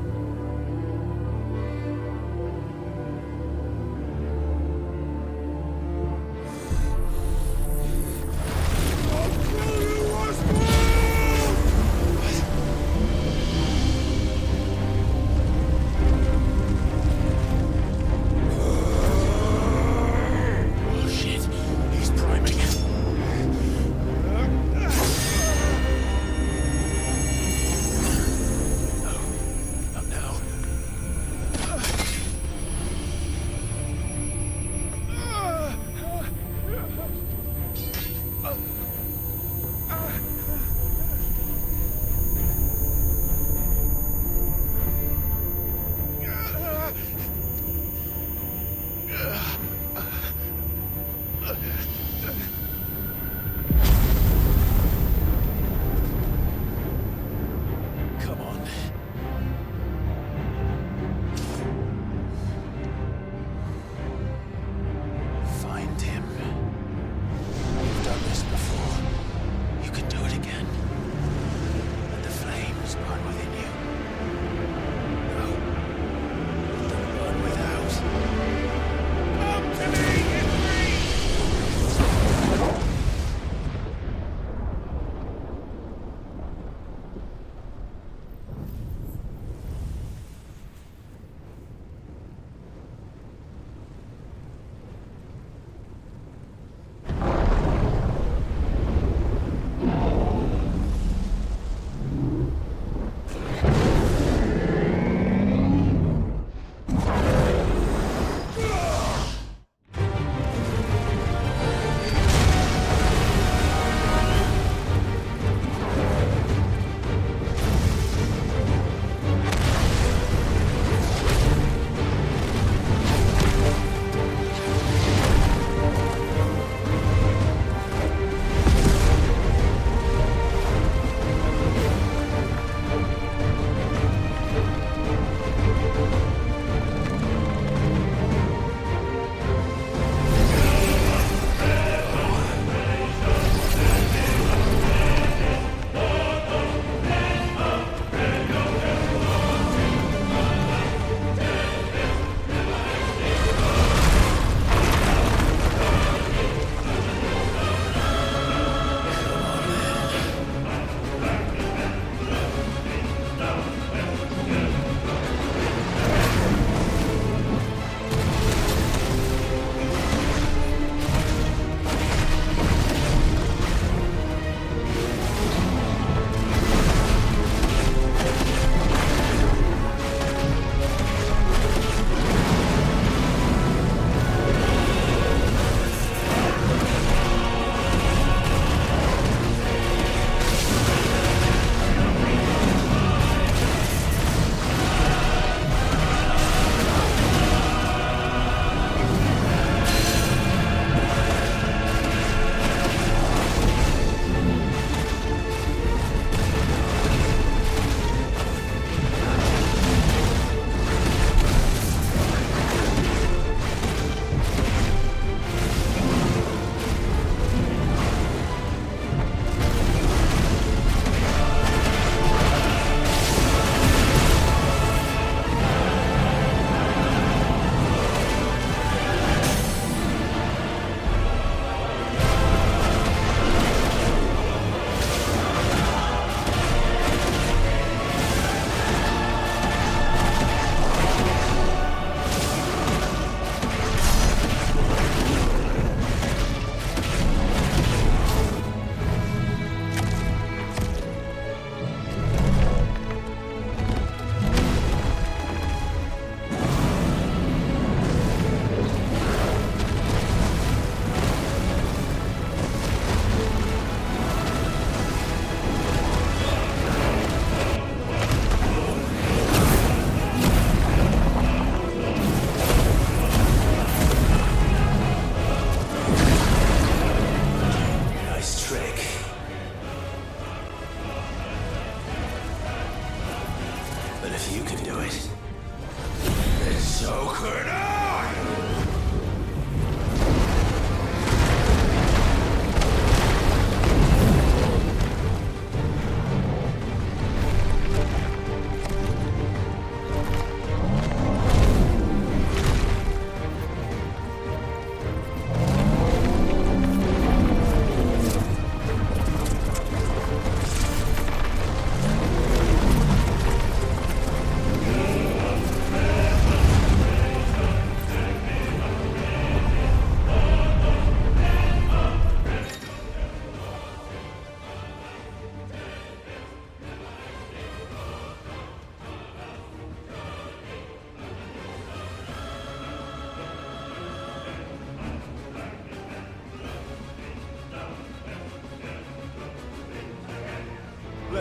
Speaker 14: could I?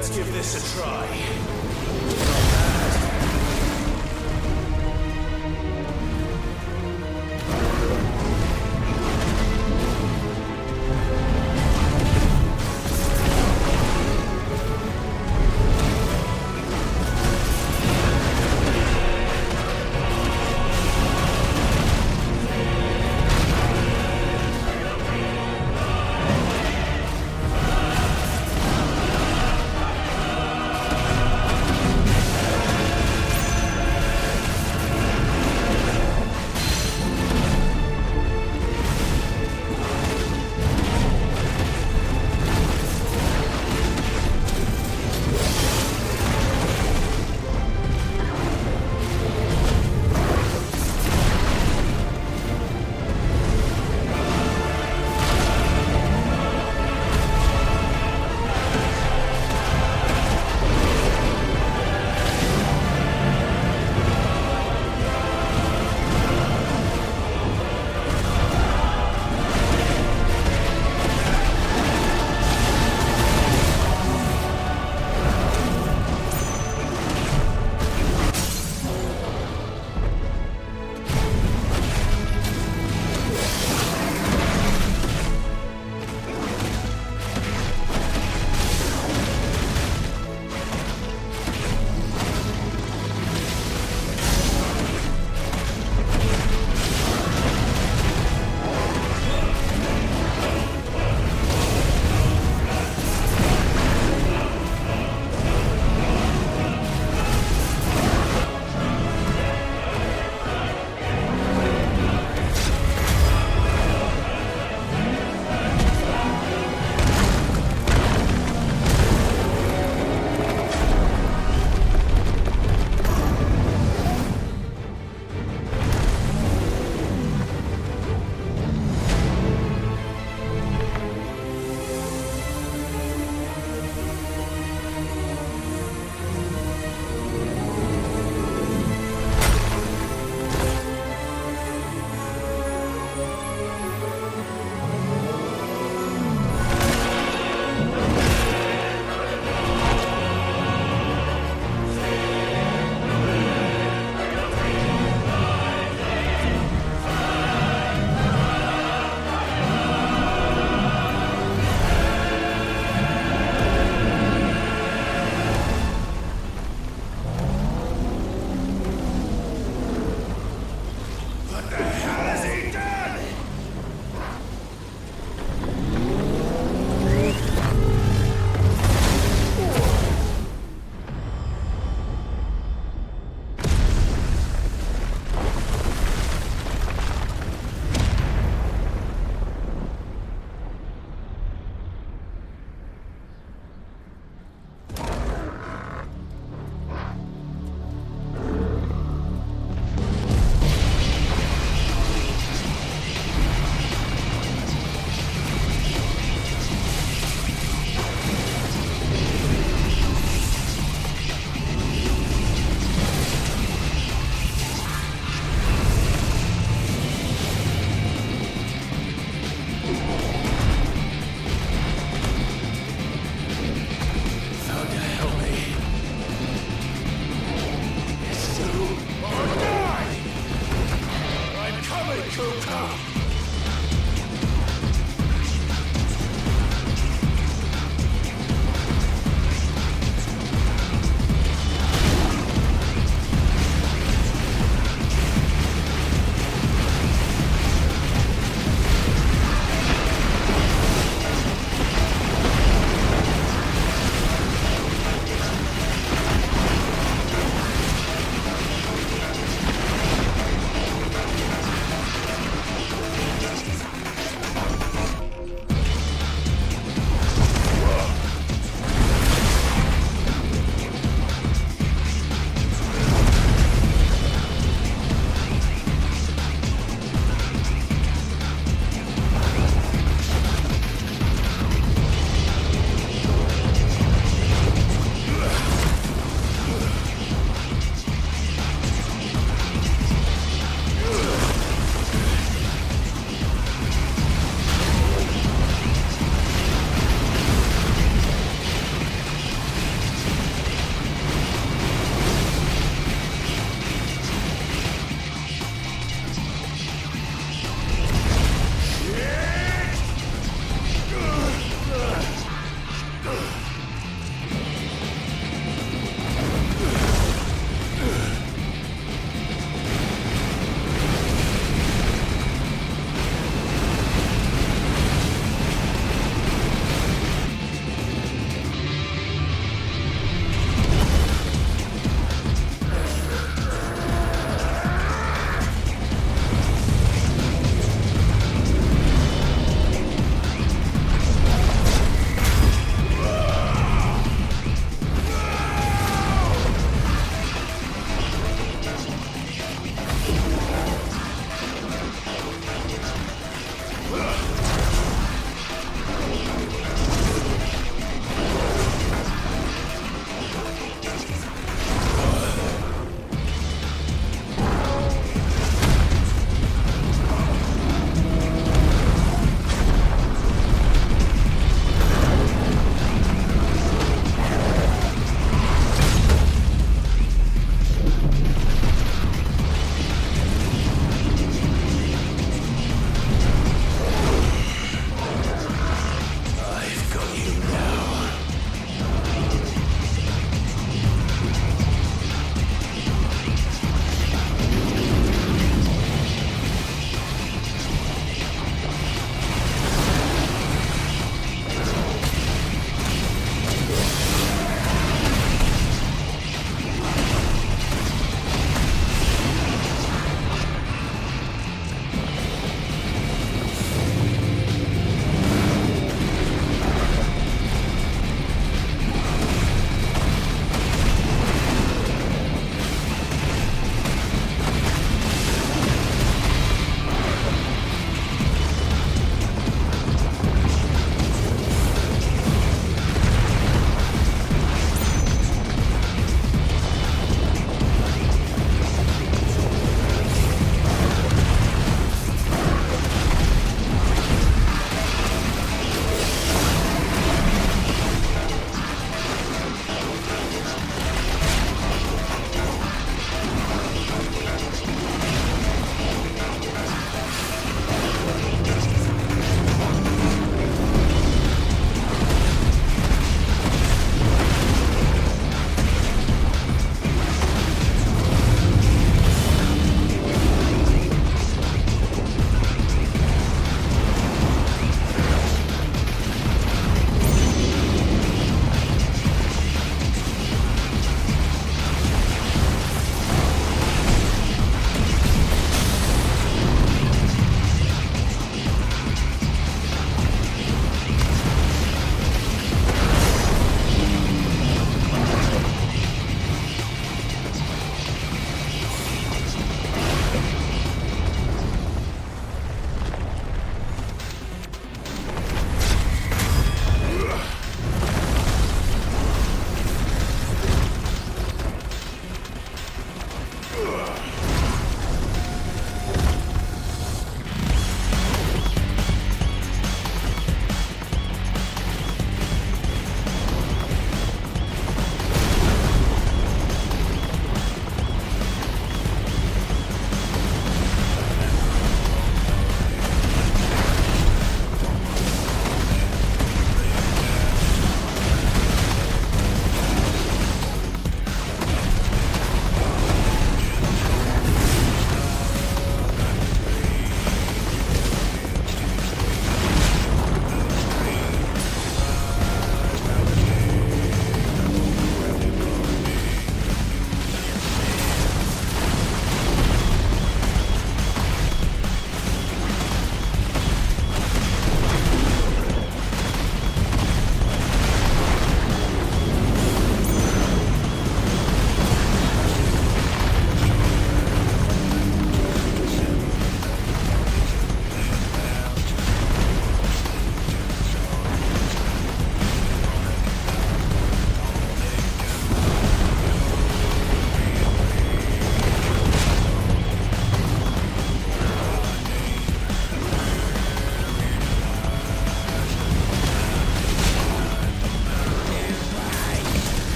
Speaker 13: Let's give this a try.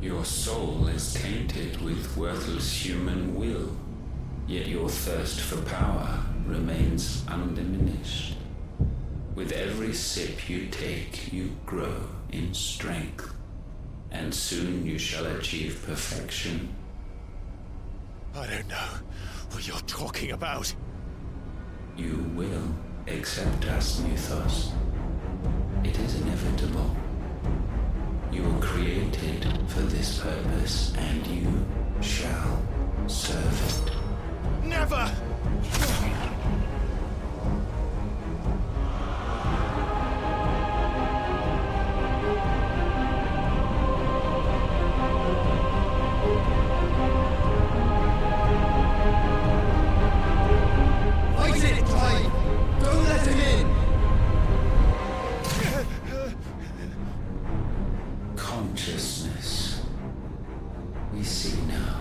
Speaker 2: Your soul is tainted with worthless human will, yet your thirst for power remains undiminished. With every sip you take, you grow in strength, and soon you shall achieve perfection.
Speaker 14: I don't know what you're talking about.
Speaker 2: You will accept us, Mythos. It is inevitable. You were created for this purpose, and you shall serve it.
Speaker 14: Never!
Speaker 16: Fight it, Clive! Don't let him in!
Speaker 2: Consciousness. We see now.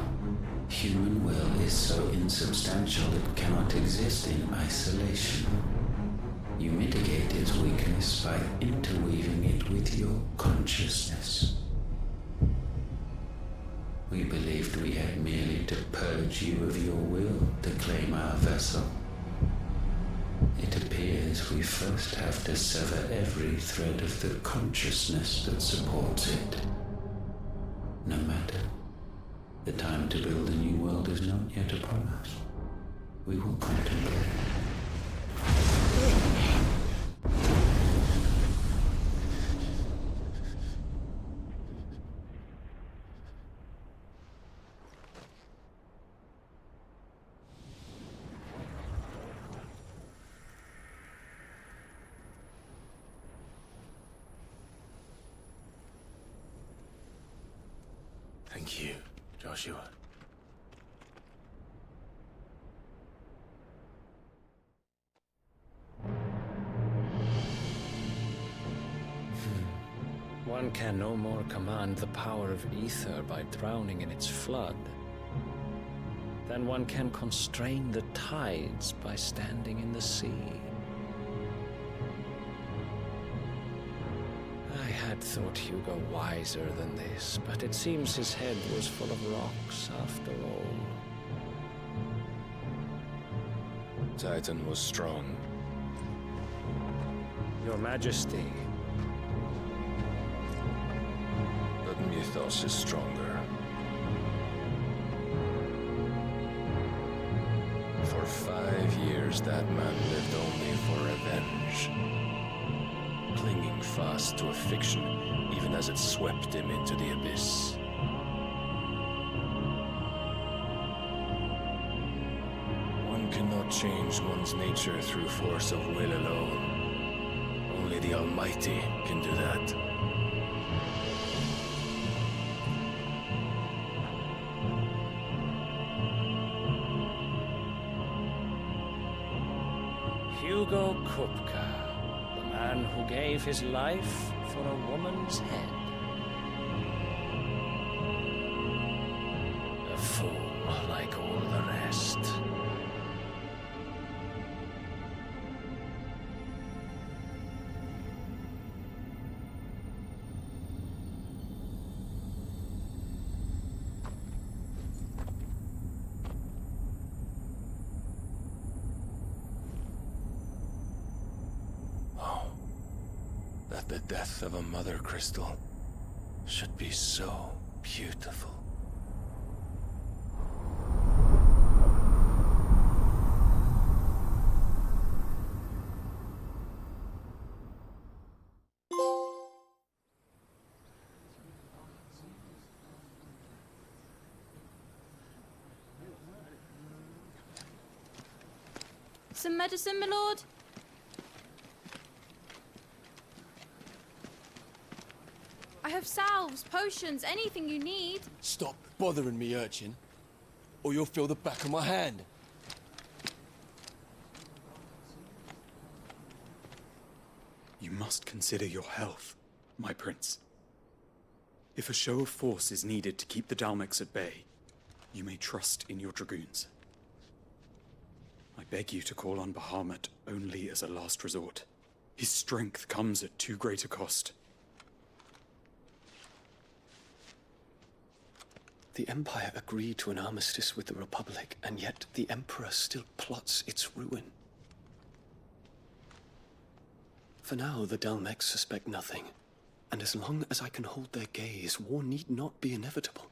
Speaker 2: Human will is so insubstantial it cannot exist in isolation. You mitigate its weakness by interweaving it with your consciousness. We believed we had merely to purge you of your will to claim our vessel. It appears we first have to sever every thread of the consciousness that supports it. No matter. The time to build a new world is not yet upon us. We will contemplate.
Speaker 13: Thank you, Joshua.
Speaker 3: One can no more command the power of ether by drowning in its flood than one can constrain the tides by standing in the sea. I had thought Hugo wiser than this, but it seems his head was full of rocks after all.
Speaker 17: Titan was strong.
Speaker 3: Your Majesty.
Speaker 17: But Mythos is stronger. For 5 years, that man lived only for revenge. Clinging fast to a fiction, even as it swept him into the abyss. One cannot change one's nature through force of will alone. Only the Almighty can do that.
Speaker 3: Hugo Kupka, the man who gave his life for a woman's head. A fool like all the rest.
Speaker 17: That the death of a mother crystal should be so beautiful.
Speaker 18: Some medicine, my lord? I have salves, potions, anything you need.
Speaker 20: Stop bothering me, urchin, or you'll feel the back of my hand.
Speaker 23: You must consider your health, my prince. If a show of force is needed to keep the Dalmex at bay, you may trust in your dragoons. I beg you to call on Bahamut only as a last resort. His strength comes at too great a cost.
Speaker 9: The Empire agreed to an armistice with the Republic, and yet the Emperor still plots its ruin. For now, the Dalmex suspect nothing, and as long as I can hold their gaze, war need not be inevitable.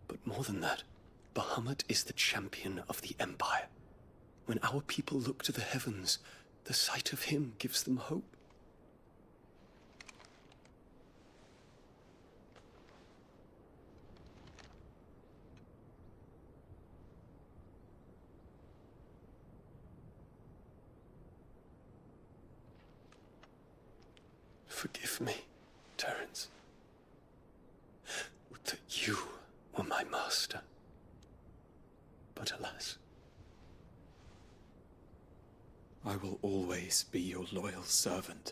Speaker 9: But more than that, Bahamut is the champion of the Empire. When our people look to the heavens, the sight of him gives them hope. Forgive me, Terence. Would that you were my master. But alas.
Speaker 23: I will always be your loyal servant.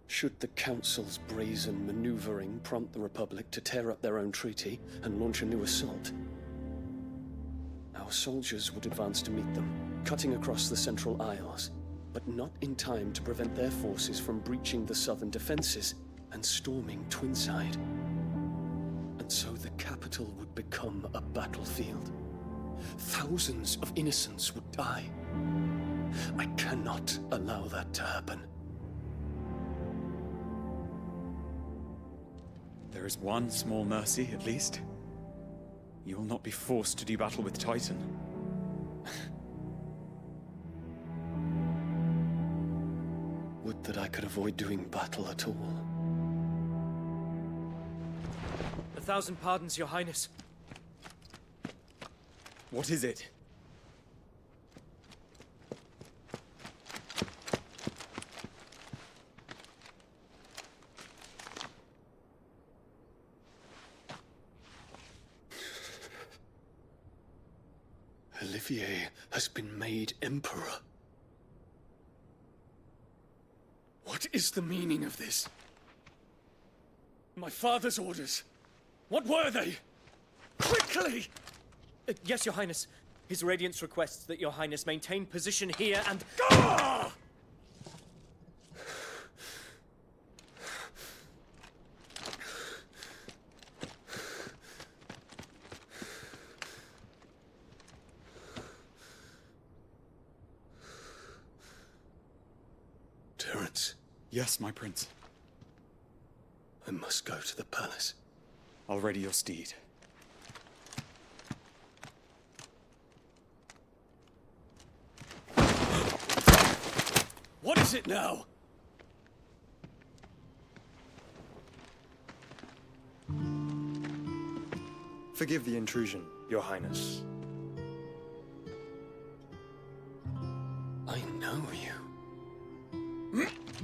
Speaker 9: Should the Council's brazen maneuvering prompt the Republic to tear up their own treaty and launch a new assault, our soldiers would advance to meet them, cutting across the Central Isles, but not in time to prevent their forces from breaching the southern defenses and storming Twinside. And so the capital would become a battlefield. Thousands of innocents would die. I cannot allow that to happen.
Speaker 23: There is one small mercy, at least. You will not be forced to do battle with Titan.
Speaker 9: Would that I could avoid doing battle at all.
Speaker 11: 1,000 pardons, Your Highness.
Speaker 23: What is it?
Speaker 9: Olivier has been made Emperor. What is the meaning of this? My father's orders. What were they? Quickly!
Speaker 11: Yes, Your Highness. His Radiance requests that Your Highness maintain position here and...
Speaker 9: Ah! Terence.
Speaker 23: Yes, my prince.
Speaker 9: I must go to the palace.
Speaker 23: I'll ready your steed.
Speaker 9: What is it now?
Speaker 21: Forgive the intrusion, Your Highness.
Speaker 9: I know you.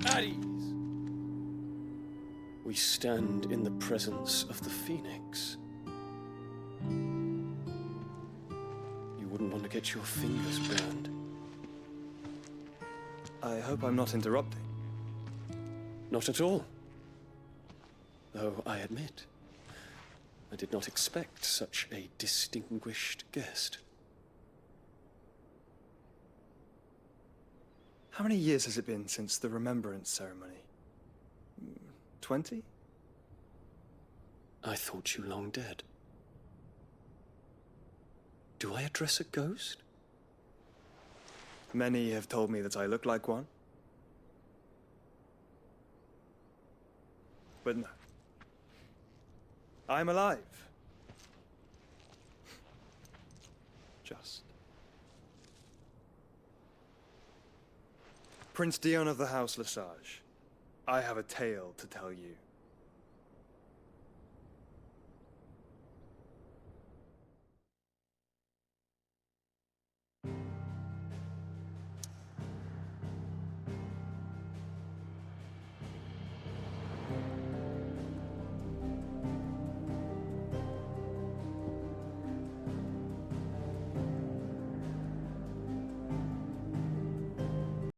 Speaker 11: At ease.
Speaker 9: We stand in the presence of the Phoenix. You wouldn't want to get your fingers burned.
Speaker 21: I hope I'm not interrupting.
Speaker 9: Not at all. Though I admit, I did not expect such a distinguished guest.
Speaker 21: How many years has it been since the Remembrance ceremony? 20?
Speaker 9: I thought you long dead. Do I address a ghost?
Speaker 21: Many have told me that I look like one. But no. I'm alive. Just. Prince Dion of the House Lesage, I have a tale to tell you.